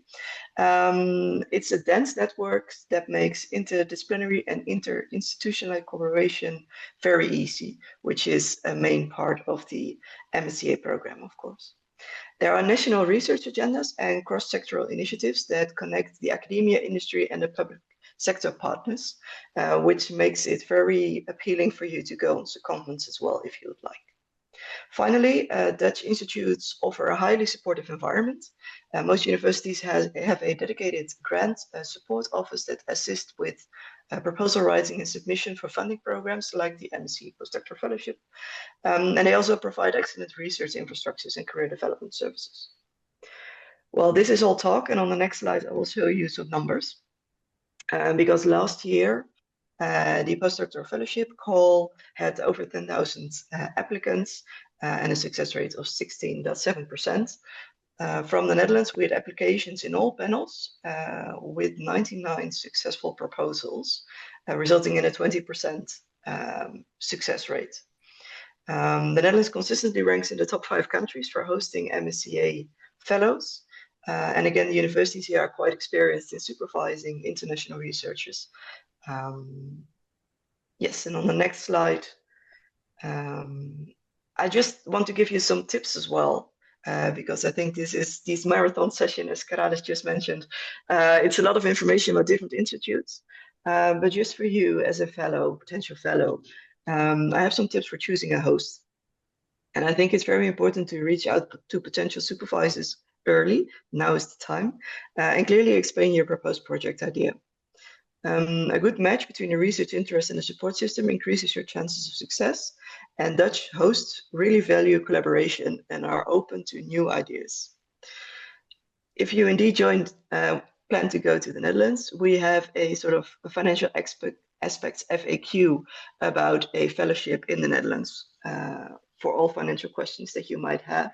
It's a dense network that makes interdisciplinary and interinstitutional cooperation very easy, which is a main part of the MSCA program, of course. There are national research agendas and cross-sectoral initiatives that connect the academia, industry, and the public sector partners, which makes it very appealing for you to go on secondments as well if you would like. Finally, Dutch institutes offer a highly supportive environment. Most universities have a dedicated grant support office that assists with proposal writing and submission for funding programs like the MSCA Postdoctoral Fellowship. And they also provide excellent research infrastructures and career development services. Well, this is all talk, and on the next slide, I will show you some numbers. Because last year, the Postdoctoral Fellowship Call had over 10,000 applicants and a success rate of 16.7%. From the Netherlands, we had applications in all panels with 99 successful proposals, resulting in a 20% success rate. The Netherlands consistently ranks in the top 5 countries for hosting MSCA fellows. And again, the universities here are quite experienced in supervising international researchers. Yes, and on the next slide, I just want to give you some tips as well, because I think this marathon session, as Carlis just mentioned, it's a lot of information about different institutes, but just for you as a fellow, potential fellow, I have some tips for choosing a host. And I think it's very important to reach out to potential supervisors early, now is the time, and clearly explain your proposed project idea. A good match between a research interest and a support system increases your chances of success, and Dutch hosts really value collaboration and are open to new ideas. If you indeed plan to go to the Netherlands, we have a sort of a financial aspects FAQ about a fellowship in the Netherlands for all financial questions that you might have.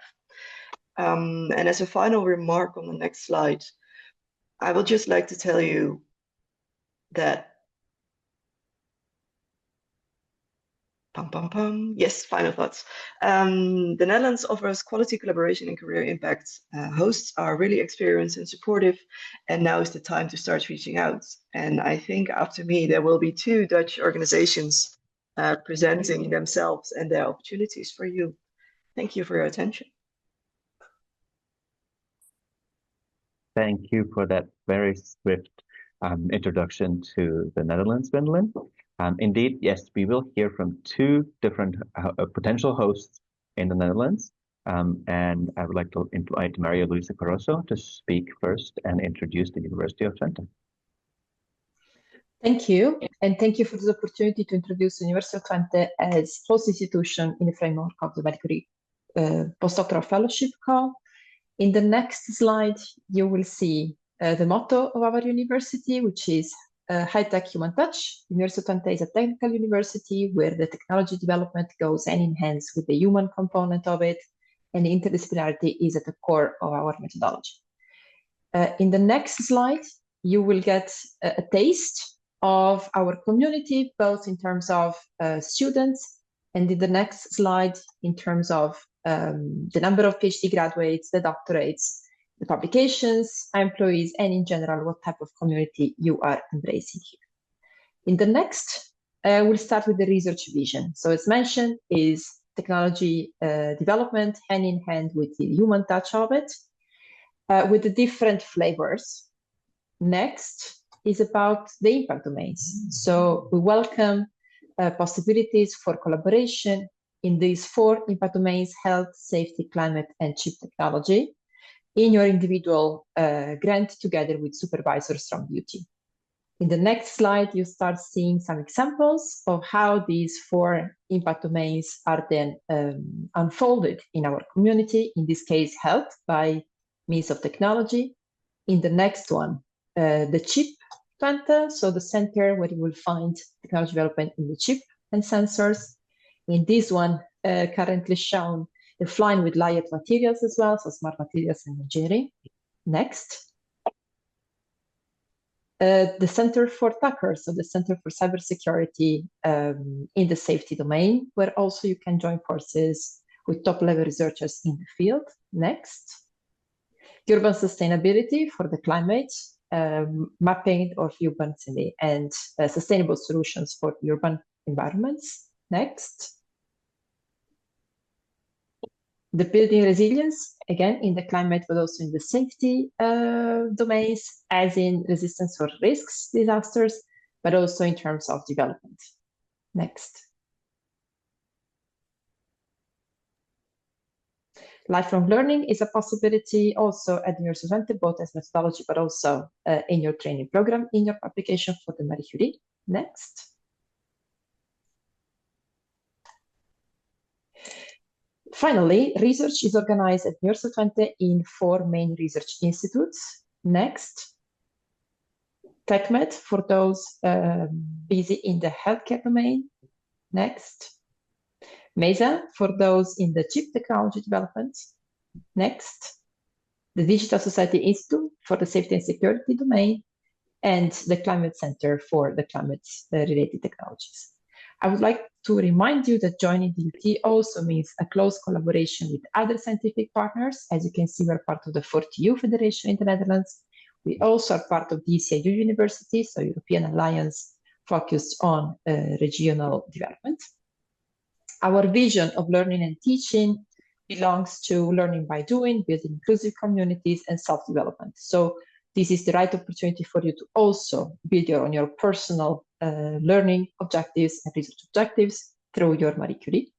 And as a final remark on the next slide, I would just like to tell you that yes, final thoughts. The Netherlands offers quality collaboration and career impact. Hosts are really experienced and supportive, and now is the time to start reaching out. And I think after me, there will be 2 Dutch organizations presenting themselves and their opportunities for you. Thank you for your attention. Thank you for that very swift introduction to the Netherlands, Wendelin. Indeed, yes, we will hear from 2 different potential hosts in the Netherlands. And I would like to invite Maria Luisa Caroso to speak first and introduce the University of Twente. Thank you. And thank you for this opportunity to introduce the University of Twente as host institution in the framework of the Marie Curie Postdoctoral Fellowship Call. In the next slide, you will see the motto of our university, which is high-tech human touch. University of Twente is a technical university where the technology development goes hand in hand with the human component of it, and interdisciplinarity is at the core of our methodology. In the next slide, you will get a taste of our community, both in terms of students, and in the next slide, in terms of the number of PhD graduates, the doctorates, the publications, employees, and in general, what type of community you are embracing here. In the next, we'll start with the research vision. So as mentioned, is technology development hand in hand with the human touch of it, with the different flavors. Next is about the impact domains. So we welcome possibilities for collaboration in these 4 impact domains: health, safety, climate, and chip technology, in your individual grant together with supervisors from UT. In the next slide, you start seeing some examples of how these 4 impact domains are then unfolded in our community, in this case, health by means of technology. In the next one, the chip Twente, so the center where you will find technology development in the chip and sensors. In this one, currently shown, the flying with light materials as well, so smart materials and engineering. Next, the Center for TACR, so the Center for Cybersecurity in the safety domain, where also you can join forces with top-level researchers in the field. Next, urban sustainability for the climate, mapping of urban city and sustainable solutions for urban environments. Next, the building resilience, again, in the climate, but also in the safety domains, as in resistance for risks, disasters, but also in terms of development. Next. Lifelong learning is a possibility also at the University of Twente, both as methodology, but also in your training program, in your application for the Marie Curie. Next. Finally, research is organized at University of Twente in 4 main research institutes. Next, TechMed for those busy in the healthcare domain. Next, MESA for those in the chip technology development. Next, the Digital Society Institute for the safety and security domain, and the Climate Center for the climate-related technologies. I would like to remind you that joining the UT also means a close collaboration with other scientific partners. As you can see, we're part of the 40U Federation in the Netherlands. We also are part of the ECIU University, so European Alliance focused on regional development. Our vision of learning and teaching belongs to learning by doing, building inclusive communities, and self-development. So this is the right opportunity for you to also build on your personal learning objectives and research objectives through your Marie Curie.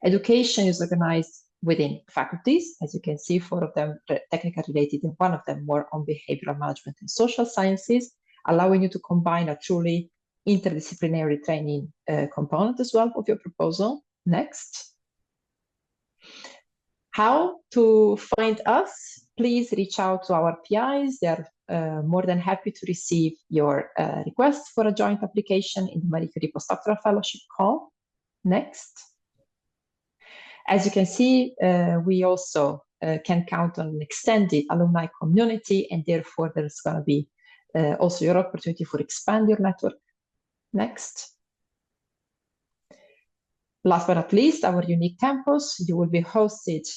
Education is organized within faculties. As you can see, 4 of them technical related, and 1 of them more on behavioral management and social sciences. allowing you to combine a truly interdisciplinary training component as well of your proposal. Next. How to find us? Please reach out to our PIs. They're more than happy to receive your request for a joint application in the Marie Curie Postdoctoral Fellowship Call. Next. As you can see, we also can count on an extended alumni community, and therefore there's going to be also your opportunity for expand your network. Next. Last but not least, our unique campus. You will be hosted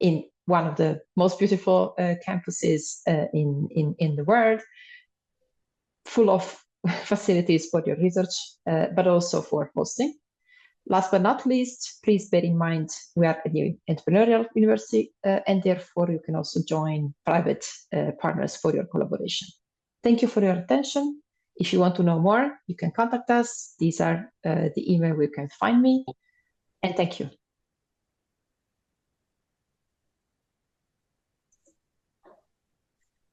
in one of the most beautiful campuses in the world, full of facilities for your research, but also for hosting. Last but not least, please bear in mind we are a new entrepreneurial university, and therefore you can also join private partners for your collaboration. Thank you for your attention. If you want to know more, you can contact us. These are the email where you can find me. And thank you.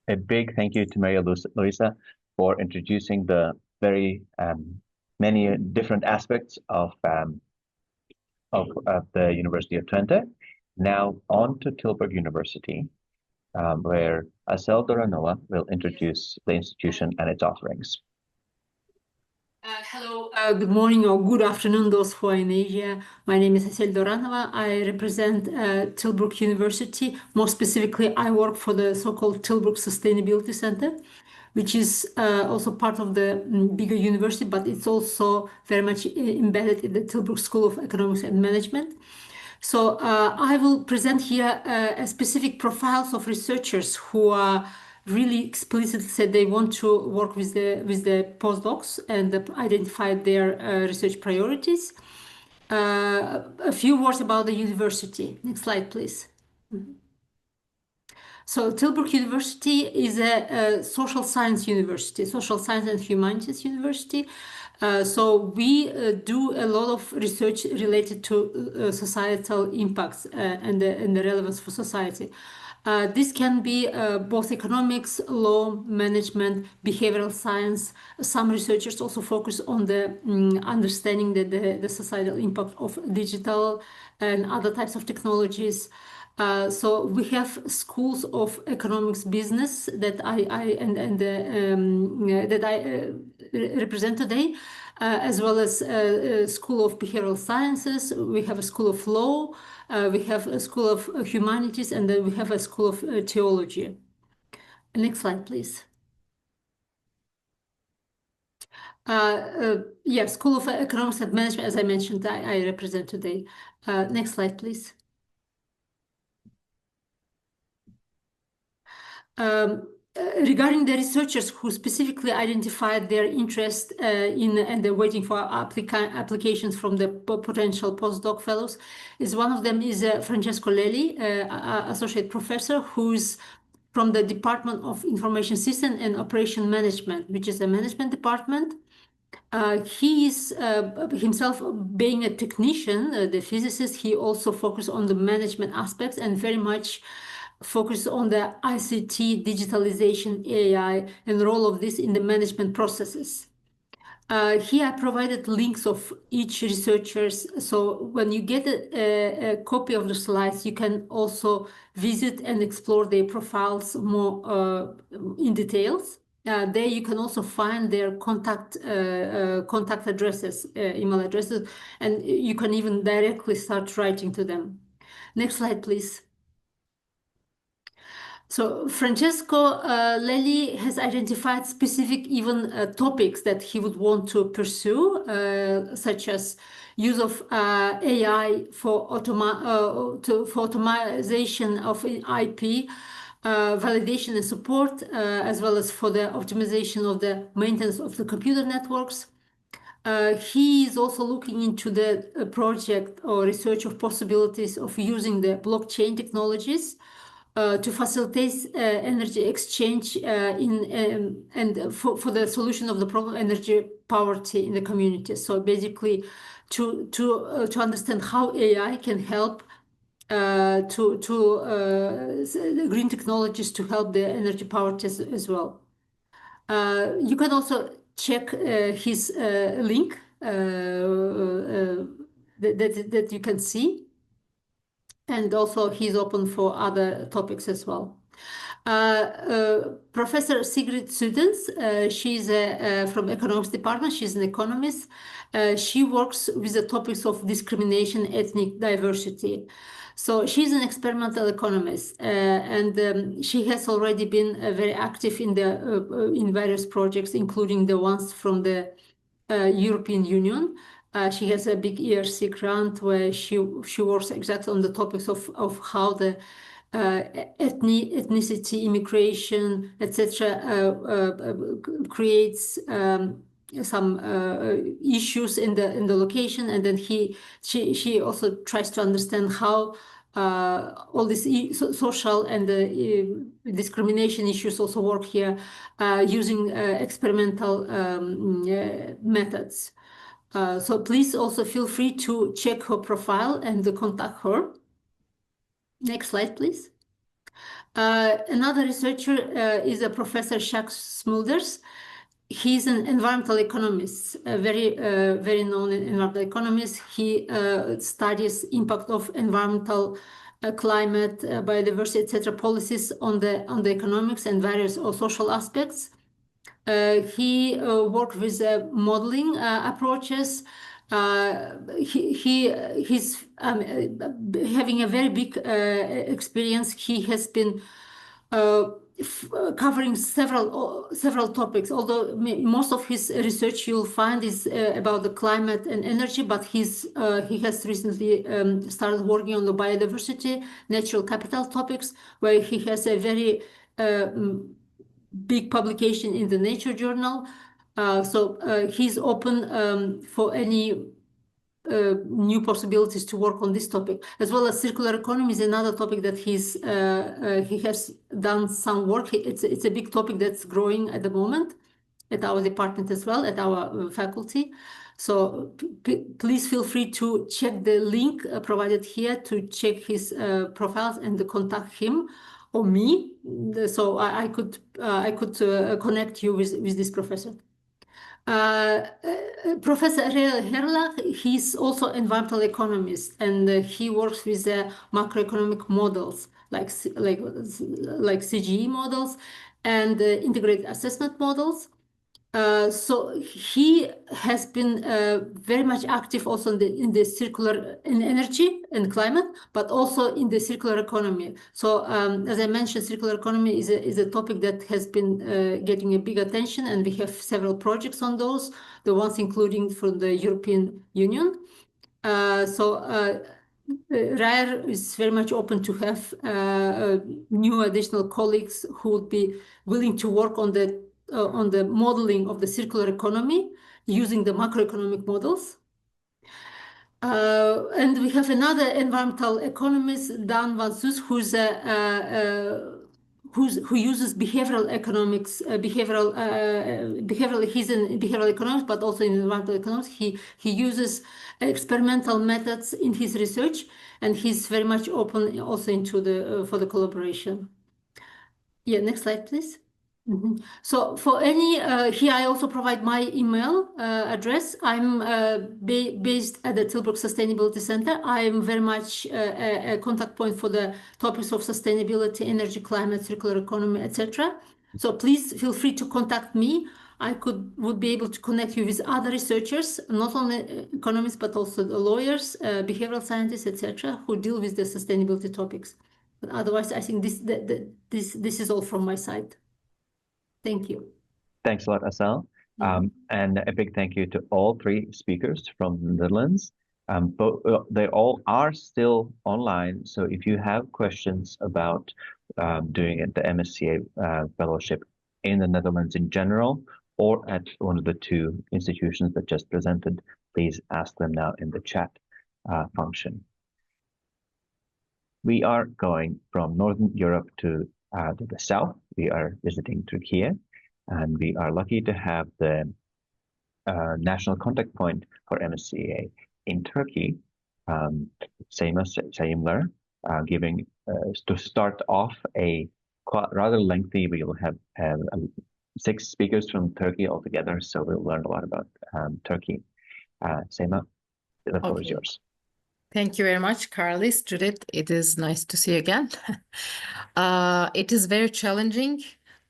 A big thank you to Maria Luisa for introducing the very many different aspects of the University of Twente. Now on to Tilburg University, where Asel Doranova will introduce the institution and its offerings. Hello, good morning or good afternoon, those who are in Asia. My name is Asel Doranova. I represent Tilburg University. More specifically, I work for the so-called Tilburg Sustainability Center, which is also part of the bigger university, but it's also very much embedded in the Tilburg School of Economics and Management. So I will present here specific profiles of researchers who are really explicitly said they want to work with the postdocs and identify their research priorities. A few words about the university. Next slide, please. So Tilburg University is a social science university, social science and humanities university. So we do a lot of research related to societal impacts and the relevance for society. This can be both economics, law, management, behavioral science. Some researchers also focus on the understanding the societal impact of digital and other types of technologies. So we have schools of economics, business that I represent today, as well as a school of behavioral sciences. We have a school of law. We have a school of humanities, and then we have a school of theology. Next slide, please. Yeah, School of Economics and Management, as I mentioned, I represent today. Next slide, please. Regarding the researchers who specifically identified their interest in and they're waiting for applications from the potential postdoc fellows, one of them is Francesco Lelli, associate professor, who's from the Department of Information System and Operation Management, which is a management department. He is himself being a technician, the physicist. He also focused on the management aspects and very much focus on the ICT, digitalization, AI, and the role of this in the management processes. Here I provided links of each researchers. So when you get a copy of the slides, you can also visit and explore their profiles more in details. There you can also find their contact addresses, email addresses, and you can even directly start writing to them. Next slide, please. So Francesco Lelli has identified specific even topics that he would want to pursue, such as use of AI for automation of IP, validation and support, as well as for the optimization of the maintenance of the computer networks. He is also looking into the project or research of possibilities of using the blockchain technologies to facilitate energy exchange and for the solution of the problem energy poverty in the community. So basically, to understand how AI can help green technologies to help the energy poverty as well. You can also check his link that you can see. And also he's open for other topics as well. Professor Sigrid Sudens, she's from economics department. She's an economist. She works with the topics of discrimination, ethnic diversity. So she's an experimental economist, and she has already been very active in in various projects, including the ones from the European Union. She has a big ERC grant where she works exactly on the topics of how the ethnicity, immigration, etc., creates some issues in the location, and then she also tries to understand how all these social and discrimination issues also work here using experimental methods. So please also feel free to check her profile and contact her. Next slide, please. Another researcher is a Professor Jacques Smulders. He's an environmental economist, very known environmental economist. He studies impact of environmental, climate, biodiversity, etc. policies on the economics and various social aspects. He worked with modeling approaches. He's having a very big experience. He has been covering several topics, although most of his research you'll find is about the climate and energy, but he has recently started working on the biodiversity, natural capital topics, where he has a very big publication in the Nature journal. So he's open for any new possibilities to work on this topic, as well as circular economy is another topic that he has done some work. It's a big topic that's growing at the moment at our department as well, at our faculty. So please feel free to check the link provided here to check his profiles and to contact him or me, so I could connect you with this professor. Professor Herlach, he's also environmental economist, and he works with macroeconomic models like CGE models and integrated assessment models. So he has been very much active also in the circular in energy and climate, but also in the circular economy. So as I mentioned, circular economy is a topic that has been getting a big attention, and we have several projects on those, the ones including from the European Union. RAER is very much open to have new additional colleagues who would be willing to work on the modeling of the circular economy using the macroeconomic models. And we have another environmental economist, Dan van Soes, who uses behavioral economics, he's in behavioral economics, but also in environmental economics. He uses experimental methods in his research, and he's very much open also into for the collaboration. Yeah, next slide, please. So for any, here I also provide my email address. I'm based at the Tilburg Sustainability Center. I am very much a contact point for the topics of sustainability, energy, climate, circular economy, etc. So please feel free to contact me. I would be able to connect you with other researchers, not only economists, but also the lawyers, behavioral scientists, etc., who deal with the sustainability topics. But otherwise, I think this is all from my side. Thank you. Thanks a lot, Asal. And a big thank you to all three speakers from the Netherlands. They all are still online, so if you have questions about doing the MSCA fellowship in the Netherlands in general, or at one of the two institutions that just presented, please ask them now in the chat function. We are going from Northern Europe to the south. We are visiting Türkiye, and we are lucky to have the national contact point for MSCA in Turkey, Sema Sayımlar, giving to start off a rather lengthy. We will have 6 speakers from Turkey altogether, so we'll learn a lot about Turkey. Sema, the floor is yours. Thank you very much, Carlis. Judith, it is nice to see you again. It is very challenging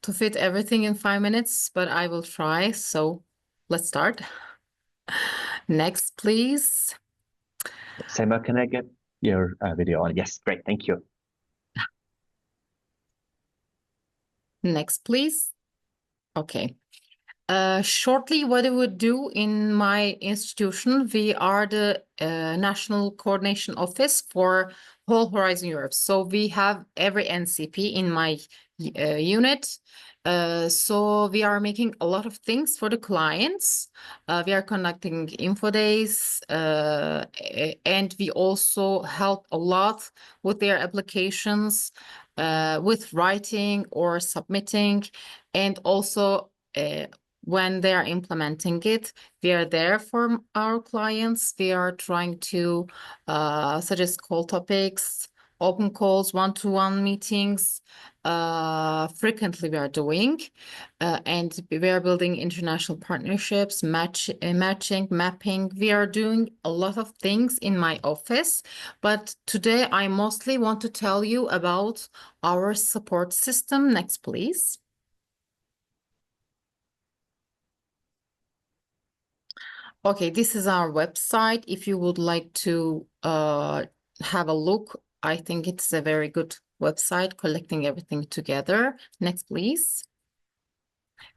to fit everything in 5 minutes, but I will try. So let's start. Next, please. Sema, can I get your video on? Yes, great, thank you. Next, please. Okay. Shortly, what I would do in my institution, we are the National Coordination Office for whole Horizon Europe. So we have every NCP in my unit. So we are making a lot of things for the clients. We are conducting info days, and we also help a lot with their applications, with writing or submitting, and also when they are implementing it, we are there for our clients. We are trying to suggest call topics, open calls, one-to-one meetings. Frequently we are doing, and we are building international partnerships, matching, mapping. We are doing a lot of things in my office, but today I mostly want to tell you about our support system. Next, please. Okay, this is our website. If you would like to have a look, I think it's a very good website, collecting everything together. Next, please.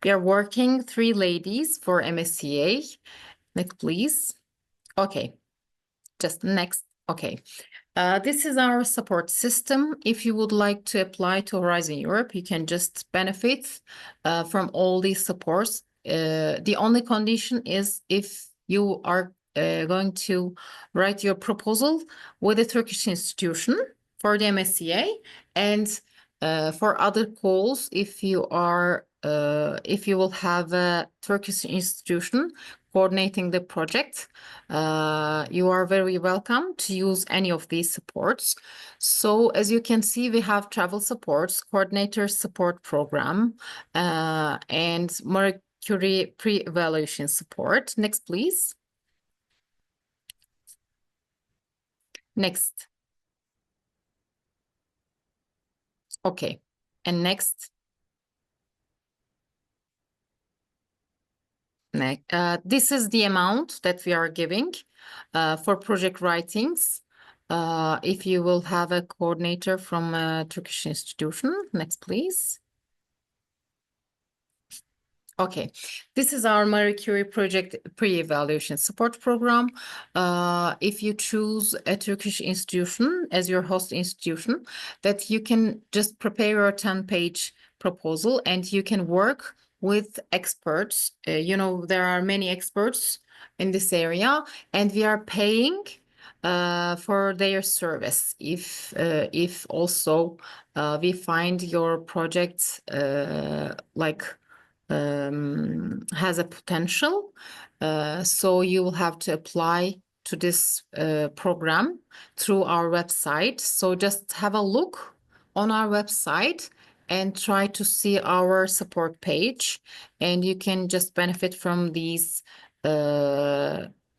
We are working 3 ladies for MSCA. Next, please. Okay, just next. Okay. This is our support system. If you would like to apply to Horizon Europe, you can just benefit from all these supports. The only condition is if you are going to write your proposal with a Turkish institution for the MSCA, and for other calls, if you will have a Turkish institution coordinating the project, you are very welcome to use any of these supports. So as you can see, we have travel supports, coordinator support program, and Curie pre-evaluation support. Next, please. Next. Okay, and next. This is the amount that we are giving for project writings. If you will have a coordinator from a Turkish institution. Next, please. Okay, this is our Marie Curie project pre-evaluation support program. If you choose a Turkish institution as your host institution, that you can just prepare your 10-page proposal and you can work with experts. You know, there are many experts in this area, and we are paying for their service. If also we find your project has a potential, so you will have to apply to this program through our website. So just have a look on our website and try to see our support page, and you can just benefit from these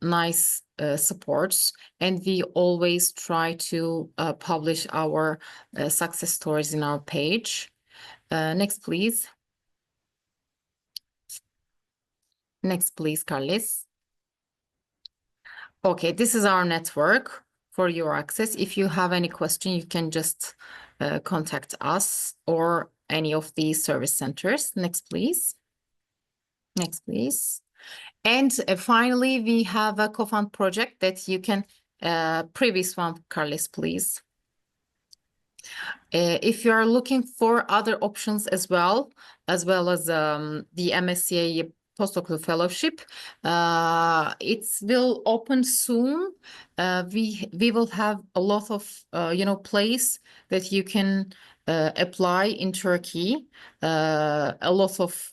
nice supports. And we always try to publish our success stories in our page. Next, please. Next, please, Carlis. Okay, this is our network for EURAXESS. If you have any question, you can just contact us or any of these service centers. Next, please. Next, please. And finally, we have a co-fund project that you can, previous one, Carlis, please. If you are looking for other options as well as the MSCA Postdoctoral Fellowship, it will open soon. We will have a lot of place that you can apply in Turkey. A lot of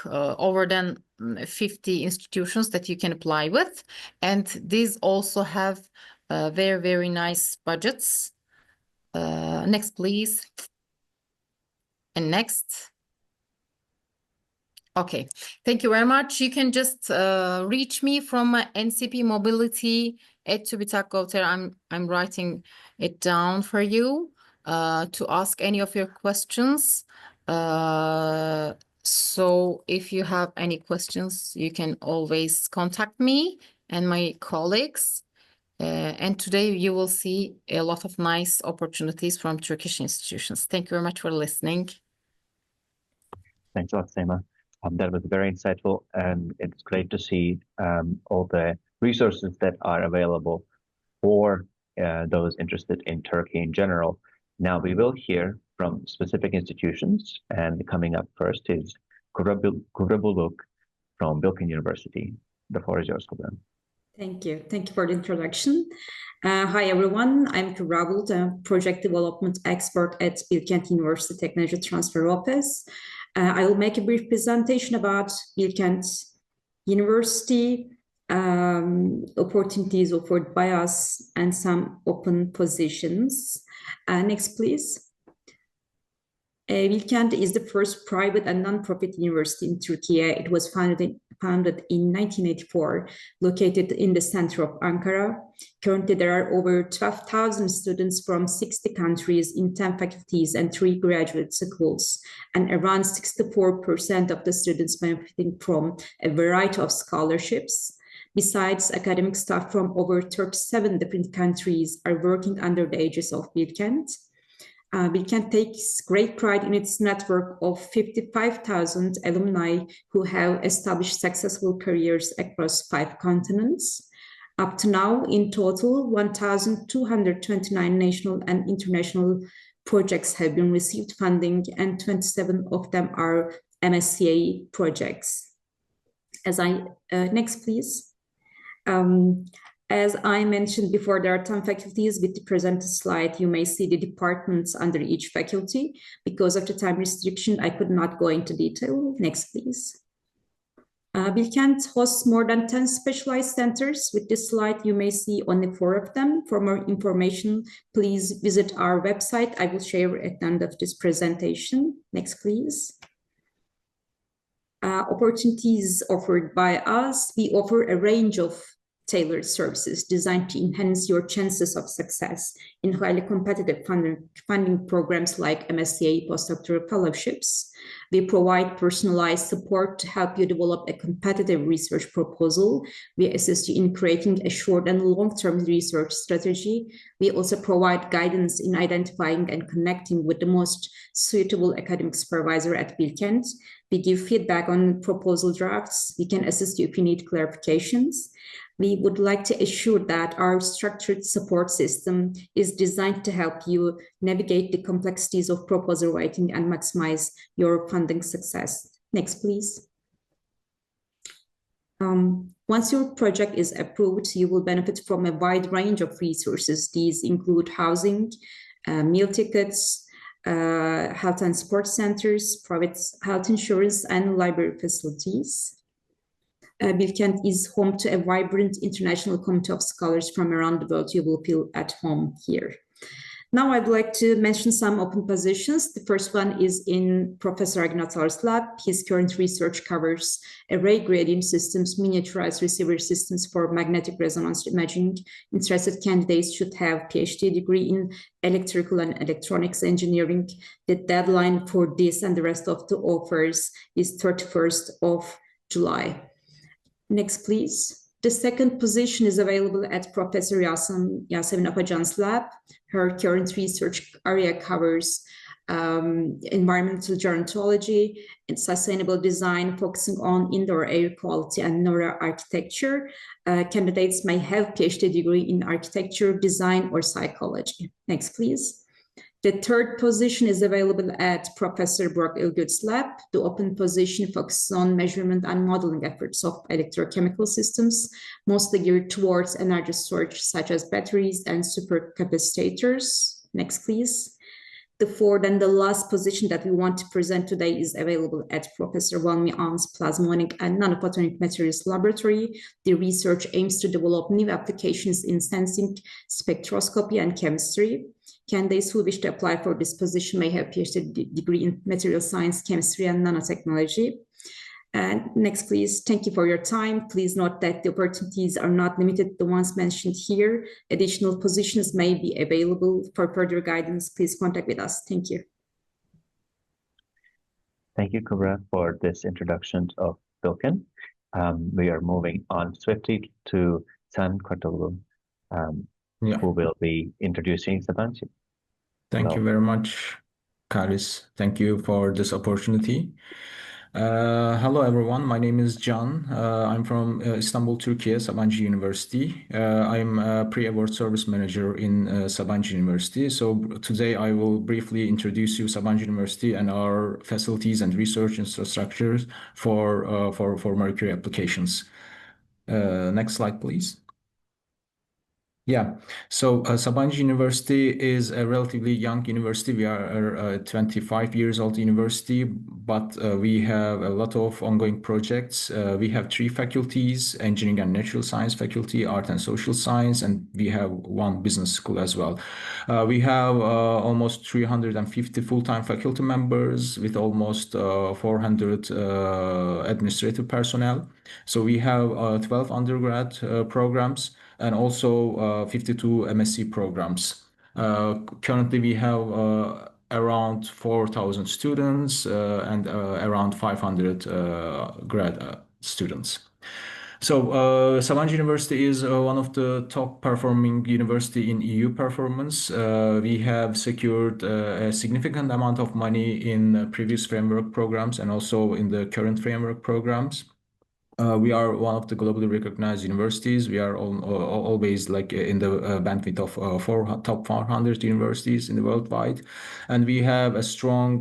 over than 50 institutions that you can apply with, and these also have very, very nice budgets. Next, please. And next. Okay, thank you very much. You can just reach me from ncpmobility@tubitak.gov. I'm writing it down for you to ask any of your questions. So if you have any questions, you can always contact me and my colleagues. And today you will see a lot of nice opportunities from Turkish institutions. Thank you very much for listening. Thanks a lot, Seema. That was very insightful, and it's great to see all the resources that are available for those interested in Turkey in general. Now we will hear from specific institutions, and coming up first is Kurabuluk from Bilkent University. The floor is yours, Kubra. Thank you. Thank you for the introduction. Hi, everyone. I'm Kurabuluk, a project development expert at Bilkent University Technology Transfer Office. I will make a brief presentation about Bilkent University, opportunities offered by us, and some open positions. Next, please. Bilkent is the first private and non-profit university in Türkiye. It was founded in 1984, located in the center of Ankara. Currently, there are over 12,000 students from 60 countries in 10 faculties and 3 graduate schools, and around 64% of the students benefiting from a variety of scholarships. Besides, academic staff from over 37 different countries are working under the aegis of Bilkent. Bilkent takes great pride in its network of 55,000 alumni who have established successful careers across 5 continents. Up to now, in total, 1,229 national and international projects have been received funding, and 27 of them are MSCA projects. Next, please. As I mentioned before, there are 10 faculties. With the presented slide, you may see the departments under each faculty. Because of the time restriction, I could not go into detail. Next, please. Bilkent hosts more than 10 specialized centers. With this slide, you may see only 4 of them. For more information, please visit our website. I will share at the end of this presentation. Next, please. Opportunities offered by us. We offer a range of tailored services designed to enhance your chances of success in highly competitive funding programs like MSCA-Postdoctoral Fellowships. We provide personalized support to help you develop a competitive research proposal. We assist you in creating a short and long-term research strategy. We also provide guidance in identifying and connecting with the most suitable academic supervisor at Bilkent. We give feedback on proposal drafts. We can assist you if you need clarifications. We would like to assure that our structured support system is designed to help you navigate the complexities of proposal writing and maximize your funding success. Next, please. Once your project is approved, you will benefit from a wide range of resources. These include housing, meal tickets, health and sports centers, private health insurance, and library facilities. Bilkent is home to a vibrant international community of scholars from around the world. You will feel at home here. Now I'd like to mention some open positions. The first one is in Professor Agnatalar's lab. His current research covers array gradient systems, miniaturized receiver systems for magnetic resonance imaging. Interested candidates should have PhD degree in electrical and electronics engineering. The deadline for this and the rest of the offers is 31st of July. Next, please. The second position is available at Professor Yasemin Apacan's lab. Her current research area covers environmental gerontology and sustainable design, focusing on indoor air quality and neuroarchitecture. Candidates may have PhD degree in architecture, design, or psychology. Next, please. The third position is available at Professor Burak Ilgut's lab. The open position focuses on measurement and modeling efforts of electrochemical systems, mostly geared towards energy storage, such as batteries and supercapacitors. Next, please. The fourth and the last position that we want to present today is available at Professor Walmi An's Plasmonic and Nanophotonic Materials Laboratory. The research aims to develop new applications in sensing, spectroscopy, and chemistry. Candidates who wish to apply for this position may have PhD degree in material science, chemistry, and nanotechnology. And next, please. Thank you for your time. Please note that the opportunities are not limited to the ones mentioned here. Additional positions may be available. For further guidance, please contact with us. Thank you. Thank you, Kubra, for this introduction of Bilkin. We are moving on swiftly to San Kartoglu, who will be introducing Sabancı. Thank you very much, Karis. Thank you for this opportunity. Hello, everyone. My name is Can. I'm from Istanbul, Türkiye, Sabancı University. I'm a pre-award service manager in Sabancı University. So today I will briefly introduce you Sabancı University and our facilities and research infrastructures for Mercury applications. Next slide, please. Yeah, so Sabancı University is a relatively young university. We are a 25 years old university, but we have a lot of ongoing projects. We have 3 faculties: engineering and natural science faculty, art and social science, and we have 1 business school as well. We have almost 350 full-time faculty members with almost 400 administrative personnel. So we have 12 undergrad programs and also 52 MSc programs. Currently, we have around 4,000 students and around 500 grad students. So Sabancı University is one of the top performing university in EU performance. We have secured a significant amount of money in previous framework programs and also in the current framework programs. We are one of the globally recognized universities. We are always like in the bandwidth of top 400 universities in the worldwide. And we have a strong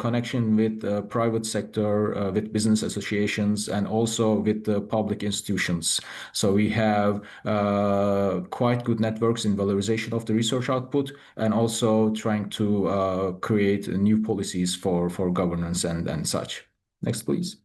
connection with the private sector, with business associations, and also with the public institutions. So we have quite good networks in valorization of the research output and also trying to create new policies for governance and such. Next, please.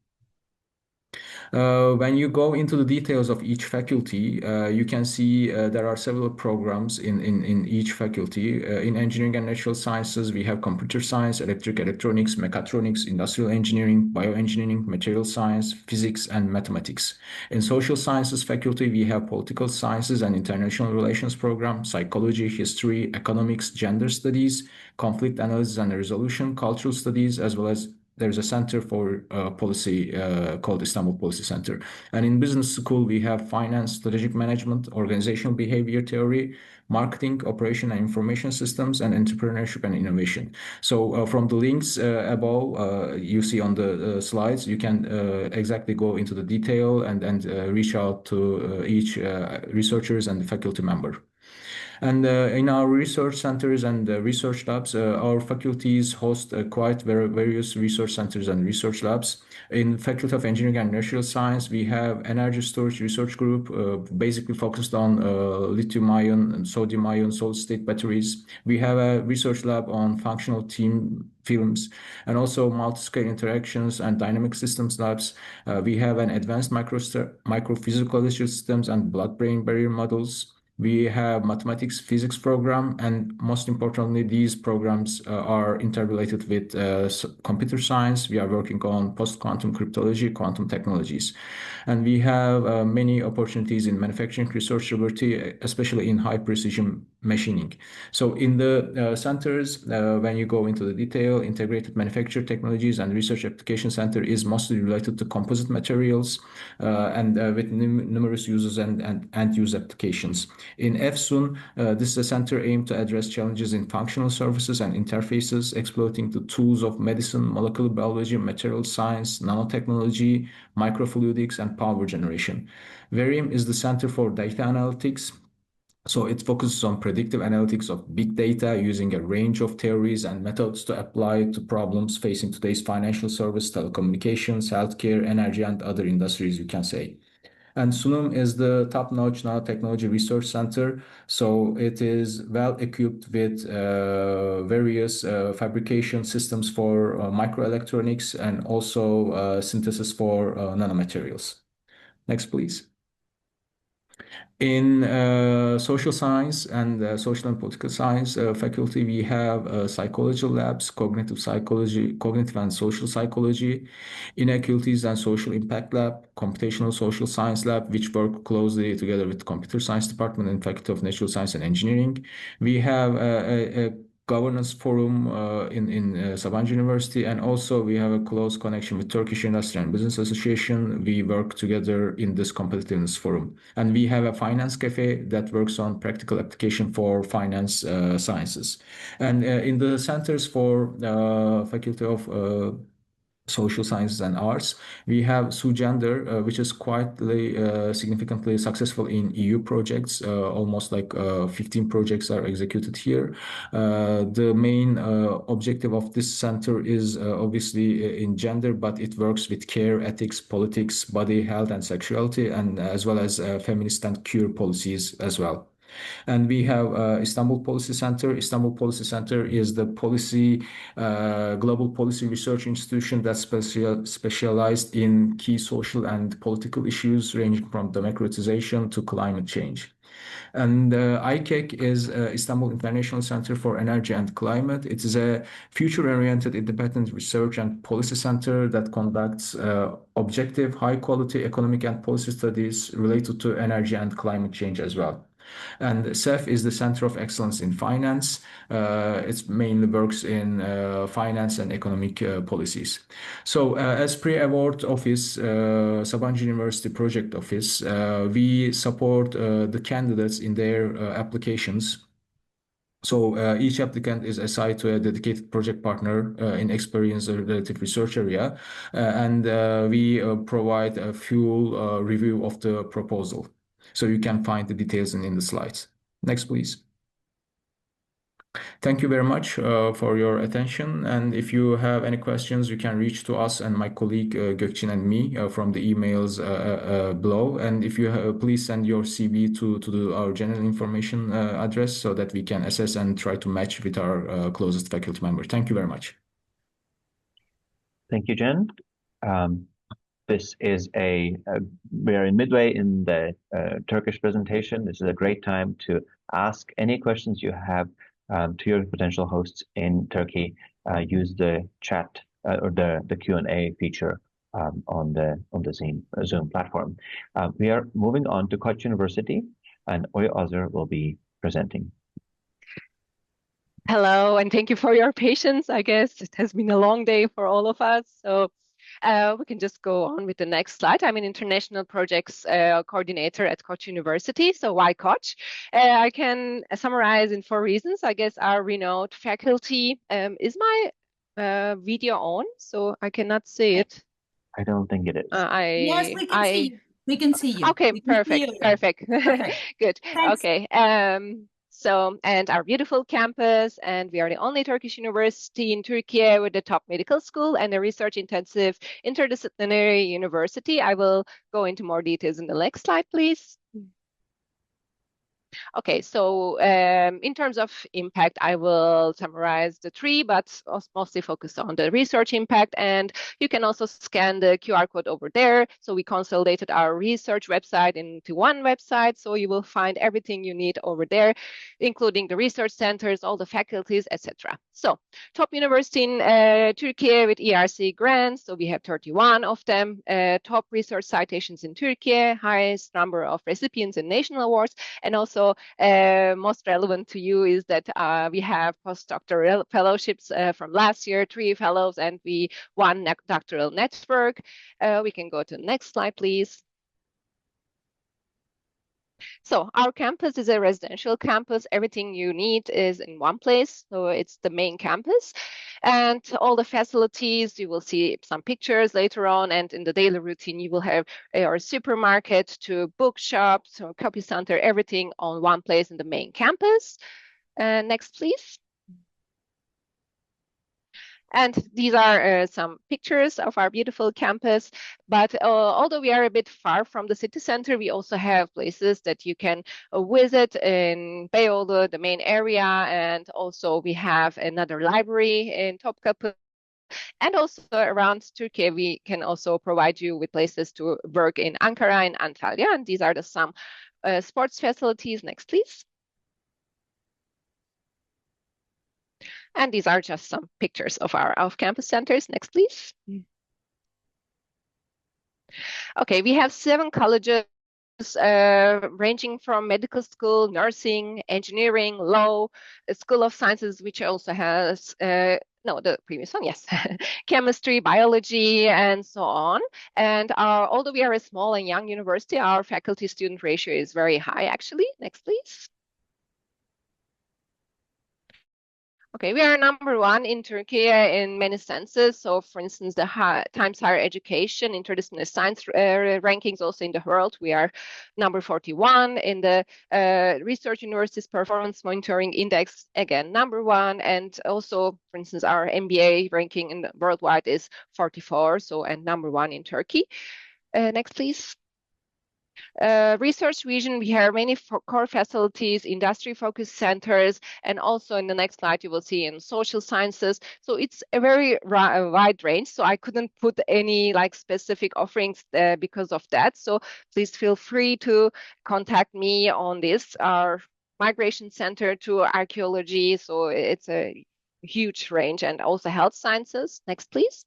When you go into the details of each faculty, you can see there are several programs in each faculty. In engineering and natural sciences, we have computer science, electronics, mechatronics, industrial engineering, bioengineering, material science, physics, and mathematics. In social sciences faculty, we have political sciences and international relations program, psychology, history, economics, gender studies, conflict analysis and resolution, cultural studies, as well as there's a center for policy called Istanbul Policy Center. And in business school, we have finance, strategic management, organizational behavior theory, marketing, operation and information systems, and entrepreneurship and innovation. So from the links above, you see on the slides, you can exactly go into the detail and reach out to each researchers and faculty member. And in our research centers and research labs, our faculties host quite various research centers and research labs. In Faculty of Engineering and Natural Science, we have energy storage research group, basically focused on lithium-ion and sodium-ion solid-state batteries. We have a research lab on functional team films and also multi-scale interactions and dynamic systems labs. We have an advanced microphysical systems and blood-brain barrier models. We have mathematics, physics program, and most importantly, these programs are interrelated with computer science. We are working on post-quantum cryptology, quantum technologies. And we have many opportunities in manufacturing research laboratory, especially in high-precision machining. So in the centers, when you go into the detail, integrated manufacture technologies and research application center is mostly related to composite materials and with numerous users and end-use applications. In EFSUN, this is a center aimed to address challenges in functional services and interfaces, exploiting the tools of medicine, molecular biology, material science, nanotechnology, microfluidics, and power generation. Varium is the center for data analytics. So it focuses on predictive analytics of big data using a range of theories and methods to apply to problems facing today's financial service, telecommunications, healthcare, energy, and other industries, you can say. And Sunum is the top-notch nanotechnology research center. So it is well equipped with various fabrication systems for microelectronics and also synthesis for nanomaterials. Next, please. In social science and social and political science faculty, we have psychology labs, cognitive psychology, cognitive and social psychology, inequalities and social impact lab, computational social science lab, which work closely together with computer science department and faculty of natural science and engineering. We have a governance forum in Sabancı University, and also we have a close connection with Turkish Industry and Business Association. We work together in this competitiveness forum, and we have a finance cafe that works on practical application for finance sciences. And in the centers for Faculty of Social Sciences and Arts, we have Sugender, which is quite significantly successful in EU projects. Almost like 15 projects are executed here. The main objective of this center is obviously in gender, but it works with care, ethics, politics, body health and sexuality, and as well as feminist and queer policies as well. And we have Istanbul Policy Center. Istanbul Policy Center is the global policy research institution that's specialized in key social and political issues ranging from democratization to climate change. And ICEC is Istanbul International Center for Energy and Climate. It is a future-oriented independent research and policy center that conducts objective, high-quality economic and policy studies related to energy and climate change as well. And CEF is the Center of Excellence in Finance. It mainly works in finance and economic policies. So as pre-award office, Sabancı University Project Office, we support the candidates in their applications. So each applicant is assigned to a dedicated project partner in experience or related research area, and we provide a full review of the proposal. So you can find the details in the slides. Next, please. Thank you very much for your attention. And if you have any questions, you can reach to us and my colleague Gökçin and me from the emails below. And if you please send your CV to our general information address so that we can assess and try to match with our closest faculty member. Thank you very much. Thank you, Jen. This is we are in midway in the Turkish presentation. This is a great time to ask any questions you have to your potential hosts in Turkey. Use the chat or the Q&A feature on the Zoom platform. We are moving on to Koç University, and Oya Özer will be presenting. Hello, and thank you for your patience. I guess it has been a long day for all of us. So we can just go on with the next slide. I'm an international projects coordinator at Koç University. So why Koç? I can summarize in 4 reasons. I guess our renowned faculty. Is my video on? So I cannot see it. I don't think it is. Yes, we can see you. We can see you. Okay, perfect. Good. Thanks. Okay. So, and our beautiful campus, and we are the only Turkish university in Türkiye with the top medical school and a research-intensive interdisciplinary university. I will go into more details in the next slide, please. Okay, so in terms of impact, I will summarize the 3, but mostly focus on the research impact. And you can also scan the QR code over there. So we consolidated our research website into one website. So you will find everything you need over there, including the research centers, all the faculties, etc. So top university in Türkiye with ERC grants. So we have 31 of them. Top research citations in Türkiye, highest number of recipients in national awards, and also most relevant to you is that we have postdoctoral fellowships from last year, 3 fellows, and we 1 doctoral network. We can go to the next slide, please. So our campus is a residential campus. Everything you need is in one place. So it's the main campus. And all the facilities, you will see some pictures later on. And in the daily routine, you will have our supermarket to bookshop, to copy center, everything on one place in the main campus. Next, please. And these are some pictures of our beautiful campus. But although we are a bit far from the city center, we also have places that you can visit in Beyoğlu, the main area. And also we have another library in Topkapı. And also around Türkiye, we can also provide you with places to work in Ankara and Antalya. And these are some sports facilities. Next, please. And these are just some pictures of our off-campus centers. Next, please. Okay, we have 7 colleges ranging from medical school, nursing, engineering, law, School of Sciences, which also has, no, the previous one, yes, chemistry, biology, and so on. And although we are a small and young university, our faculty-student ratio is very high, actually. Next, please. Okay, we are #1 in Turkey in many senses. So, for instance, the Times Higher Education Interdisciplinary Science rankings also in the world. We are number 41 in the Research Universities Performance Monitoring Index, again, #1. And also, for instance, our MBA ranking in the worldwide is 44, so and #1 in Turkey. Next, please. Research region, we have many core facilities, industry-focused centers, and also in the next slide, you will see in social sciences. So it's a very wide range. So I couldn't put any like specific offerings because of that. So please feel free to contact me on this. Our migration center to archaeology. So it's a huge range, and also health sciences. Next, please.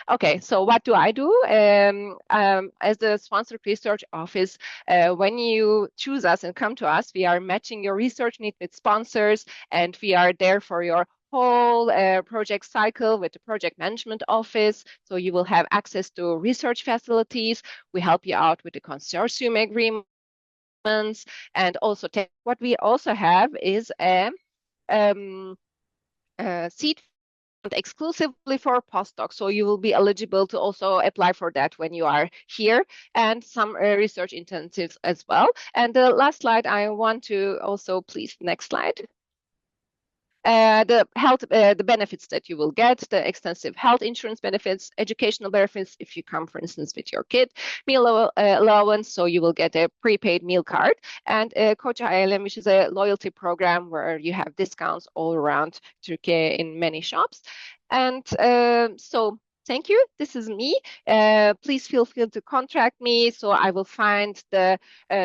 Okay, so what do I do? As the sponsored research office, when you choose us and come to us, we are matching your research need with sponsors, and we are there for your whole project cycle with the project management office. So you will have access to research facilities. We help you out with the consortium agreements, and also what we also have is a seat exclusively for postdocs, so you will be eligible to also apply for that when you are here, and some research intensives as well. And the last slide I want to also, please, next slide. The health, the benefits that you will get, the extensive health insurance benefits, educational benefits if you come, for instance, with your kid, meal allowance, so you will get a prepaid meal card, and Koç Ailem, which is a loyalty program where you have discounts all around Turkey in many shops. And so thank you. This is me. Please feel free to contact me, so I will find the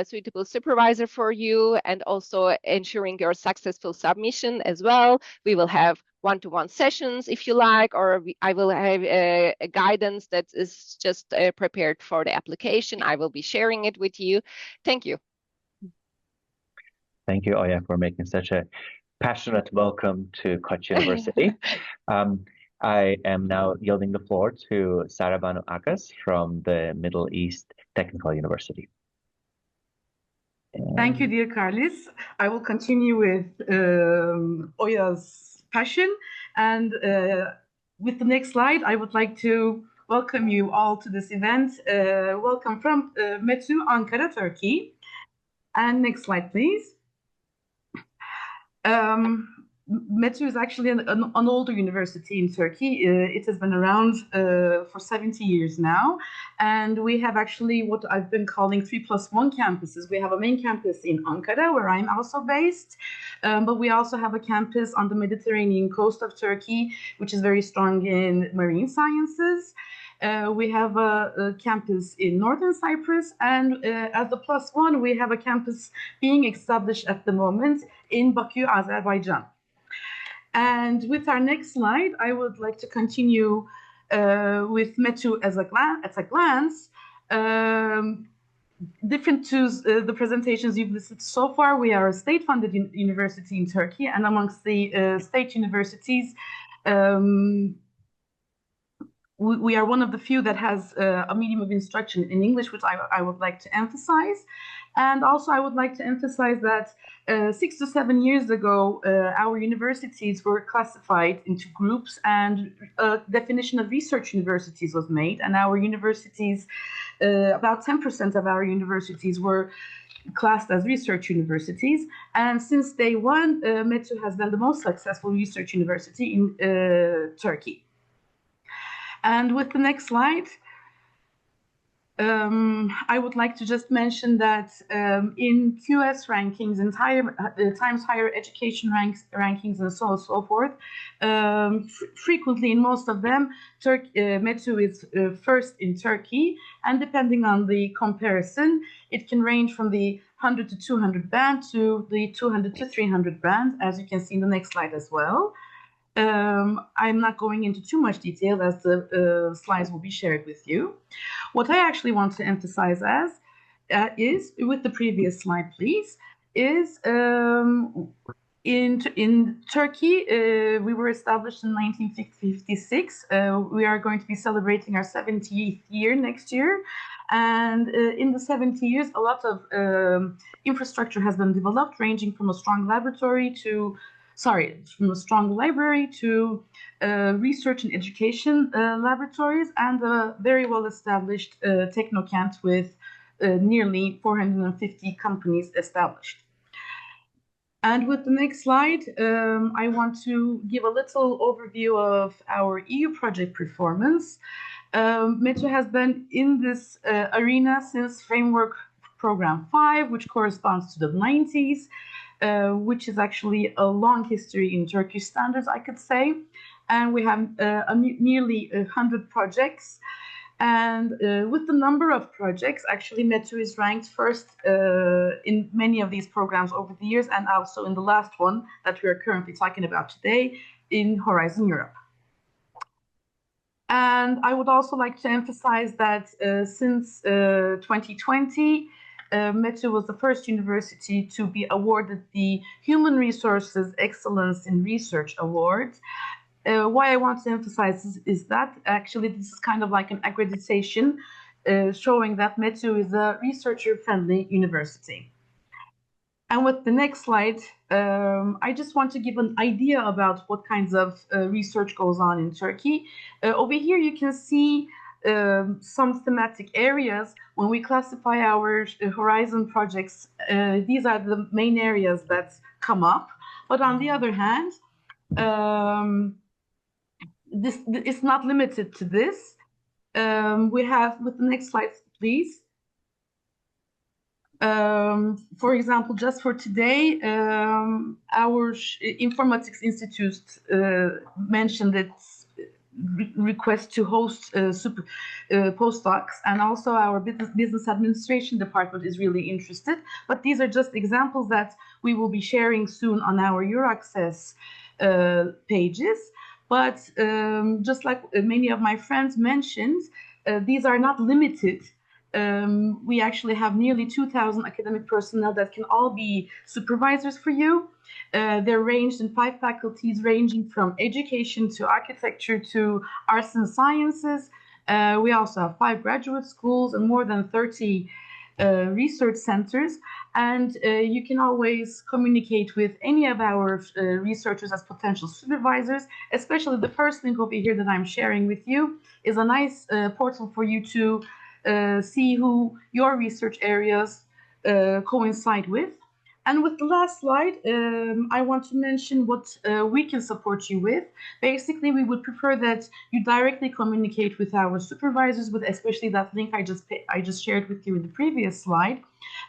suitable supervisor for you, and also ensuring your successful submission as well. We will have one-to-one sessions if you like, or I will have a guidance that is just prepared for the application. I will be sharing it with you. Thank you. Thank you, Oya, for making such a passionate welcome to Koç University. I am now yielding the floor to Sara Banu Akas from the Middle East Technical University. Thank you, dear Carlis. I will continue with Oya's passion. And with the next slide, I would like to welcome you all to this event. Welcome from METÜ, Ankara, Turkey. And next slide, please. METÜ is actually an older university in Turkey. It has been around for 70 years now. And we have actually what I've been calling 3+1 campuses. We have a main campus in Ankara, where I'm also based. But we also have a campus on the Mediterranean coast of Turkey, which is very strong in marine sciences. We have a campus in Northern Cyprus, and as the +1, we have a campus being established at the moment in Baku, Azerbaijan. And with our next slide, I would like to continue with METÜ at a glance. Different to the presentations you've listened to so far, we are a state-funded university in Turkey, and amongst the state universities, we are one of the few that has a medium of instruction in English, which I would like to emphasize. And also I would like to emphasize that 6 to 7 years ago, our universities were classified into groups, and a definition of research universities was made. And our universities, about 10% of our universities were classed as research universities. And since day one, METÜ has been the most successful research university in Turkey. And with the next slide, I would like to just mention that in QS rankings, in Times Higher Education rankings, and so on and so forth, frequently in most of them, METÜ is first in Turkey, and depending on the comparison, it can range from the 100 to 200 band to the 200 to 300 band, as you can see in the next slide as well. I'm not going into too much detail as the slides will be shared with you. What I actually want to emphasize is, with the previous slide, please, is in Turkey, we were established in 1956. We are going to be celebrating our 70th year next year. And in the 70 years, a lot of infrastructure has been developed, ranging from a strong laboratory to from a strong library to research and education laboratories, and a very well-established technocamp with nearly 450 companies established. And with the next slide, I want to give a little overview of our EU project performance. METÜ has been in this arena since Framework Program 5, which corresponds to the 90s. Which is actually a long history in Turkish standards, I could say. And we have nearly 100 projects. And with the number of projects, actually METÜ is ranked first in many of these programs over the years, and also in the last one that we are currently talking about today, in Horizon Europe. And I would also like to emphasize that since 2020, METÜ was the first university to be awarded the Human Resources Excellence in Research Award. Why I want to emphasize is that actually this is kind of like an accreditation showing that METÜ is a researcher-friendly university. And with the next slide, I just want to give an idea about what kinds of research goes on in Turkey. Over here you can see some thematic areas. When we classify our Horizon projects, these are the main areas that come up. But on the other hand, it's not limited to this. We have, with the next slide, please. For example, just for today, our Informatics Institute mentioned its request to host postdocs, and also our business administration department is really interested. But these are just examples that we will be sharing soon on our EURAXESS pages. But just like many of my friends mentioned, these are not limited. We actually have nearly 2,000 academic personnel that can all be supervisors for you. They're ranged in 5 faculties, ranging from education to architecture to arts and sciences. We also have 5 graduate schools and more than 30 research centers. And you can always communicate with any of our researchers as potential supervisors. Especially the first link over here that I'm sharing with you is a nice portal for you to see who your research areas coincide with. And with the last slide, I want to mention what we can support you with. Basically, we would prefer that you directly communicate with our supervisors, with especially that link I just shared with you in the previous slide.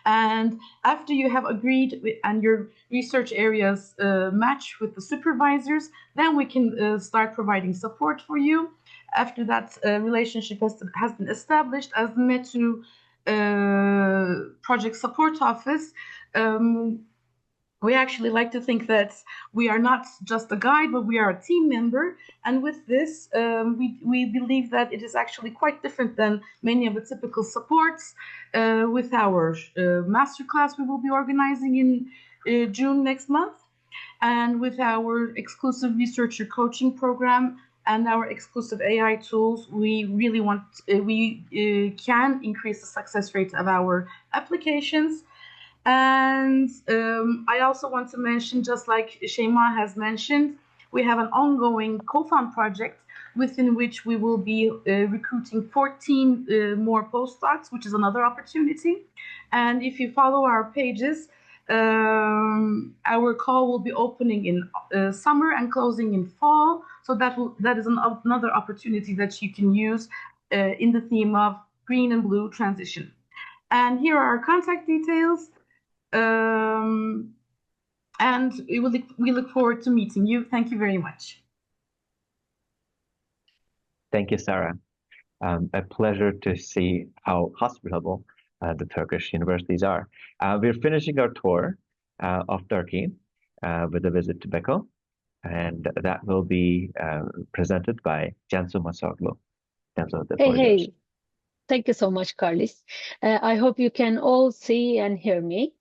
And after you have agreed and your research areas match with the supervisors, then we can start providing support for you. After that relationship has been established as the METÜ Project Support Office, we actually like to think that we are not just a guide, but we are a team member. And with this, we believe that it is actually quite different than many of the typical supports. With our masterclass we will be organizing in June next month, and with our exclusive researcher coaching program and our exclusive AI tools, we really want, we can increase the success rate of our applications. And I also want to mention, just like Şeyma has mentioned, we have an ongoing co-found project within which we will be recruiting 14 more postdocs, which is another opportunity. And if you follow our pages, our call will be opening in summer and closing in fall. So that is another opportunity that you can use in the theme of green and blue transition. And here are our contact details. And we look forward to meeting you. Thank you very much. Thank you, Sarah. A pleasure to see how hospitable the Turkish universities are. We're finishing our tour of Turkey with a visit to Beko, and that will be presented by Cansu Masoglu. Cansu, the floor is yours. Thank you so much, Carlos. I hope you can all see and hear me.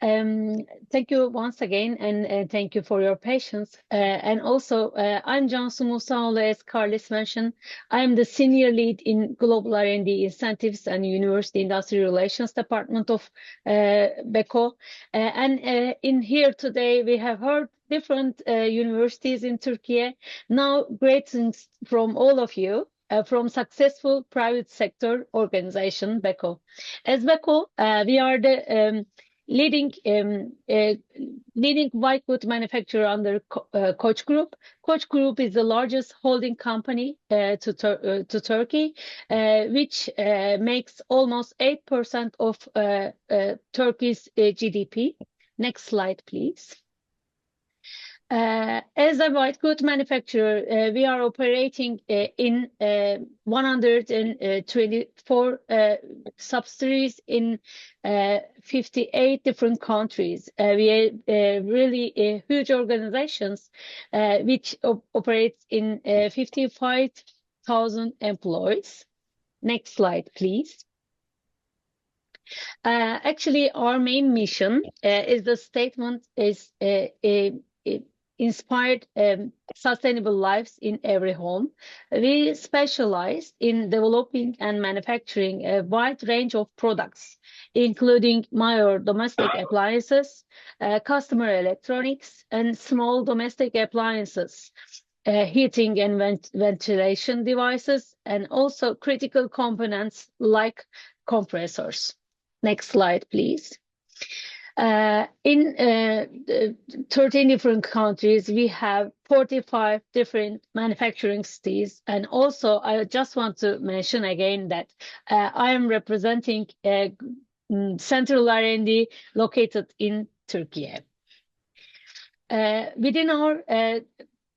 Thank you once again, and thank you for your patience. And also, I'm Cansu Musaoğlu, as Carlos mentioned. I'm the senior lead in Global R&D Incentives and University Industry Relations Department of Beko. In here today, we have heard different universities in Turkey. Now, greetings from all of you. From successful private sector organization, Beko. As Beko, we are the leading white good manufacturer under Koç Group. Koç Group is the largest holding company to Turkey, which makes almost 8% of Turkey's GDP. Next slide, please. As a white good manufacturer, we are operating in 124 subsidiaries in 58 different countries. We are really huge organizations which operates in 55,000 employees. Next slide, please. Actually, our main mission is the statement is inspired sustainable lives in every home. We specialize in developing and manufacturing a wide range of products, including minor domestic appliances, customer electronics, and small domestic appliances, heating and ventilation devices, and also critical components like compressors. Next slide, please. In 13 different countries, we have 45 different manufacturing cities. And also, I just want to mention again that I am representing Central R&D located in Turkey. Within our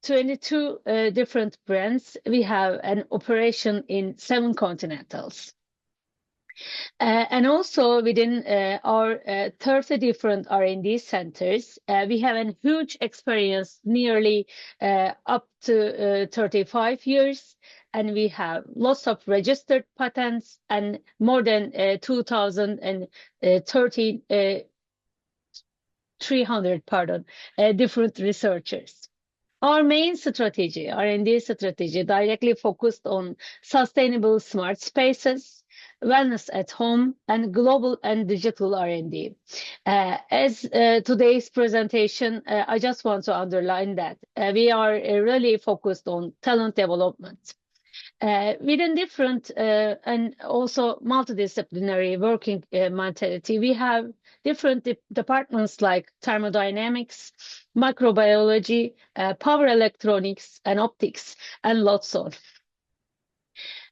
22 different brands, we have an operation in 7 continentals. And also within our 30 different R&D centers, we have a huge experience, nearly up to 35 years, and we have lots of registered patents and more than 300 different researchers. Our main strategy, R&D strategy, directly focused on sustainable smart spaces, wellness at home, and global and digital R&D. As today's presentation, I just want to underline that we are really focused on talent development. Within different and also multidisciplinary working mentality, we have different departments like thermodynamics, microbiology, power electronics, and optics, and lots of.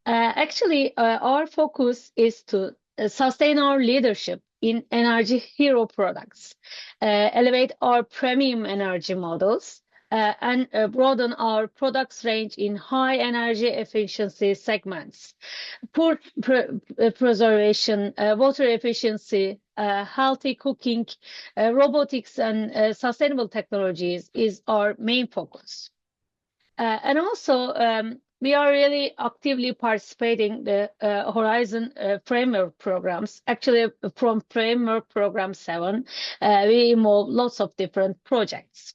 Actually, our focus is to sustain our leadership in energy hero products, elevate our premium energy models, and broaden our products range in high energy efficiency segments. Poor preservation, water efficiency, healthy cooking, robotics, and sustainable technologies is our main focus. And also, we are really actively participating the Horizon framework programs. Actually, from framework program 7, we involve lots of different projects.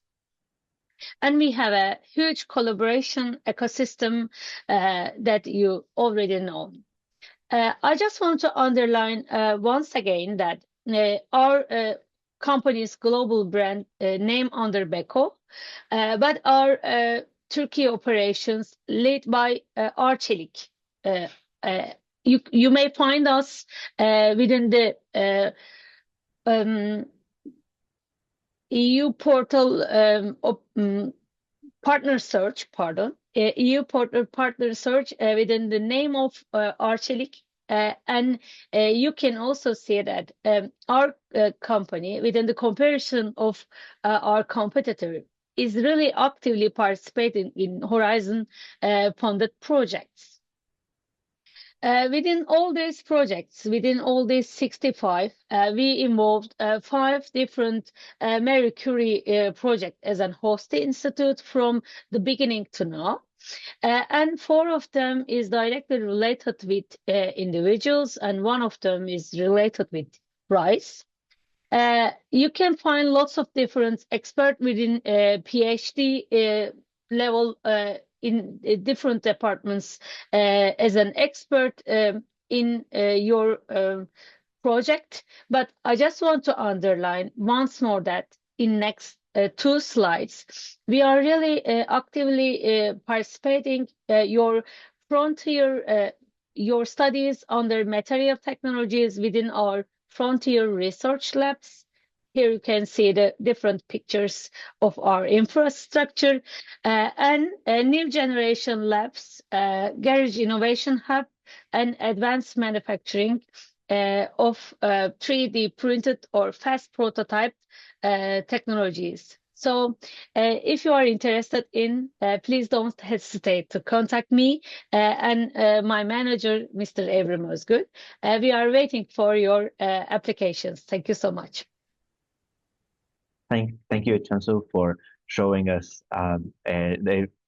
And we have a huge collaboration ecosystem that you already know. I just want to underline once again that our company's global brand name under Beko, but our Turkey operations led by Arçelik. You may find us within the EU portal partner search, EU partner search within the name of Arçelik And you can also see that our company, within the comparison of our competitor, is really actively participating in Horizon funded projects. Within all these projects, within all these 65, we involved 5 different Marie Curie projects as a host institute from the beginning to now. And 4 of them is directly related with individuals, and 1 of them is related with rice. You can find lots of different experts within PhD level in different departments as an expert in your project. But I just want to underline once more that in next 2 slides, we are really actively participating your frontier, your studies under material technologies within our frontier research labs. Here you can see the different pictures of our infrastructure and new generation labs, garage innovation hub, and advanced manufacturing of 3D printed or fast prototype technologies. So if you are interested in, please don't hesitate to contact me and my manager, Mr. Evrim Özgür. We are waiting for your applications. Thank you so much. Thank you, Cansu, for showing us a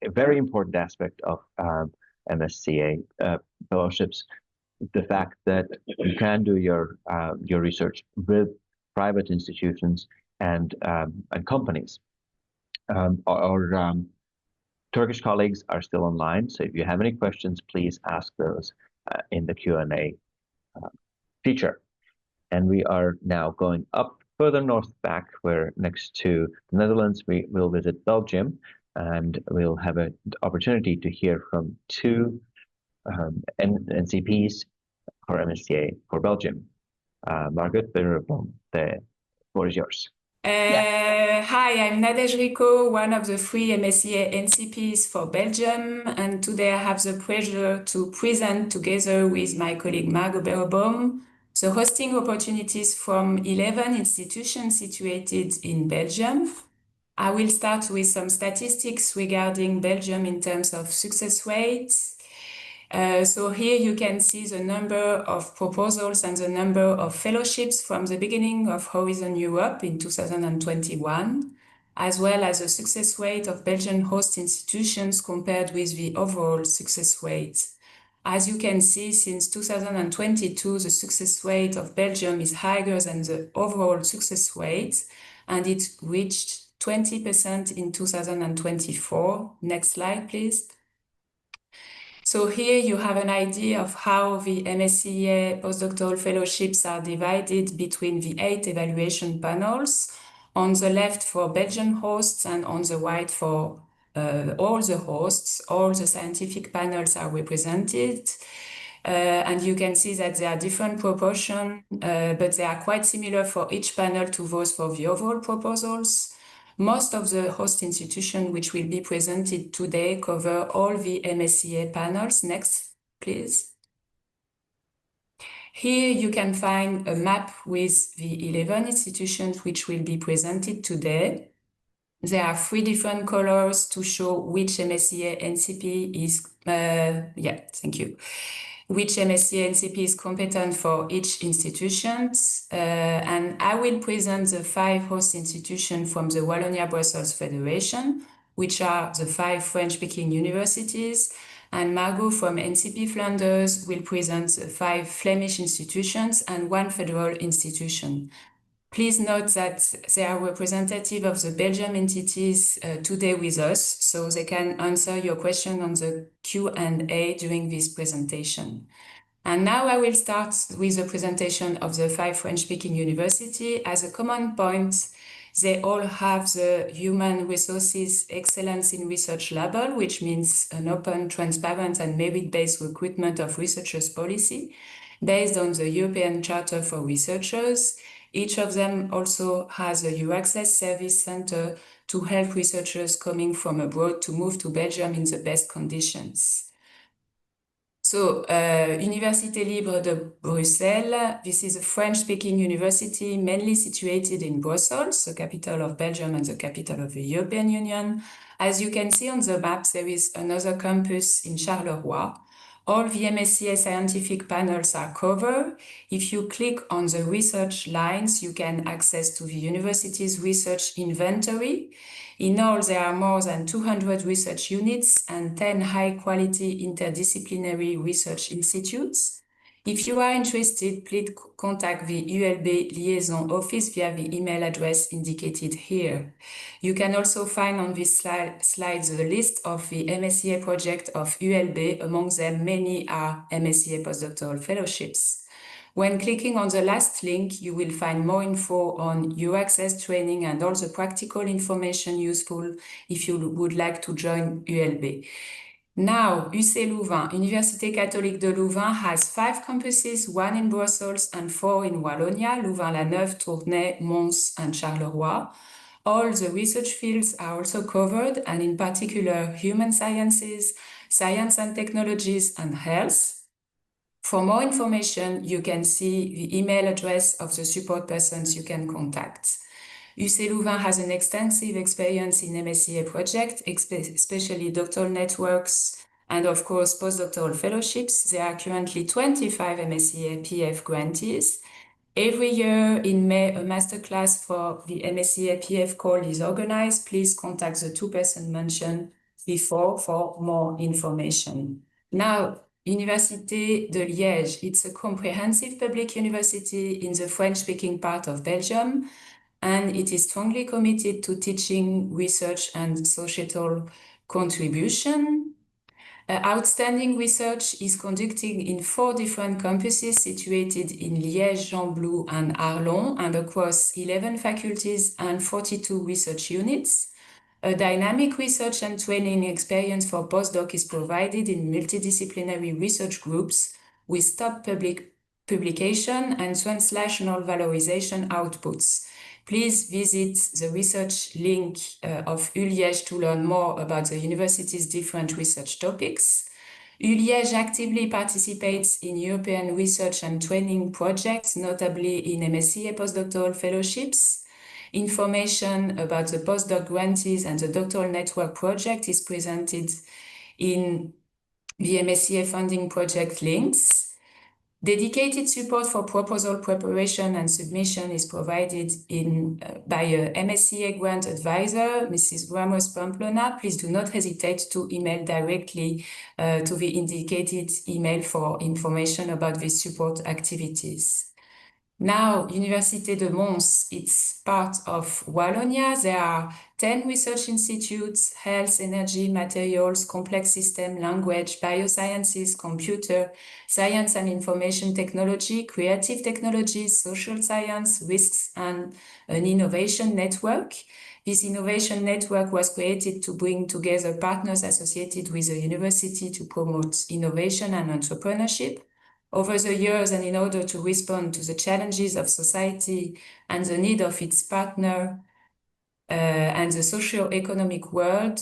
very important aspect of MSCA fellowships, the fact that you can do your research with private institutions and companies. Our Turkish colleagues are still online, so if you have any questions, please ask those in the Q&A feature. And we are now going up further north back, where next to the Netherlands, we will visit Belgium, and we'll have an opportunity to hear from 2 NCPs for MSCA for Belgium. Margaret, the floor is yours. Hi, I'm Nadège Rico, one of the 3 MSCA NCPs for Belgium, and today I have the pleasure to present together with my colleague Margot Berrebaum the hosting opportunities from 11 institutions situated in Belgium. I will start with some statistics regarding Belgium in terms of success rates. So here you can see the number of proposals and the number of fellowships from the beginning of Horizon Europe in 2021, as well as the success rate of Belgian host institutions compared with the overall success rate. As you can see, since 2022, the success rate of Belgium is higher than the overall success rate, and it reached 20% in 2024. Next slide, please. So here you have an idea of how the MSCA postdoctoral fellowships are divided between the 8 evaluation panels. On the left for Belgian hosts and on the right for all the hosts. All the scientific panels are represented. And you can see that there are different proportions, but they are quite similar for each panel to those for the overall proposals. Most of the host institutions which will be presented today cover all the MSCA panels. Next, please. Here you can find a map with the 11 institutions which will be presented today. There are 3 different colors to show which MSCA NCP is, thank you. Which MSCA NCP is competent for each institution. And I will present the 5 host institutions from the Wallonia-Brussels Federation, which are the 5 French-speaking universities. And Margot from NCP Flanders will present the 5 Flemish institutions and 1 federal institution. Please note that they are representative of the Belgium entities today with us, so they can answer your question on the Q&A during this presentation. And now I will start with the presentation of the 5 French-speaking universities. As a common point, they all have the Human Resources Excellence in Research label, which means an open, transparent, and merit-based recruitment of researchers policy based on the European Charter for Researchers. Each of them also has a EURAXESS Service Center to help researchers coming from abroad to move to Belgium in the best conditions. So, Université Libre de Bruxelles, this is a French-speaking university mainly situated in Brussels, the capital of Belgium and the capital of the European Union. As you can see on the map, there is another campus in Charleroi. All the MSCA scientific panels are covered. If you click on the research lines, you can access to the university's research inventory. In all, there are more than 200 research units and 10 high-quality interdisciplinary research institutes. If you are interested, please contact the ULB liaison office via the email address indicated here. You can also find on this slide the list of the MSCA project of ULB. Among them, many are MSCA postdoctoral fellowships. When clicking on the last link, you will find more info on EURAXESS training and all the practical information useful if you would like to join ULB. Now, UC Louvain, Université Catholique de Louvain has 5 campuses, 1 in Brussels and 4 in Wallonia, Louvain-la-Neuve, Tournai, Mons and Charleroi. All the research fields are also covered, and in particular, human sciences, science and technologies, and health. For more information, you can see the email address of the support persons you can contact. UC Louvain has an extensive experience in MSCA projects, especially doctoral networks, and of course, postdoctoral fellowships. There are currently 25 MSCA-PF grantees. Every year in May, a masterclass for the MSCA-PF Call is organized. Please contact the 2 persons mentioned before for more information. Now, Université de Liège, it's a comprehensive public university in the French-speaking part of Belgium, and it is strongly committed to teaching, research, and societal contribution. Outstanding research is conducted in 4 different campuses situated in Liège, Gembloux, and Arlon, and across 11 faculties and 42 research units. A dynamic research and training experience for postdoc is provided in multidisciplinary research groups with top public publication and translational valorization outputs. Please visit the research link of ULiège to learn more about the university's different research topics. ULiège actively participates in European research and training projects, notably in MSCA postdoctoral fellowships. Information about the postdoc grantees and the doctoral network project is presented in the MSCA funding project links. Dedicated support for proposal preparation and submission is provided by a MSCA grant advisor, Mrs. Ramos Pamplona. Please do not hesitate to email directly to the indicated email for information about these support activities. Now, Université de Mons, it's part of Wallonia. There are 10 research institutes: health, energy, materials, complex system, language, biosciences, computer, science and information technology, creative technologies, social science, risks, and an innovation network. This innovation network was created to bring together partners associated with the university to promote innovation and entrepreneurship. Over the years, and in order to respond to the challenges of society and the need of its partner and the socio-economic world,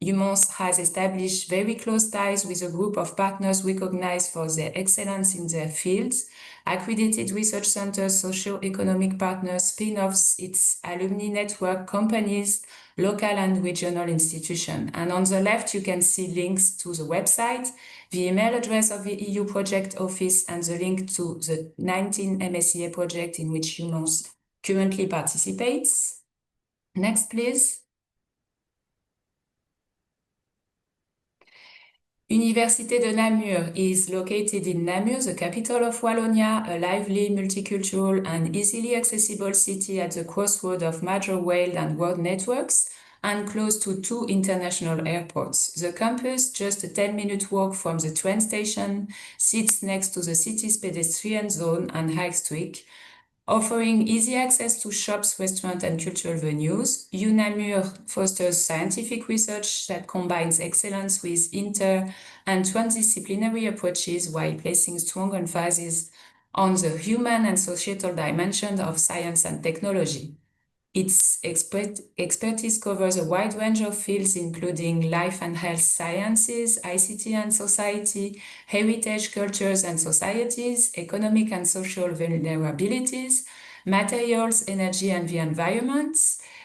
UMONS has established very close ties with a group of partners recognized for their excellence in their fields, accredited research centers, socio-economic partners, spin-offs, its alumni network, companies, local and regional institutions. And on the left, you can see links to the website, the email address of the EU project office, and the link to the 19 MSCA project in which UMONS currently participates. Next, please. Université de Namur is located in Namur, the capital of Wallonia, a lively, multicultural, and easily accessible city at the crossroad of major rail and road networks, and close to 2 international airports. The campus, just a 10-minute walk from the train station, sits next to the city's pedestrian zone and high street, offering easy access to shops, restaurants, and cultural venues. UNAMUR fosters scientific research that combines excellence with inter- and transdisciplinary approaches while placing strong emphasis on the human and societal dimension of science and technology. Its expertise covers a wide range of fields, including life and health sciences, ICT and society, heritage, cultures and societies, economic and social vulnerabilities, materials, energy and the environment.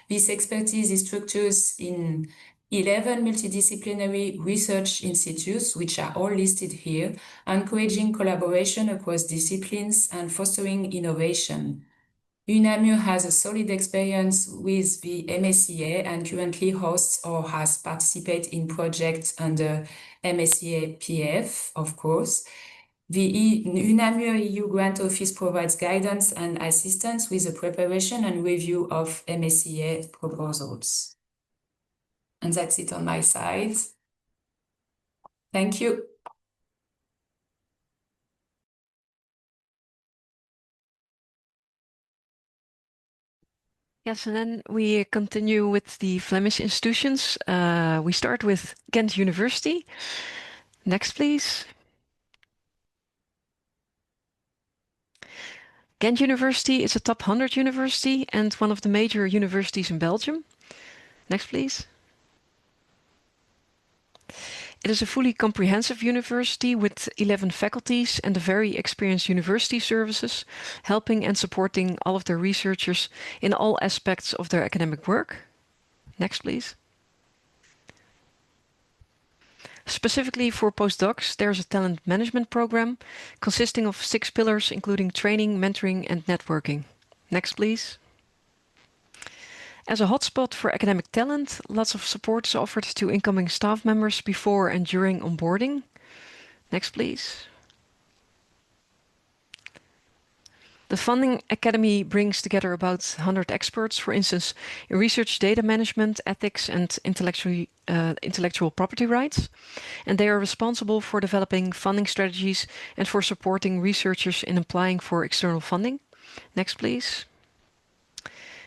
This expertise is structured in 11 multidisciplinary research institutes, which are all listed here, encouraging collaboration across disciplines and fostering innovation. UNAMUR has a solid experience with the MSCA and currently hosts or has participated in projects under MSCA-PF, of course. The UNAMUR EU Grant Office provides guidance and assistance with the preparation and review of MSCA proposals. And that's it on my side. Thank you. Yes, and then we continue with the Flemish institutions. We start with Ghent University. Next, please. Ghent University is a top 100 university and one of the major universities in Belgium. Next, please. It is a fully comprehensive university with 11 faculties and a very experienced university services, helping and supporting all of their researchers in all aspects of their academic work. Next, please. Specifically for postdocs, there's a talent management program consisting of 6 pillars, including training, mentoring, and networking. Next, please. As a hotspot for academic talent, lots of support is offered to incoming staff members before and during onboarding. Next, please. The Funding Academy brings together about 100 experts, for instance, in research data management, ethics, and intellectual property rights. And they are responsible for developing funding strategies and for supporting researchers in applying for external funding. Next, please.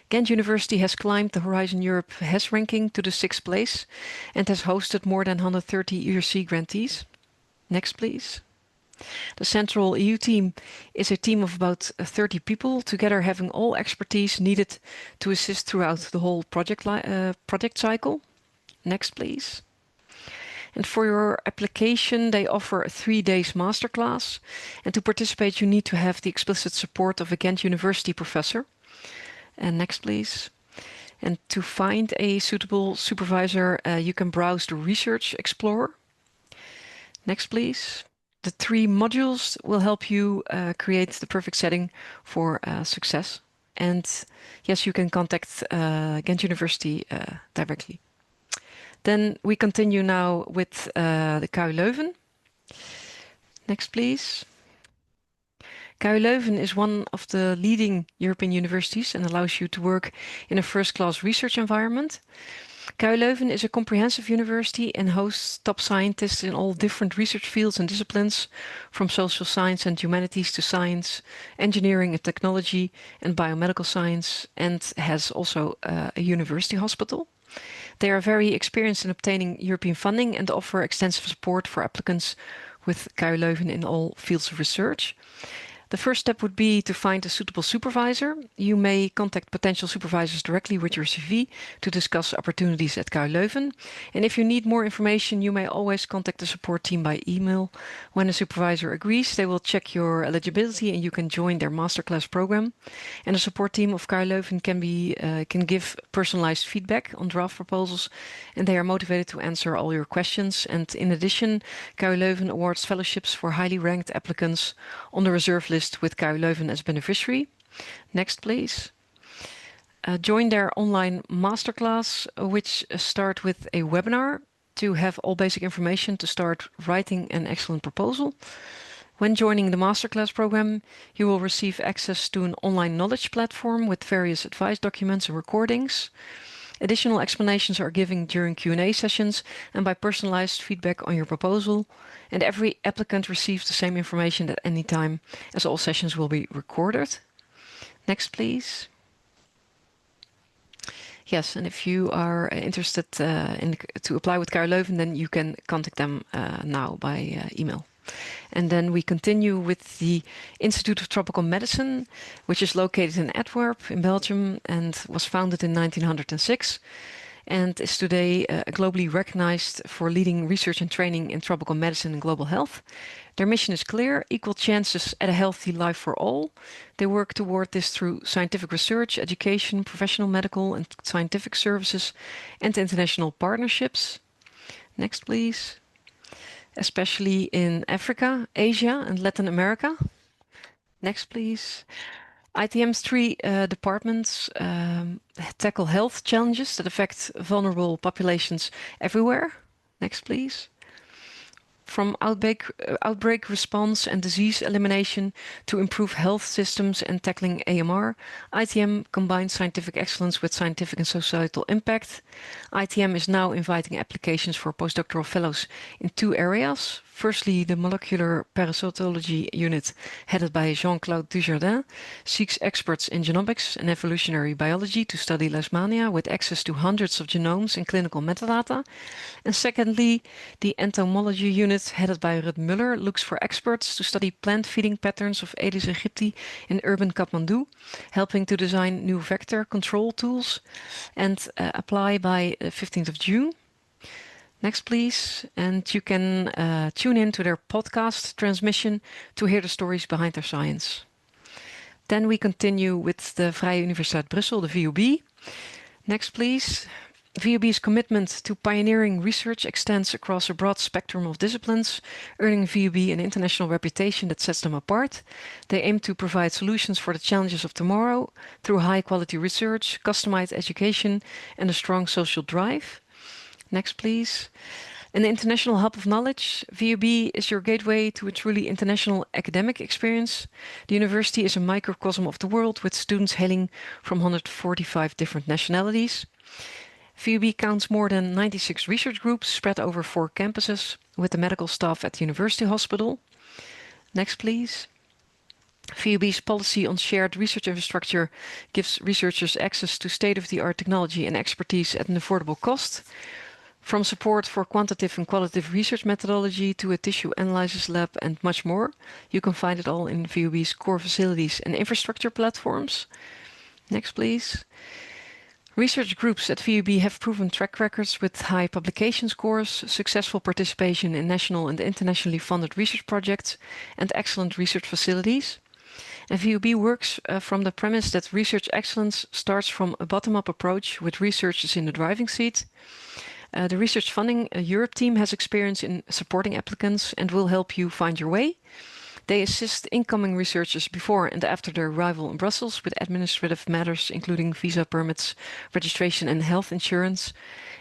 Ghent University has climbed the Horizon Europe HES ranking to the 6th place and has hosted more than 130 ERC grantees. Next, please. The Central EU team is a team of about 30 people, together having all expertise needed to assist throughout the whole project cycle. Next, please. And for your application, they offer a 3-day masterclass. And to participate, you need to have the explicit support of a Ghent University professor. And next, please. And to find a suitable supervisor, you can browse the Research Explorer. Next, please. The 3 modules will help you create the perfect setting for success. And yes, you can contact Ghent University directly. Then we continue now with the KU Leuven. Next, please. KU Leuven is one of the leading European universities and allows you to work in a first-class research environment. KU Leuven is a comprehensive university and hosts top scientists in all different research fields and disciplines, from social science and humanities to science, engineering and technology, and biomedical science, and has also a university hospital. They are very experienced in obtaining European funding and offer extensive support for applicants with KU Leuven in all fields of research. The first step would be to find a suitable supervisor. You may contact potential supervisors directly with your CV to discuss opportunities at KU Leuven. And if you need more information, you may always contact the support team by email. When a supervisor agrees, they will check your eligibility and you can join their masterclass program. And the support team of KU Leuven can give personalized feedback on draft proposals, and they are motivated to answer all your questions. And in addition, KU Leuven awards fellowships for highly ranked applicants on the reserve list with KU Leuven as beneficiary. Next, please. Join their online masterclass, which start with a webinar to have all basic information to start writing an excellent proposal. When joining the masterclass program, you will receive access to an online knowledge platform with various advice documents and recordings. Additional explanations are given during Q&A sessions and by personalized feedback on your proposal. And every applicant receives the same information at any time, as all sessions will be recorded. Next, please. Yes, and if you are interested to apply with KU Leuven, then you can contact them now by email. And then we continue with the Institute of Tropical Medicine, which is located in Antwerp in Belgium and was founded in 1906 and is today globally recognized for leading research and training in tropical medicine and global health. Their mission is clear: equal chances at a healthy life for all. They work toward this through scientific research, education, professional medical and scientific services, and international partnerships. Next, please. Especially in Africa, Asia, and Latin America. Next, please. ITM's three departments tackle health challenges that affect vulnerable populations everywhere. Next, please. From outbreak response and disease elimination to improve health systems and tackling AMR, ITM combines scientific excellence with scientific and societal impact. ITM is now inviting applications for postdoctoral fellows in two areas. Firstly, the Molecular Parasitology Unit, headed by Jean-Claude Dujardin, seeks experts in genomics and evolutionary biology to study Leishmania with access to hundreds of genomes and clinical metadata. And secondly, the Entomology Unit, headed by Ruud Muller, looks for experts to study plant feeding patterns of Aedes aegypti in urban Kathmandu, helping to design new vector control tools and apply by the 15th of June. Next, please. And you can tune in to their podcast transmission to hear the stories behind their science. Then we continue with the Vrije Universiteit Brussel, the VUB. Next, please. VUB's commitment to pioneering research extends across a broad spectrum of disciplines, earning VUB an international reputation that sets them apart. They aim to provide solutions for the challenges of tomorrow through high-quality research, customized education, and a strong social drive. Next, please. An international hub of knowledge, VUB is your gateway to a truly international academic experience. The university is a microcosm of the world, with students hailing from 145 different nationalities. VUB counts more than 96 research groups spread over 4 campuses, with the medical staff at the University Hospital. Next, please. VUB's policy on shared research infrastructure gives researchers access to state-of-the-art technology and expertise at an affordable cost. From support for quantitative and qualitative research methodology to a tissue analysis lab and much more, you can find it all in VUB's core facilities and infrastructure platforms. Next, please. Research groups at VUB have proven track records with high publication scores, successful participation in national and internationally funded research projects, and excellent research facilities. And VUB works from the premise that research excellence starts from a bottom-up approach with researchers in the driving seat. The Research Funding Europe team has experience in supporting applicants and will help you find your way. They assist incoming researchers before and after their arrival in Brussels with administrative matters, including visa permits, registration and health insurance,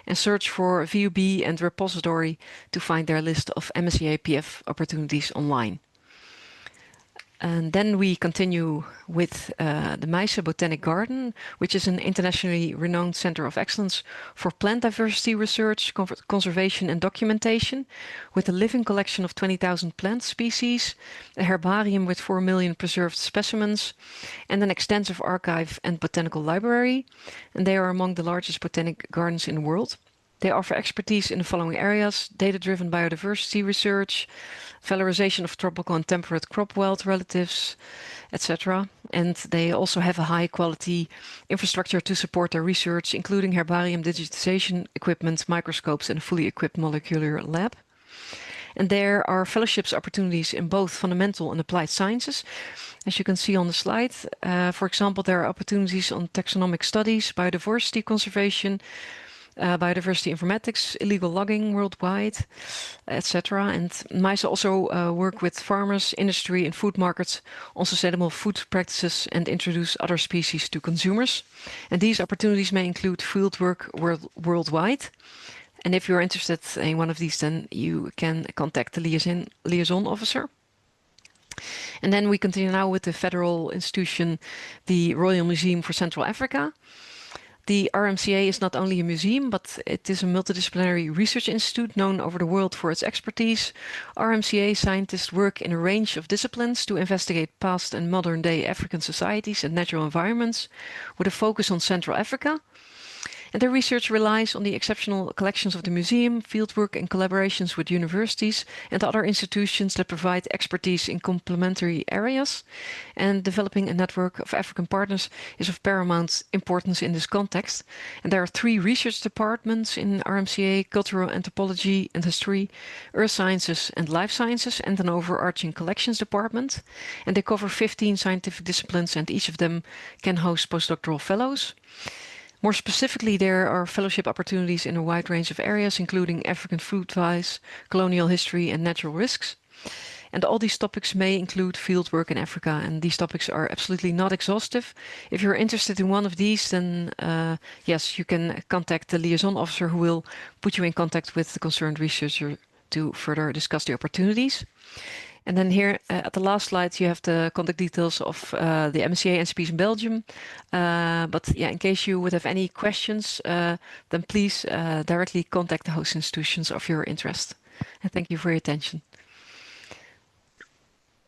and search for VUB and repository to find their list of MSCA-PF opportunities online. And then we continue with the Meise Botanic Garden, which is an internationally renowned center of excellence for plant diversity research, conservation and documentation, with a living collection of 20,000 plant species, a herbarium with 4 million preserved specimens, and an extensive archive and botanical library. And they are among the largest botanic gardens in the world. They offer expertise in the following areas: data-driven biodiversity research, valorization of tropical and temperate crop wild relatives, etc. And they also have a high-quality infrastructure to support their research, including herbarium digitization equipment, microscopes, and a fully equipped molecular lab. And there are fellowships opportunities in both fundamental and applied sciences, as you can see on the slide. For example, there are opportunities on taxonomic studies, biodiversity conservation, biodiversity informatics, illegal logging worldwide, etc. And Meise also work with farmers, industry and food markets on sustainable food practices and introduce other species to consumers. And these opportunities may include fieldwork worldwide. And if you're interested in one of these, then you can contact the liaison officer. And then we continue now with the federal institution, the Royal Museum for Central Africa. The RMCA is not only a museum, but it is a multidisciplinary research institute known over the world for its expertise. RMCA scientists work in a range of disciplines to investigate past and modern-day African societies and natural environments, with a focus on Central Africa. And their research relies on the exceptional collections of the museum, fieldwork and collaborations with universities and other institutions that provide expertise in complementary areas. And developing a network of African partners is of paramount importance in this context. And there are 3 research departments in RMCA: cultural anthropology and history, earth sciences and life sciences, and an overarching collections department. And they cover 15 scientific disciplines, and each of them can host postdoctoral fellows. More specifically, there are fellowship opportunities in a wide range of areas, including African food advice, colonial history, and natural risks. And all these topics may include fieldwork in Africa, and these topics are absolutely not exhaustive. If you're interested in one of these, then yes, you can contact the liaison officer, who will put you in contact with the concerned researcher to further discuss the opportunities. And then here at the last slide, you have the contact details of the MSCA NCPs in Belgium. But yeah, in case you would have any questions, then please directly contact the host institutions of your interest. And thank you for your attention.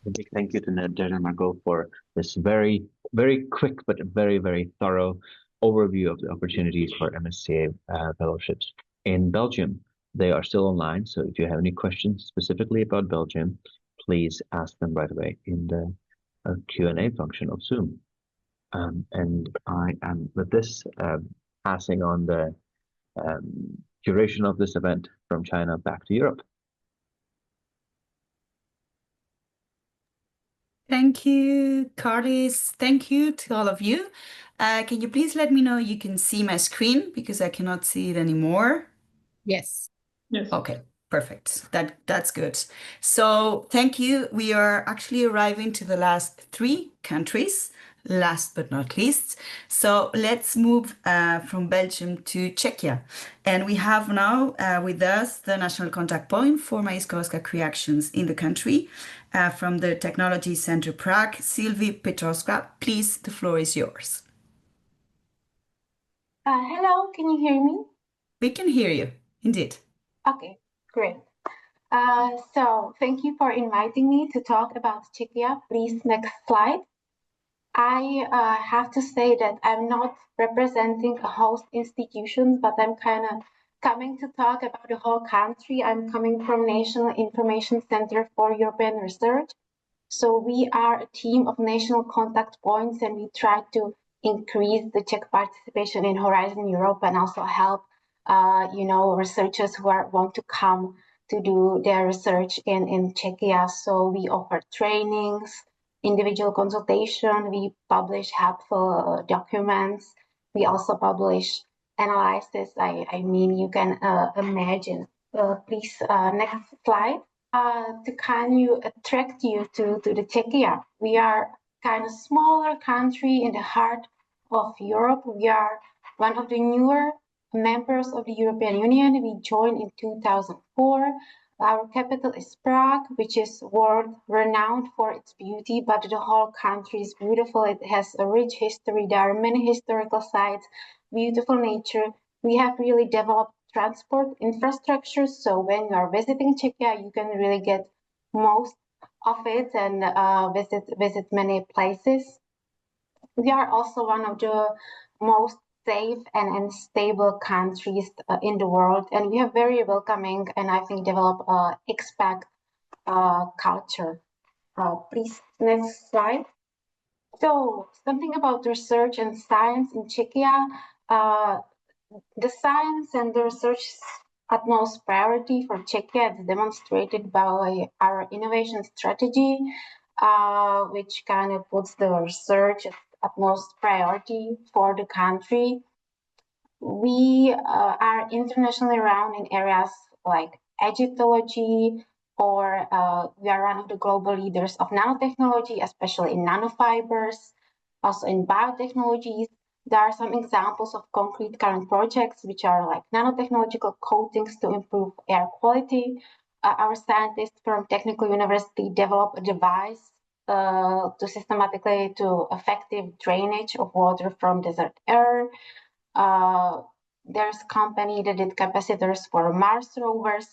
A big thank you to Nadja Margot for this very, very quick but very, very thorough overview of the opportunities for MSCA fellowships in Belgium. They are still online, so if you have any questions specifically about Belgium, please ask them right away in the Q&A function of Zoom. And I am, with this, passing on the curation of this event from China back to Europe. Thank you, Carlis. Thank you to all of you. Can you please let me know you can see my screen, because I cannot see it anymore? Yes. Yes. Okay, perfect. That's good. So thank you. We are actually arriving to the last 3 countries, last but not least. So let's move from Belgium to Czechia. And we have now with us the National Contact Point for my Sklodowska-Curie actions in the country from the Technology Center Prague, Sylvie Petrowska. Please, the floor is yours. Hello, can you hear me? We can hear you, indeed. Okay, great. So thank you for inviting me to talk about Czechia. Please, next slide. I have to say that I'm not representing a host institution, but I'm kind of coming to talk about the whole country. I'm coming from National Information Center for European Research. So we are a team of national contact points, and we try to increase the Czech participation in Horizon Europe and also help researchers who want to come to do their research in Czechia. So we offer trainings, individual consultation, we publish helpful documents, we also publish analysis. I mean, you can imagine. Please, next slide. To kind of attract you to the Czechia. We are kind of smaller country in the heart of Europe. We are one of the newer members of the European Union. We joined in 2004. Our capital is Prague, which is world renowned for its beauty, but the whole country is beautiful. It has a rich history. There are many historical sites, beautiful nature. We have really developed transport infrastructure. So when you are visiting Czechia, you can really get most of it and visit many places. We are also one of the most safe and stable countries in the world, and we have very welcoming and I think develop expat culture. Please, next slide. So something about research and science in Czechia. The science and the research is utmost priority for Czechia. It's demonstrated by our innovation strategy, which kind of puts the research utmost priority for the country. We are internationally renowned in areas like Egyptology, or we are one of the global leaders of nanotechnology, especially in nanofibers, also in biotechnologies. There are some examples of concrete current projects, which are like nanotechnological coatings to improve air quality. Our scientists from Technical University develop a device to systematically to effective drainage of water from desert air. There's a company that did capacitors for Mars rovers.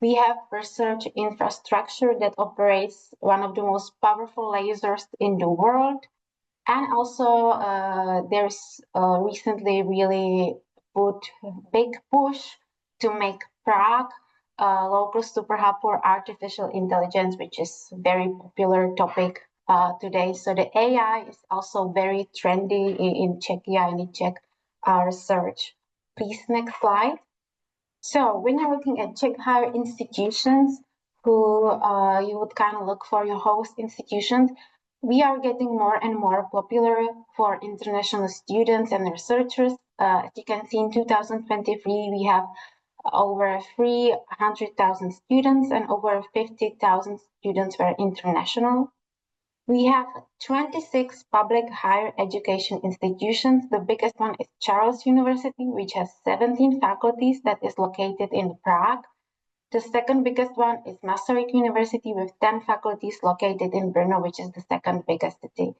We have research infrastructure that operates one of the most powerful lasers in the world. And also there's recently really put a big push to make Prague a local super hub for artificial intelligence, which is a very popular topic today. So the AI is also very trendy in Czechia and in Czech research. Please, next slide. So when you're looking at Czech higher institutions, who you would kind of look for your host institutions, we are getting more and more popular for international students and researchers. As you can see, in 2023, we have over 300,000 students and over 50,000 students were international. We have 26 public higher education institutions. The biggest one is Charles University, which has 17 faculties that is located in Prague. The second biggest one is Masaryk University with 10 faculties located in Brno, which is the second biggest city.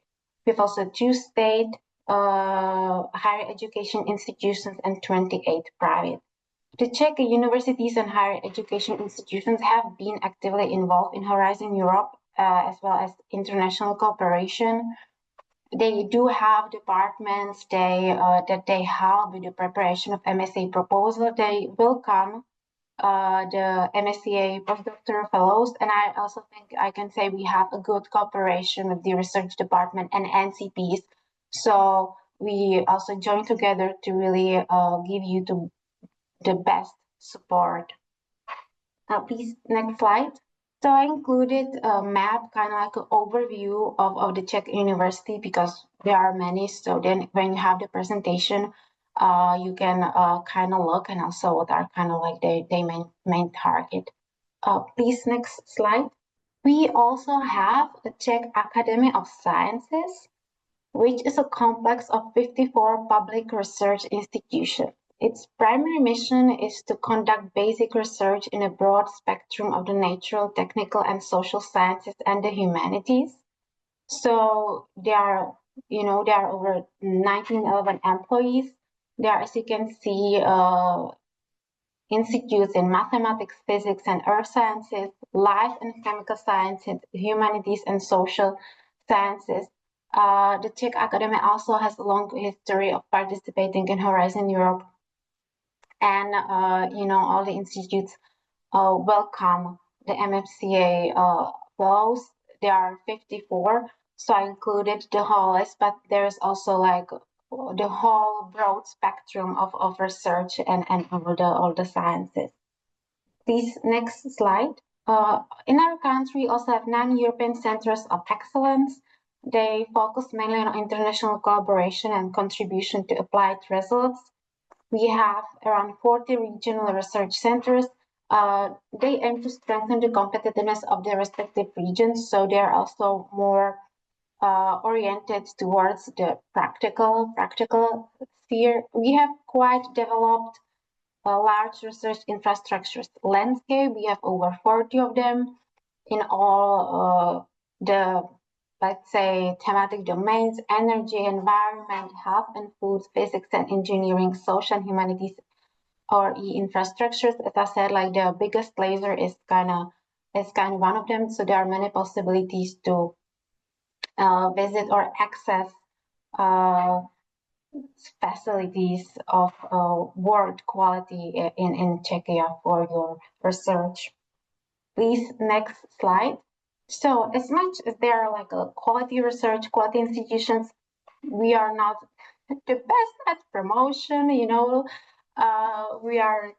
We have also 2 state higher education institutions and 28 private. The Czech universities and higher education institutions have been actively involved in Horizon Europe as well as international cooperation. They do have departments that they help with the preparation of MSA proposal. They welcome the MSCA Postdoctoral Fellows, and I also think I can say we have a good cooperation with the research department and NCPs. So we also join together to really give you the best support. Please, next slide. So I included a map, kind of like an overview of the Czech university, because there are many. So then when you have the presentation, you can kind of look and also what are kind of like their main target. Please, next slide. We also have the Czech Academy of Sciences, which is a complex of 54 public research institutions. Its primary mission is to conduct basic research in a broad spectrum of the natural, technical, and social sciences and the humanities. So there are over 1911 employees. There are, as you can see, institutes in mathematics, physics, and earth sciences, life and chemical sciences, humanities, and social sciences. The Czech Academy also has a long history of participating in Horizon Europe. And, all the institutes welcome the MSCA fellows. There are 54, so I included the whole list, but there's also like the whole broad spectrum of research and all the sciences. Please, next slide. In our country, we also have 9 European Centers of Excellence. They focus mainly on international collaboration and contribution to applied results. We have around 40 regional research centers. They aim to strengthen the competitiveness of their respective regions, so they are also more oriented towards the practical sphere. We have quite developed a large research infrastructures landscape. We have over 40 of them in all the, let's say, thematic domains: energy, environment, health and food, physics and engineering, social and humanities, or infrastructures. As I said, like the biggest laser is kind of one of them. So there are many possibilities to visit or access facilities of world quality in Czechia for your research. Please, next slide. So as much as there are like a quality research, quality institutions, we are not the best at promotion, we are,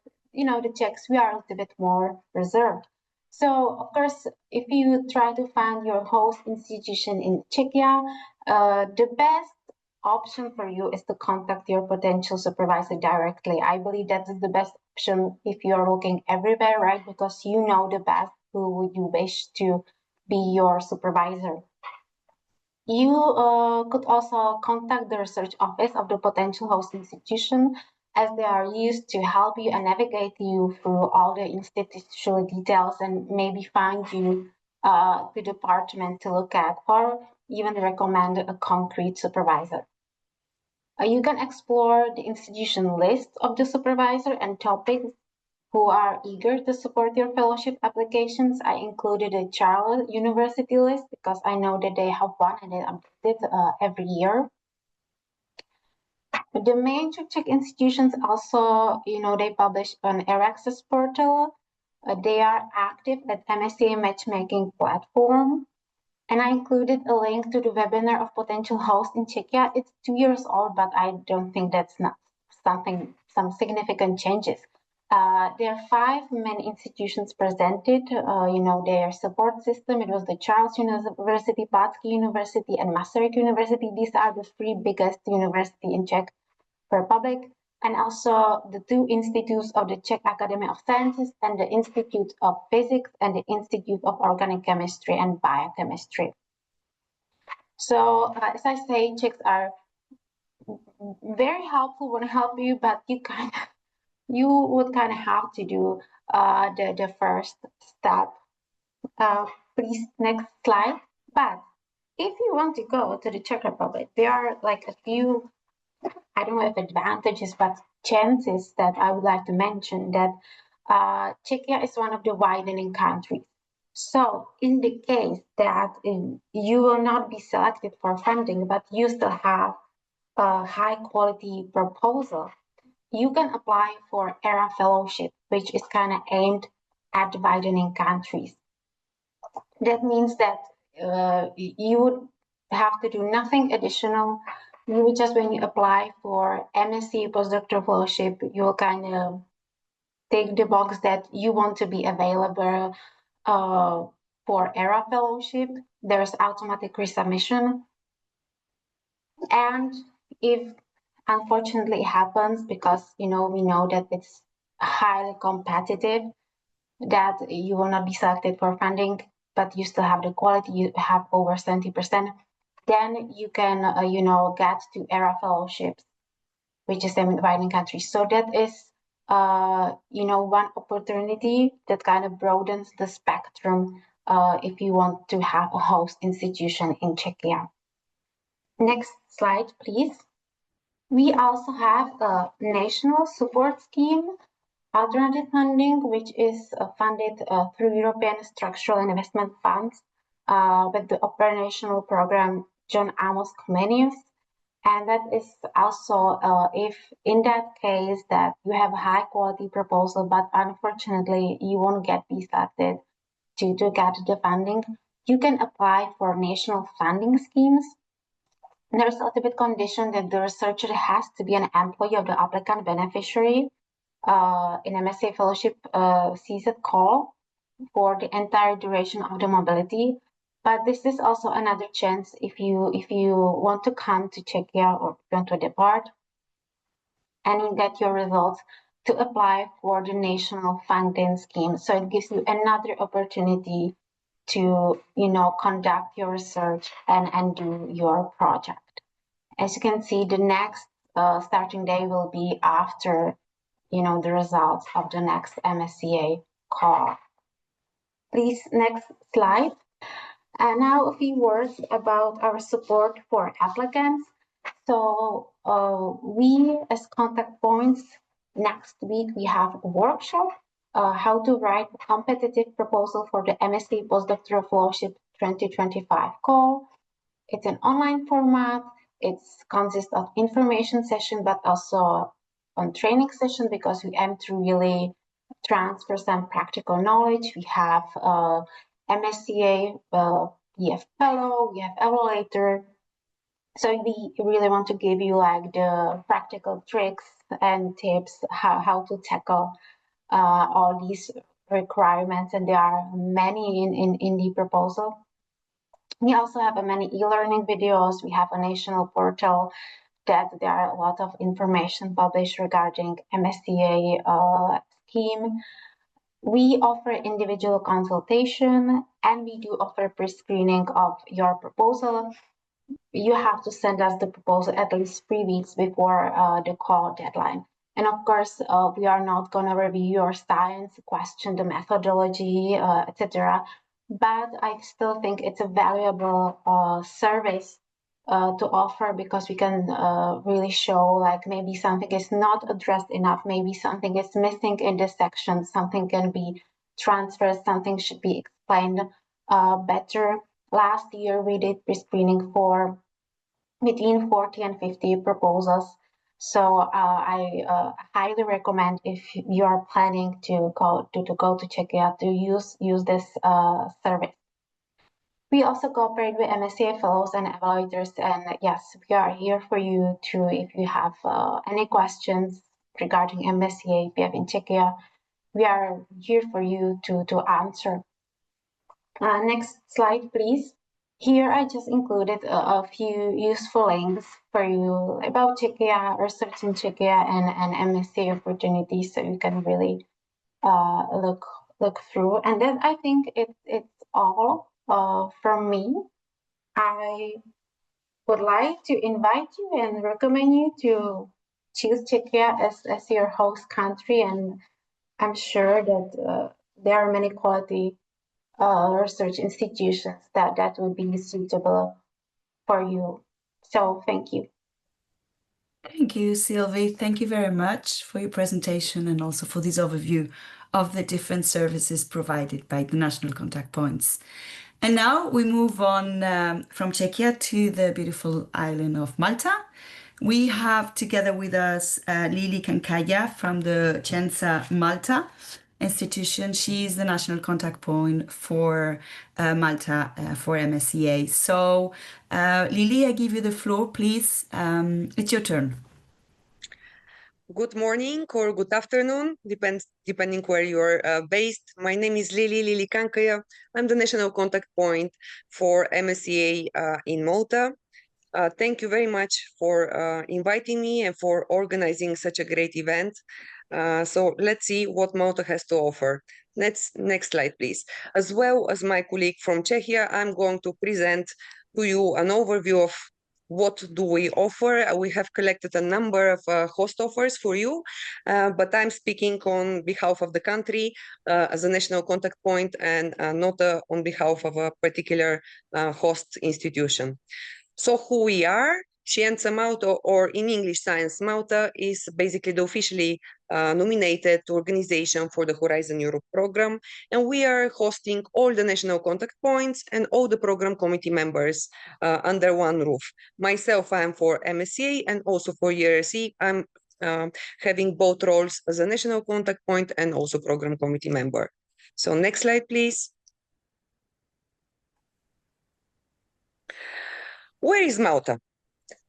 the Czechs, we are a little bit more reserved. So of course, if you try to find your host institution in Czechia, the best option for you is to contact your potential supervisor directly. I believe that is the best option if you're looking everywhere, right? Because you know the best who would you wish to be your supervisor. You could also contact the research office of the potential host institution, as they are used to help you and navigate you through all the institutional details and maybe find you the department to look at, or even recommend a concrete supervisor. You can explore the institution list of the supervisor and topics who are eager to support your fellowship applications. I included a Charles University list because I know that they have one and they update it every year. The major Czech institutions also, they publish on EURAXESS portal. They are active at MSCA matchmaking platform. And I included a link to the webinar of potential hosts in Czechia. It's 2 years old, but I don't think that's not some significant changes. There are 5 main institutions presented, their support system. It was the Charles University, Pátsky University, and Masaryk University. These are the 3 biggest universities in Czech Republic, and also the 2 institutes of the Czech Academy of Sciences and the Institute of Physics and the Institute of Organic Chemistry and Biochemistry. So, as I say, Czechs are very helpful, want to help you, but you would kind of have to do the first step. Please, next slide. But if you want to go to the Czech Republic, there are like a few, I don't know if advantages, but chances that I would like to mention that Czechia is one of the widening countries. So in the case that you will not be selected for funding, but you still have a high quality proposal, you can apply for ERA fellowship, which is kind of aimed at widening countries. That means that you would have to do nothing additional. You would just, when you apply for MSCA Postdoctoral Fellowship, you will kind of take the box that you want to be available for ERA fellowship. There's automatic resubmission. And if unfortunately it happens, because we know that it's highly competitive, that you will not be selected for funding, but you still have the quality, you have over 70%, then you can get to ERA fellowships, which is in widening countries. So that is one opportunity that kind of broadens the spectrum if you want to have a host institution in Czechia. Next slide, please. We also have a national support scheme, alternative funding, which is funded through European Structural and Investment Funds with the operational program John Amos Comenius. And that is also if in that case that you have a high quality proposal, but unfortunately you won't be selected to get the funding, you can apply for national funding schemes. There's a little bit condition that the researcher has to be an employee of the applicant beneficiary in MSCA Fellowship CZ Call for the entire duration of the mobility. But this is also another chance if you want to come to Czechia or want to depart and you get your results to apply for the national funding scheme. So it gives you another opportunity to conduct your research and do your project. As you can see, the next starting day will be after the results of the next MSCA call. Please, next slide. And now a few words about our support for applicants. So we as contact points, next week we have a workshop, how to write a competitive proposal for the MSCA Postdoctoral Fellowship 2025 call. It's an online format. It consists of information session, but also on training session, because we aim to really transfer some practical knowledge. We have MSCA PF Fellow, we have evaluator. So we really want to give you like the practical tricks and tips how to tackle all these requirements, and there are many in the proposal. We also have many e-learning videos. We have a national portal that there are a lot of information published regarding MSCA scheme. We offer individual consultation, and we do offer pre-screening of your proposal. You have to send us the proposal at least 3 weeks before the call deadline. And of course, we are not going to review your science, question the methodology, etc. But I still think it's a valuable service to offer, because we can really show like maybe something is not addressed enough, maybe something is missing in this section, something can be transferred, something should be explained better. Last year we did pre-screening for between 40 and 50 proposals, So I highly recommend, if you are planning to go to Czechia, to use this service. We also cooperate with MSCA fellows and evaluators, and yes, we are here for you to, if you have any questions regarding MSCA PF in Czechia, we are here for you to answer. Next slide, please. Here I just included a few useful links for you about Czechia, research in Czechia, and MSCA opportunities, so you can really look through. And then I think it's all from me. I would like to invite you and recommend you to choose Czechia as your host country, and I'm sure that there are many quality research institutions that would be suitable for you. So thank you. Thank you, Sylvie. Thank you very much for your presentation and also for this overview of the different services provided by the National Contact Points. And now we move on from Czechia to the beautiful island of Malta. We have together with us Lili Kankaya from the CENSA Malta institution. She is the national contact point for Malta for MSCA. So Lili, I give you the floor, please. It's your turn. Good morning or good afternoon, depending where you are based. My name is Lili Kankaya. I'm the national contact point for MSCA in Malta. Thank you very much for inviting me and for organizing such a great event. So let's see what Malta has to offer. Next slide, please. As well as my colleague from Czechia, I'm going to present to you an overview of what do we offer. We have collected a number of host offers for you, but I'm speaking on behalf of the country as a national contact point and not on behalf of a particular host institution. So who we are, CENSA Malta, or in English Science Malta, is basically the officially nominated organization for the Horizon Europe program, and we are hosting all the national contact points and all the program committee members under one roof. Myself, I am for MSCA, and also for EURAXESS, I'm having both roles as a national contact point and also program committee member. So next slide, please. Where is Malta?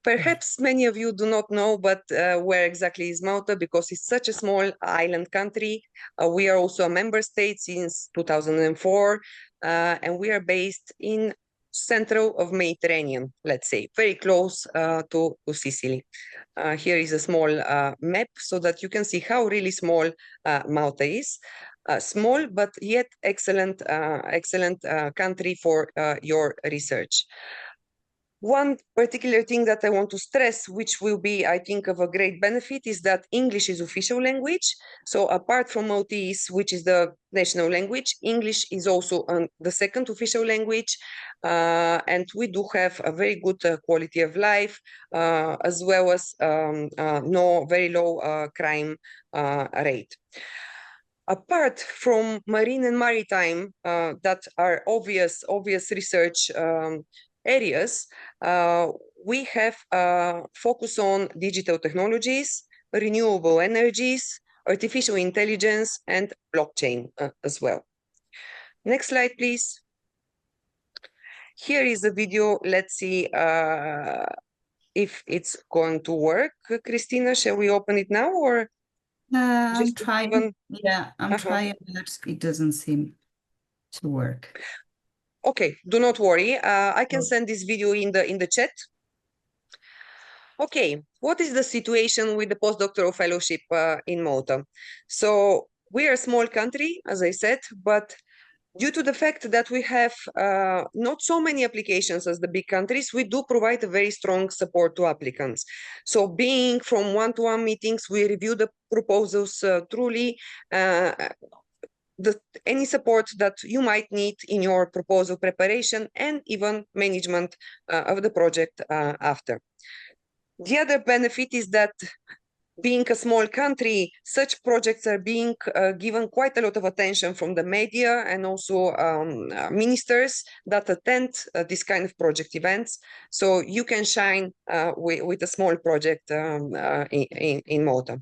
Perhaps many of you do not know, but where exactly is Malta, because it's such a small island country. We are also a member state since 2004, and we are based in central of Mediterranean, let's say, very close to Sicily. Here is a small map so that you can see how really small Malta is. Small, but yet excellent country for your research. One particular thing that I want to stress, which will be, I think, of a great benefit, is that English is official language. So apart from Maltese, which is the national language, English is also the second official language. And we do have a very good quality of life, as well as very low crime rate. Apart from marine and maritime, that are obvious research areas, we have focus on digital technologies, renewable energies, artificial intelligence, and blockchain as well. Next slide, please. Here is the video. Let's see if it's going to work. Christina, shall we open it now, or? I'm trying. Yeah, I'm trying, but it doesn't seem to work. Okay, do not worry. I can send this video in the chat. Okay, what is the situation with the postdoctoral fellowship in Malta? So we are a small country, as I said, but due to the fact that we have not so many applications as the big countries, we do provide a very strong support to applicants. So being from one-to-one meetings, we review the proposals truly. Any support that you might need in your proposal preparation and even management of the project after. The other benefit is that being a small country, such projects are being given quite a lot of attention from the media and also ministers that attend this kind of project events. So you can shine with a small project in Malta.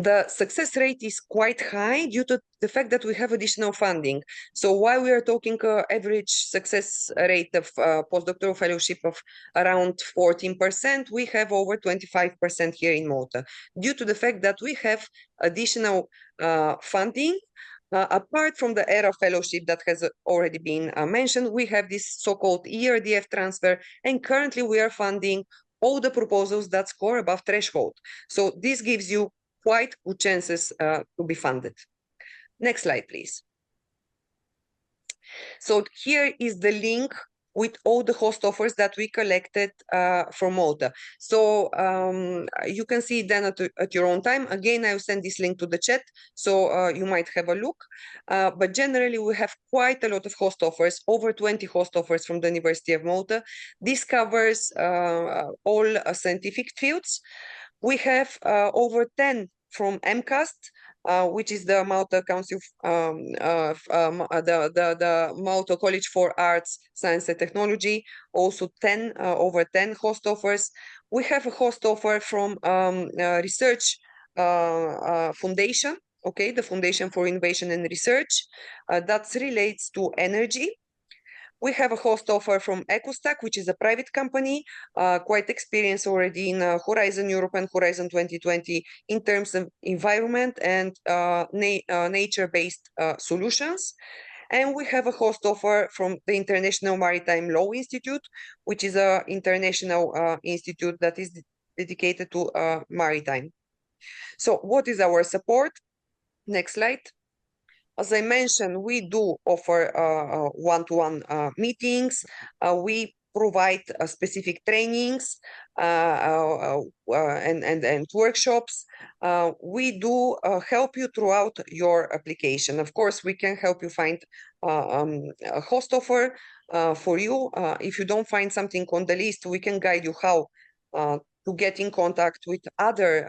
The success rate is quite high due to the fact that we have additional funding. So while we are talking average success rate of postdoctoral fellowship of around 14%, we have over 25% here in Malta, due to the fact that we have additional funding. Apart from the ERA fellowship that has already been mentioned, we have this so-called ERDF transfer, and currently we are funding all the proposals that score above threshold. So this gives you quite good chances to be funded. Next slide, please. So here is the link with all the host offers that we collected from Malta. So you can see it then at your own time. Again, I will send this link to the chat, so you might have a look. But generally, we have quite a lot of host offers, over 20 host offers from the University of Malta. This covers all scientific fields. We have over 10 from MCAST, which is the Malta Council, the Malta College for Arts, Science and Technology, also over 10 host offers. We have a host offer from Research Foundation, okay, the Foundation for Innovation and Research, that relates to energy. We have a host offer from EcoStack, which is a private company, quite experienced already in Horizon Europe and Horizon 2020 in terms of environment and nature-based solutions. And we have a host offer from the International Maritime Law Institute, which is an international institute that is dedicated to maritime. So what is our support? Next slide. As I mentioned, we do offer one-to-one meetings. We provide specific trainings and workshops. We do help you throughout your application. Of course, we can help you find a host offer for you. If you don't find something on the list, we can guide you how to get in contact with other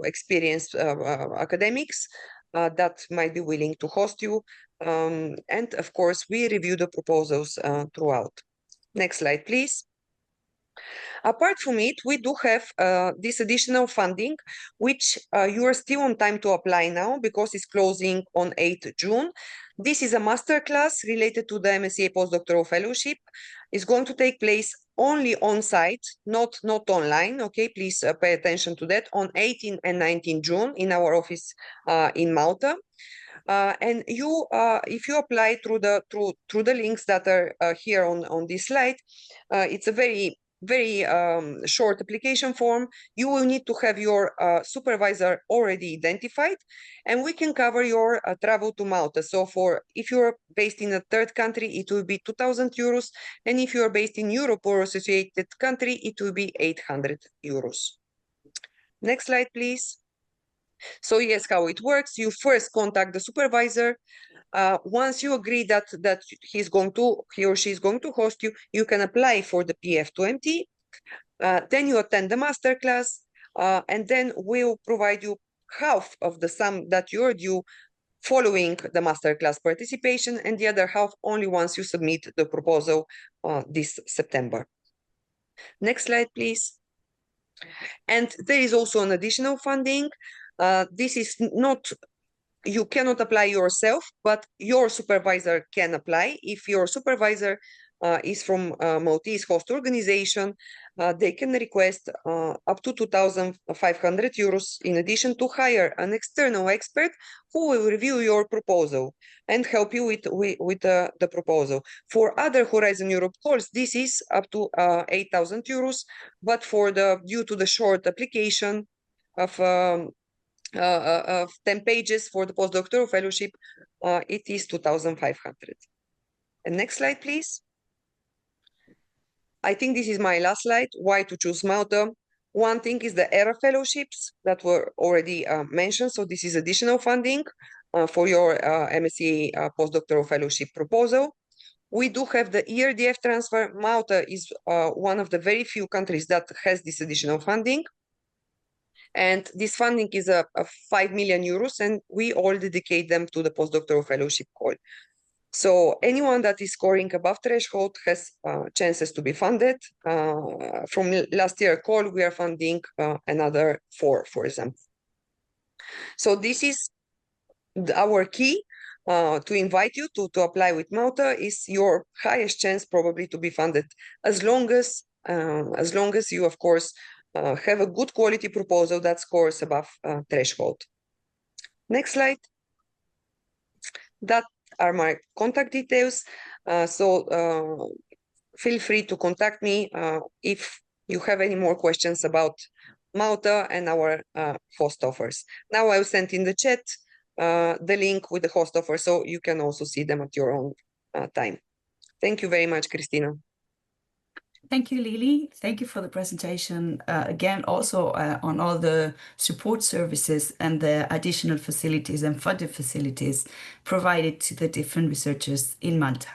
experienced academics that might be willing to host you. And of course, we review the proposals throughout. Next slide, please. Apart from it, we do have this additional funding, which you are still on time to apply now because it's closing on 8th June. This is a masterclass related to the MSCA Postdoctoral Fellowship. It's going to take place only on site, not online. Okay, please pay attention to that, on 18 and 19 June in our office in Malta. And you, if you apply through the links that are here on this slide, it's a very short application form. You will need to have your supervisor already identified, and we can cover your travel to Malta. So if you're based in a third country, it will be 2,000 euros. And if you're based in Europe or associated country, it will be 800 euros. Next slide, please. So yes, how it works, you first contact the supervisor. Once you agree that he or she is going to host you, you can apply for the PF2MT. Then you attend the masterclass, and then we'll provide you half of the sum that you're due following the masterclass participation, and the other half only once you submit the proposal this September. Next slide, please. And there is also an additional funding. This is not, you cannot apply yourself, but your supervisor can apply. If your supervisor is from Maltese host organization, they can request up to 2,500 euros in addition to hire an external expert who will review your proposal and help you with the proposal. For other Horizon Europe calls, this is up to 8,000 euros, but due to the short application of 10 pages for the postdoctoral fellowship, it is 2,500. And next slide, please. I think this is my last slide, why to choose Malta. One thing is the ERA fellowships that were already mentioned. So this is additional funding for your MSCA postdoctoral fellowship proposal. We do have the ERDF transfer. Malta is one of the very few countries that has this additional funding. And this funding is a 5 million euros, and we all dedicate them to the postdoctoral fellowship call. So anyone that is scoring above threshold has chances to be funded. From last year call, we are funding another 4, for example. So this is our key to invite you to apply with Malta. Is your highest chance probably to be funded, as long as you, of course, have a good quality proposal that scores above threshold. Next slide. That are my contact details. So feel free to contact me if you have any more questions about Malta and our host offers. Now I'll send in the chat the link with the host offer, so you can also see them at your own time. Thank you very much, Christina. Thank you, Lily. Thank you for the presentation. Again, also on all the support services and the additional facilities and funded facilities provided to the different researchers in Malta.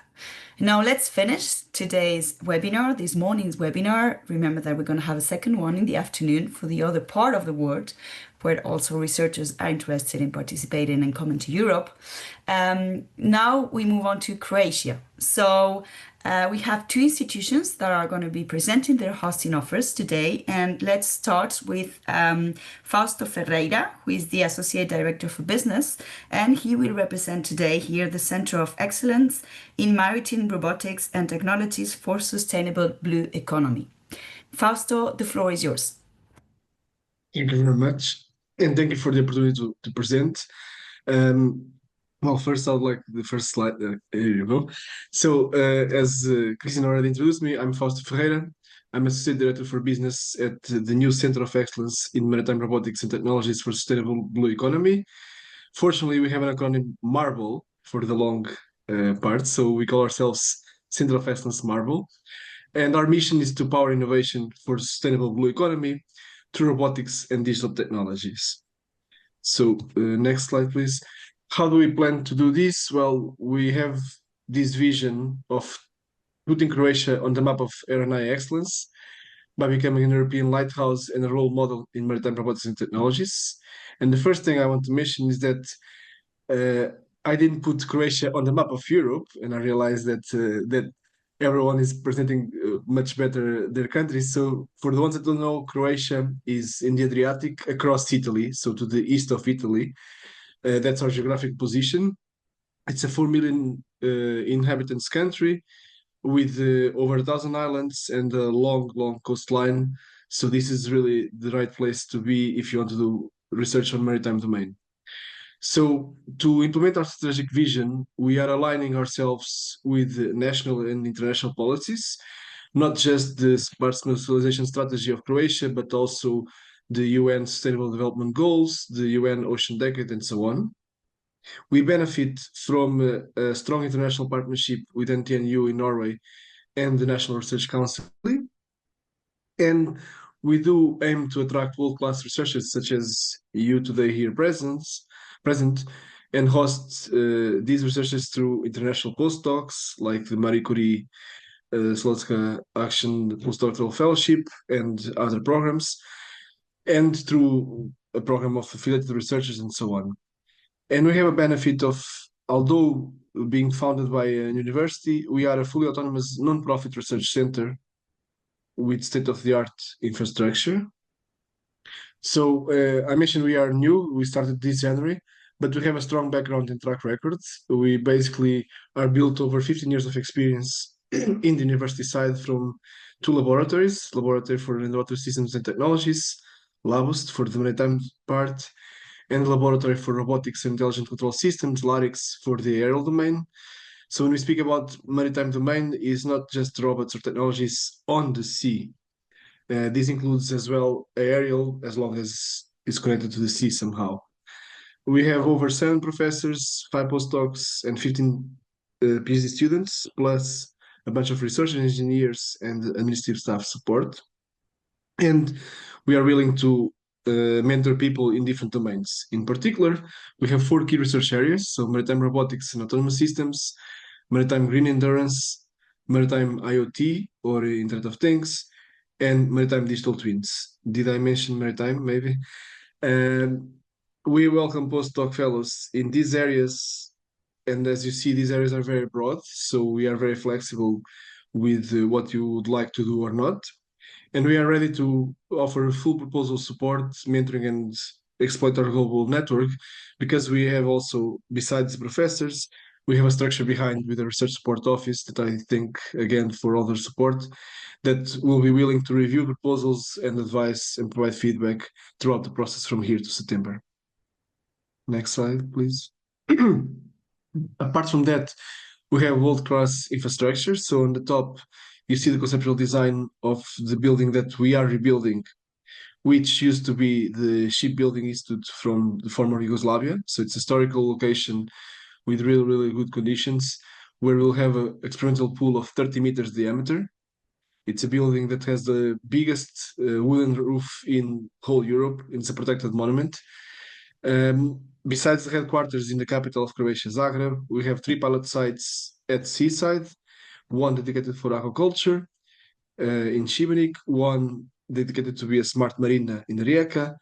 Now let's finish today's webinar, this morning's webinar. Remember that we're going to have a second one in the afternoon for the other part of the world, where also researchers are interested in participating and coming to Europe. Now we move on to Croatia. So we have 2 institutions that are going to be presenting their hosting offers today. And let's start with Fausto Ferreira, who is the Associate Director for Business. And he will represent today here the Center of Excellence in Maritime Robotics and Technologies for Sustainable Blue Economy. Fausto, the floor is yours. Thank you very much. And thank you for the opportunity to present. Well, first, I would like the first slide. Here you go. So, as Christina already introduced me, I'm Fausto Ferreira. I'm Associate Director for Business at the new Center of Excellence in Maritime Robotics and Technologies for Sustainable Blue Economy. Fortunately, we have an acronym MARBLE for the long part, so we call ourselves Center of Excellence MARBLE. And our mission is to power innovation for sustainable blue economy through robotics and digital technologies. So next slide, please. How do we plan to do this? Well, we have this vision of putting Croatia on the map of R&I excellence by becoming an European lighthouse and a role model in maritime robotics and technologies. And the first thing I want to mention is that I didn't put Croatia on the map of Europe, and I realized that that everyone is presenting much better their countries. So for the ones that don't know, Croatia is in the Adriatic across Italy, so to the east of Italy. That's our geographic position. It's a 4 million inhabitants country with over 1,000 islands and a long, long coastline. So this is really the right place to be if you want to do research on maritime domain. So to implement our strategic vision, we are aligning ourselves with national and international policies, not just the smart specialization strategy of Croatia, but also the UN Sustainable Development Goals, the UN Ocean Decade, and so on. We benefit from a strong international partnership with NTNU in Norway and the National Research Council. And we do aim to attract world-class researchers such as you today here present, and host these researchers through international postdocs like the Marie Curie Sklodowska-Curie Postdoctoral Fellowship and other programs, and through a program of affiliated researchers and so on. And we have a benefit of, although being founded by a university, we are a fully autonomous non-profit research center with state-of-the-art infrastructure. So I mentioned we are new, we started this January, but we have a strong background and track records. We basically are built over 15 years of experience in the university side from 2 laboratories, Laboratory for Underwater Systems and Technologies, LABUST for the maritime part, and Laboratory for Robotics and Intelligent Control Systems, LARIX for the aerial domain. So when we speak about maritime domain, it's not just robots or technologies on the sea. This includes as well aerial, as long as it's connected to the sea somehow. We have over 7 professors, 5 postdocs, and 15 PhD students, plus a bunch of research engineers and administrative staff support. And we are willing to mentor people in different domains. In particular, we have 4 key research areas, so maritime robotics and autonomous systems, maritime green endurance, maritime IoT or Internet of Things, and maritime digital twins. Did I mention maritime? Maybe. We welcome postdoc fellows in these areas, and as you see, these areas are very broad, so we are very flexible with what you would like to do or not. And we are ready to offer full proposal support, mentoring, and exploit our global network, because we have also, besides professors, we have a structure behind with a research support office that I thank again for all their support, that will be willing to review proposals and advise and provide feedback throughout the process from here to September. Next slide, please. Apart from that, we have world-class infrastructure. So on the top, you see the conceptual design of the building that we are rebuilding, which used to be the Shipbuilding Institute from the former Yugoslavia. So it's a historical location with really, really good conditions, where we'll have an experimental pool of 30 meters diameter. It's a building that has the biggest wooden roof in whole Europe. It's a protected monument. Besides the headquarters in the capital of Croatia, Zagreb, we have 3 pilot sites at seaside, one dedicated for aquaculture in Šibenik, one dedicated to be a smart marina in Rijeka,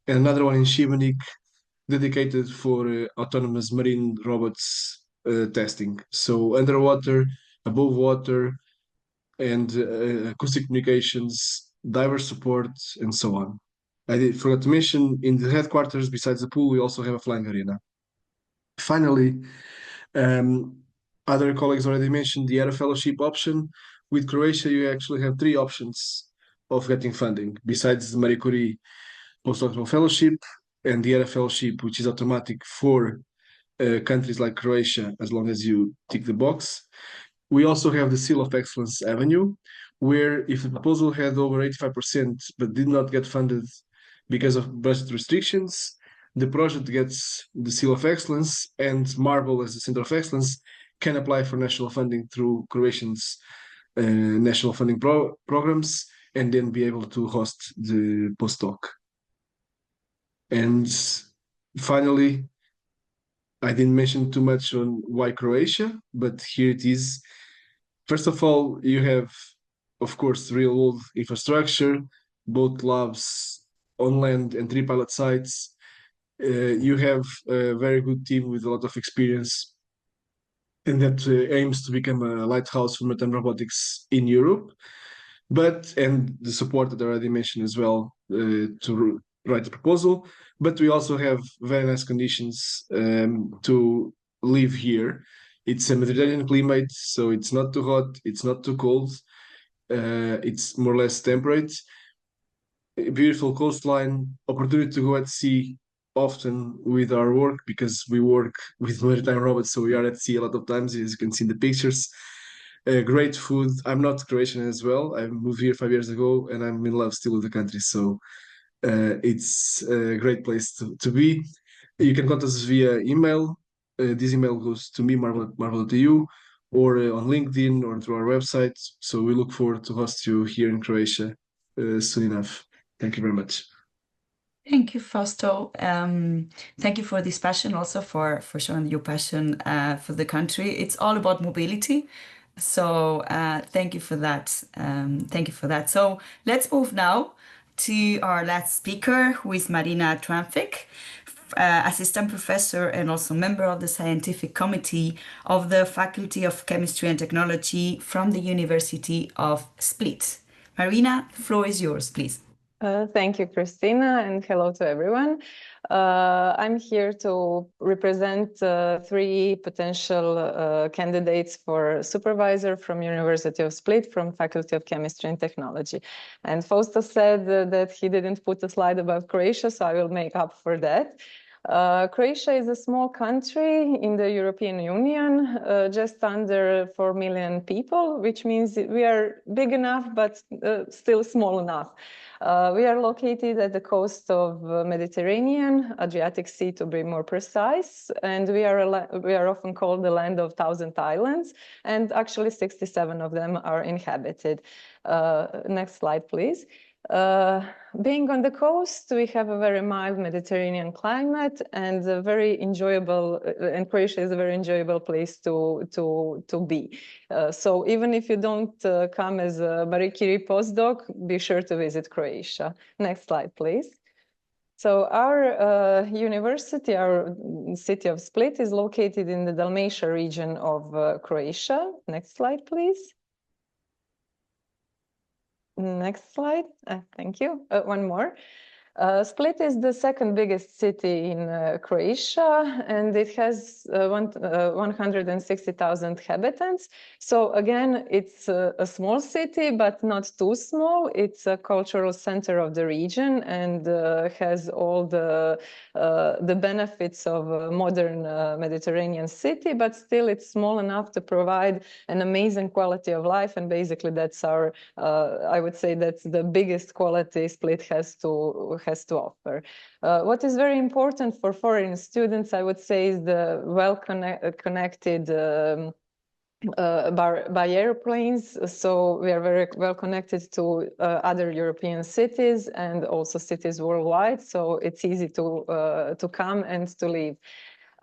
and another one in Šibenik dedicated for autonomous marine robots testing. So underwater, above water, and acoustic communications, diver support, and so on. I forgot to mention, in the headquarters, besides the pool, we also have a flying arena. Finally, other colleagues already mentioned the ERA fellowship option. With Croatia, you actually have 3 options of getting funding, besides the Marie Curie postdoctoral fellowship and the ERA fellowship, which is automatic for countries like Croatia, as long as you tick the box. We also have the Seal of Excellence avenue, where if the proposal had over 85% but did not get funded because of budget restrictions, the project gets the Seal of Excellence, and Marble, as the Center of Excellence, can apply for national funding through Croatian's national funding programs, and then be able to host the postdoc. And finally, I didn't mention too much on why Croatia, but here it is. First of all, you have, of course, real-world infrastructure, both labs on land and 3 pilot sites. You have a very good team with a lot of experience, and that aims to become a lighthouse for maritime robotics in Europe. And the support that I already mentioned as well to write the proposal. But we also have very nice conditions to live here. It's a Mediterranean climate, so it's not too hot, it's not too cold. It's more or less temperate. A beautiful coastline, opportunity to go at sea often with our work, because we work with maritime robots, so we are at sea a lot of times, as you can see in the pictures. Great food. I'm not Croatian as well. I moved here 5 years ago, and I'm in love still with the country, so it's a great place to be. You can contact us via email. This email goes to me, marvel.eu, or on LinkedIn, or through our website. So we look forward to host you here in Croatia soon enough. Thank you very much. Thank you, Fausto. Thank you for this passion, also for showing your passion for the country. It's all about mobility. So thank you for that. Thank you for that. So let's move now to our last speaker, who is Marina Tramfik, assistant professor and also member of the scientific committee of the Faculty of Chemistry and Technology from the University of Split. Marina, the floor is yours, please. Thank you, Christina, and hello to everyone. I'm here to represent 3 potential candidates for supervisor from University of Split, from Faculty of Chemistry and Technology. And Fausto said that he didn't put a slide about Croatia, so I will make up for that. Croatia is a small country in the European Union, just under 4 million people, which means we are big enough, but still small enough. We are located at the coast of Mediterranean, Adriatic Sea to be more precise, and we are often called the land of 1,000 islands, and actually 67 of them are inhabited. Next slide, please. Being on the coast, we have a very mild Mediterranean climate and a very enjoyable, and Croatia is a very enjoyable place to be. So even if you don't come as a Marie Curie postdoc, be sure to visit Croatia. Next slide, please. So our university, our city of Split, is located in the Dalmatia region of Croatia. Next slide, please. Next slide. Thank you. One more. Split is the second biggest city in Croatia, and it has 160,000 inhabitants. So again, it's a small city, but not too small. It's a cultural center of the region and has all the benefits of a modern Mediterranean city, but still it's small enough to provide an amazing quality of life. And basically that's our, I would say that's the biggest quality Split has to offer. What is very important for foreign students, I would say, is the well-connected by airplanes. So we are very well connected to other European cities and also cities worldwide. So it's easy to come and to live.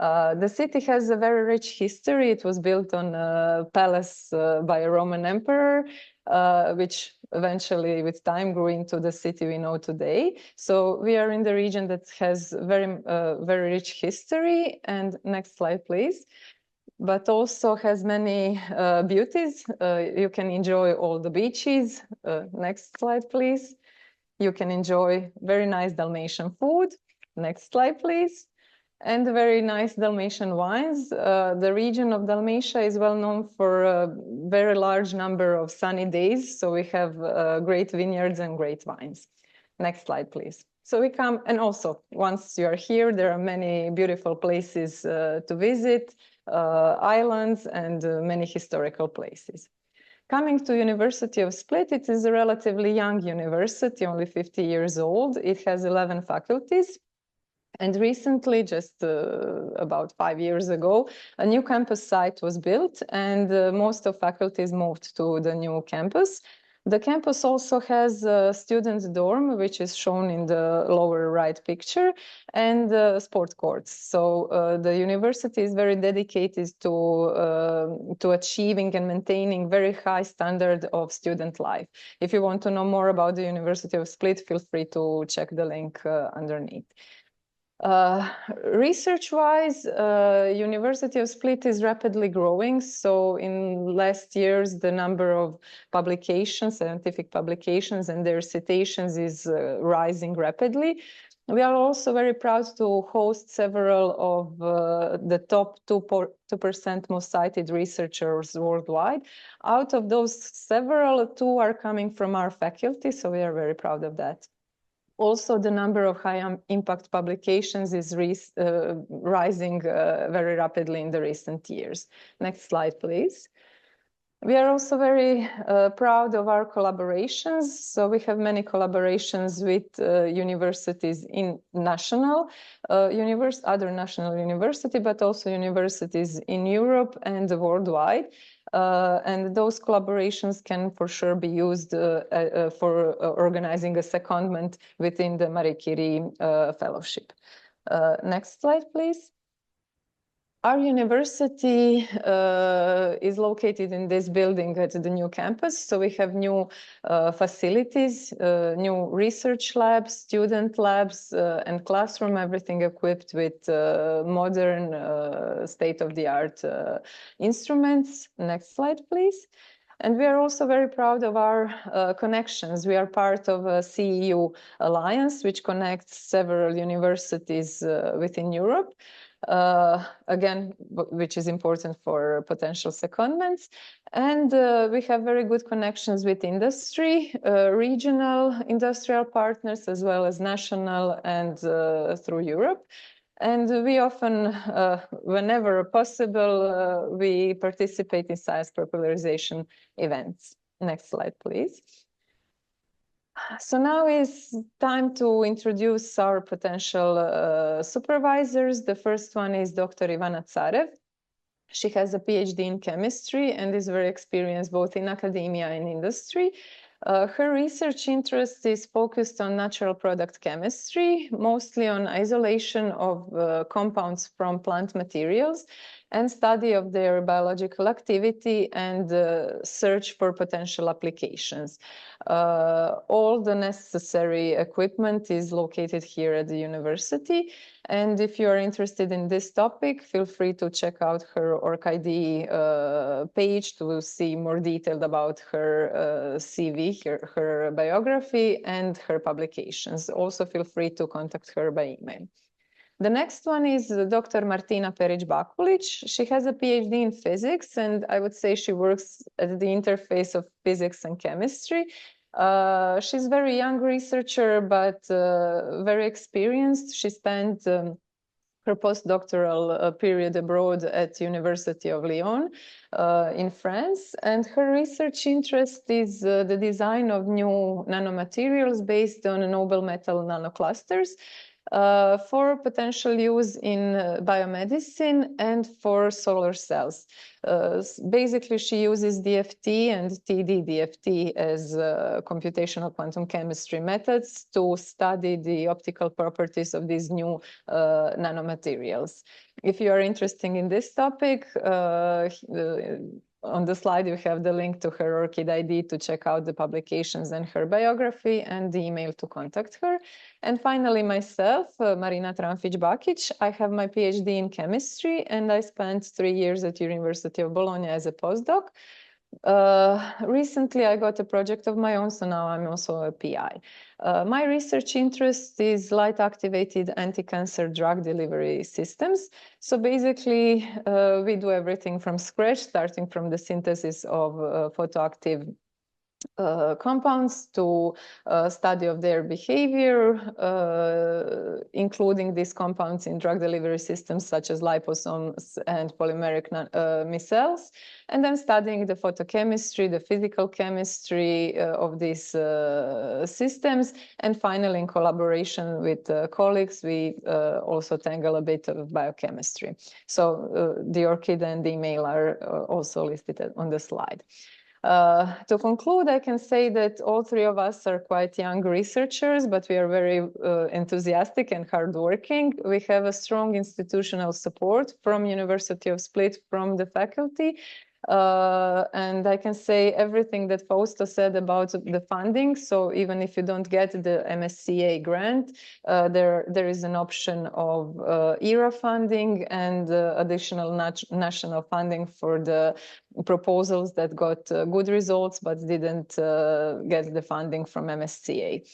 The city has a very rich history. It was built on a palace by a Roman emperor, which eventually with time grew into the city we know today. So we are in the region that has very rich history. And next slide, please. But also has many beauties. You can enjoy all the beaches. Next slide, please. You can enjoy very nice Dalmatian food. Next slide, please. And very nice Dalmatian wines. The region of Dalmatia is well known for a very large number of sunny days. So we have great vineyards and great wines. Next slide, please. So we come, and also once you are here, there are many beautiful places to visit, islands and many historical places. Coming to University of Split, it is a relatively young university, only 50 years old. It has 11 faculties. And recently, just about 5 years ago, a new campus site was built and most of faculties moved to the new campus. The campus also has a students' dorm, which is shown in the lower right picture, and sport courts. So the university is very dedicated to achieving and maintaining very high standard of student life. If you want to know more about the University of Split, feel free to check the link underneath. Research-wise, University of Split is rapidly growing. So in last years, the number of publications, scientific publications and their citations is rising rapidly. We are also very proud to host several of the top 2% most cited researchers worldwide. Out of those several, 2 are coming from our faculty, so we are very proud of that. Also, the number of high impact publications is rising very rapidly in the recent years. Next slide, please. We are also very proud of our collaborations. So we have many collaborations with universities in national other national university, but also universities in Europe and worldwide. And those collaborations can for sure be used for organizing a secondment within the Marie Curie Fellowship. Next slide, please. Our university is located in this building at the new campus. So we have new facilities, new research labs, student labs, and classroom, everything equipped with modern state-of-the-art instruments. Next slide, please. And we are also very proud of our connections. We are part of a CEU alliance, which connects several universities within Europe. Again, which is important for potential secondments. And we have very good connections with industry, regional industrial partners, as well as national and through Europe. And we often, whenever possible, we participate in science popularization events. Next slide, please. So now is time to introduce our potential supervisors. The first one is Dr. Ivana Tsarev. She has a PhD in chemistry and is very experienced both in academia and industry. Her research interest is focused on natural product chemistry, mostly on isolation of compounds from plant materials and study of their biological activity and search for potential applications. All the necessary equipment is located here at the university. And if you are interested in this topic, feel free to check out her OrgID page to see more detailed about her CV, her biography, and her publications. Also, feel free to contact her by email. The next one is Dr. Martina Perić-Bakulić. She has a PhD in physics, and I would say she works at the interface of physics and chemistry. She's a very young researcher, but very experienced. She spent her postdoctoral period abroad at University of Lyon in France. And her research interest is the design of new nanomaterials based on noble metal nanoclusters for potential use in biomedicine and for solar cells. Basically, she uses DFT and TD-DFT as computational quantum chemistry methods to study the optical properties of these new nanomaterials. If you are interested in this topic, on the slide, you have the link to her OrchidID to check out the publications and her biography and the email to contact her. And finally, myself, Marina Tranfić-Bakić. I have my PhD in chemistry, and I spent 3 years at University of Bologna as a postdoc. Recently, I got a project of my own, so now I'm also a PI. My research interest is light-activated anti-cancer drug delivery systems. So basically, we do everything from scratch, starting from the synthesis of photoactive compounds to study of their behavior, including these compounds in drug delivery systems such as liposomes and polymeric micelles, and then studying the photochemistry, the physical chemistry of these systems, and finally, in collaboration with colleagues, we also tangle a bit of biochemistry. So the ORCID and the email are also listed on the slide. To conclude, I can say that all three of us are quite young researchers, but we are very enthusiastic and hardworking. We have a strong institutional support from University of Split, from the faculty. And I can say everything that Fausto said about the funding. So even if you don't get the MSCA grant, there is an option of ERA funding and additional national funding for the proposals that got good results but didn't get the funding from MSCA.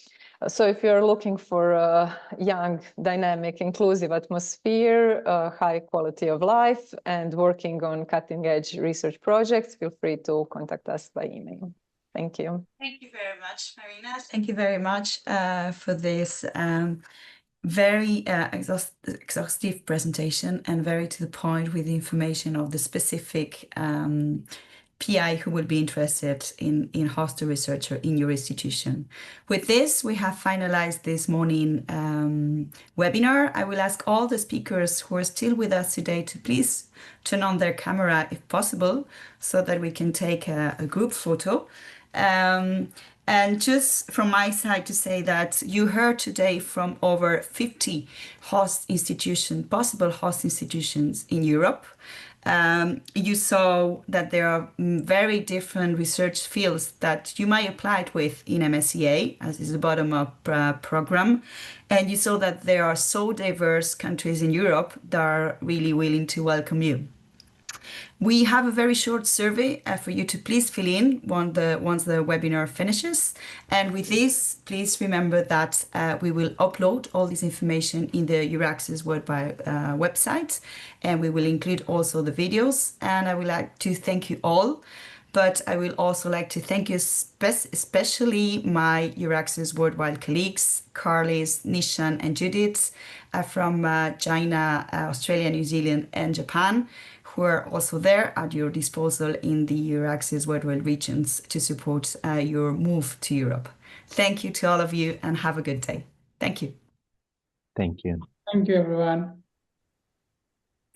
So if you're looking for a young, dynamic, inclusive atmosphere, high quality of life, and working on cutting-edge research projects, feel free to contact us by email. Thank you. Thank you very much, Marina. Thank you very much for this very exhaustive presentation and very to the point with the information of the specific PI who would be interested in host a researcher in your institution. With this, we have finalized this morning webinar. I will ask all the speakers who are still with us today to please turn on their camera if possible, so that we can take a group photo. And just from my side to say that you heard today from over 50 host institutions, possible host institutions in Europe. You saw that there are very different research fields that you might apply it with in MSCA, as is a bottom-up program. And you saw that there are so diverse countries in Europe that are really willing to welcome you. We have a very short survey for you to please fill in once the webinar finishes. And with this, please remember that we will upload all this information in the EURAXESS Worldwide website, and we will include also the videos. And I would like to thank you all, but I will also like to thank you especially my EURAXESS Worldwide colleagues, Carlis, Nishan, and Judith from China, Australia, New Zealand, and Japan, who are also there at your disposal in the EURAXESS Worldwide regions to support your move to Europe. Thank you to all of you and have a good day. Thank you. Thank you. Thank you, everyone.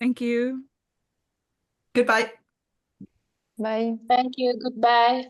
Thank you. Goodbye. Bye. Thank you. Goodbye.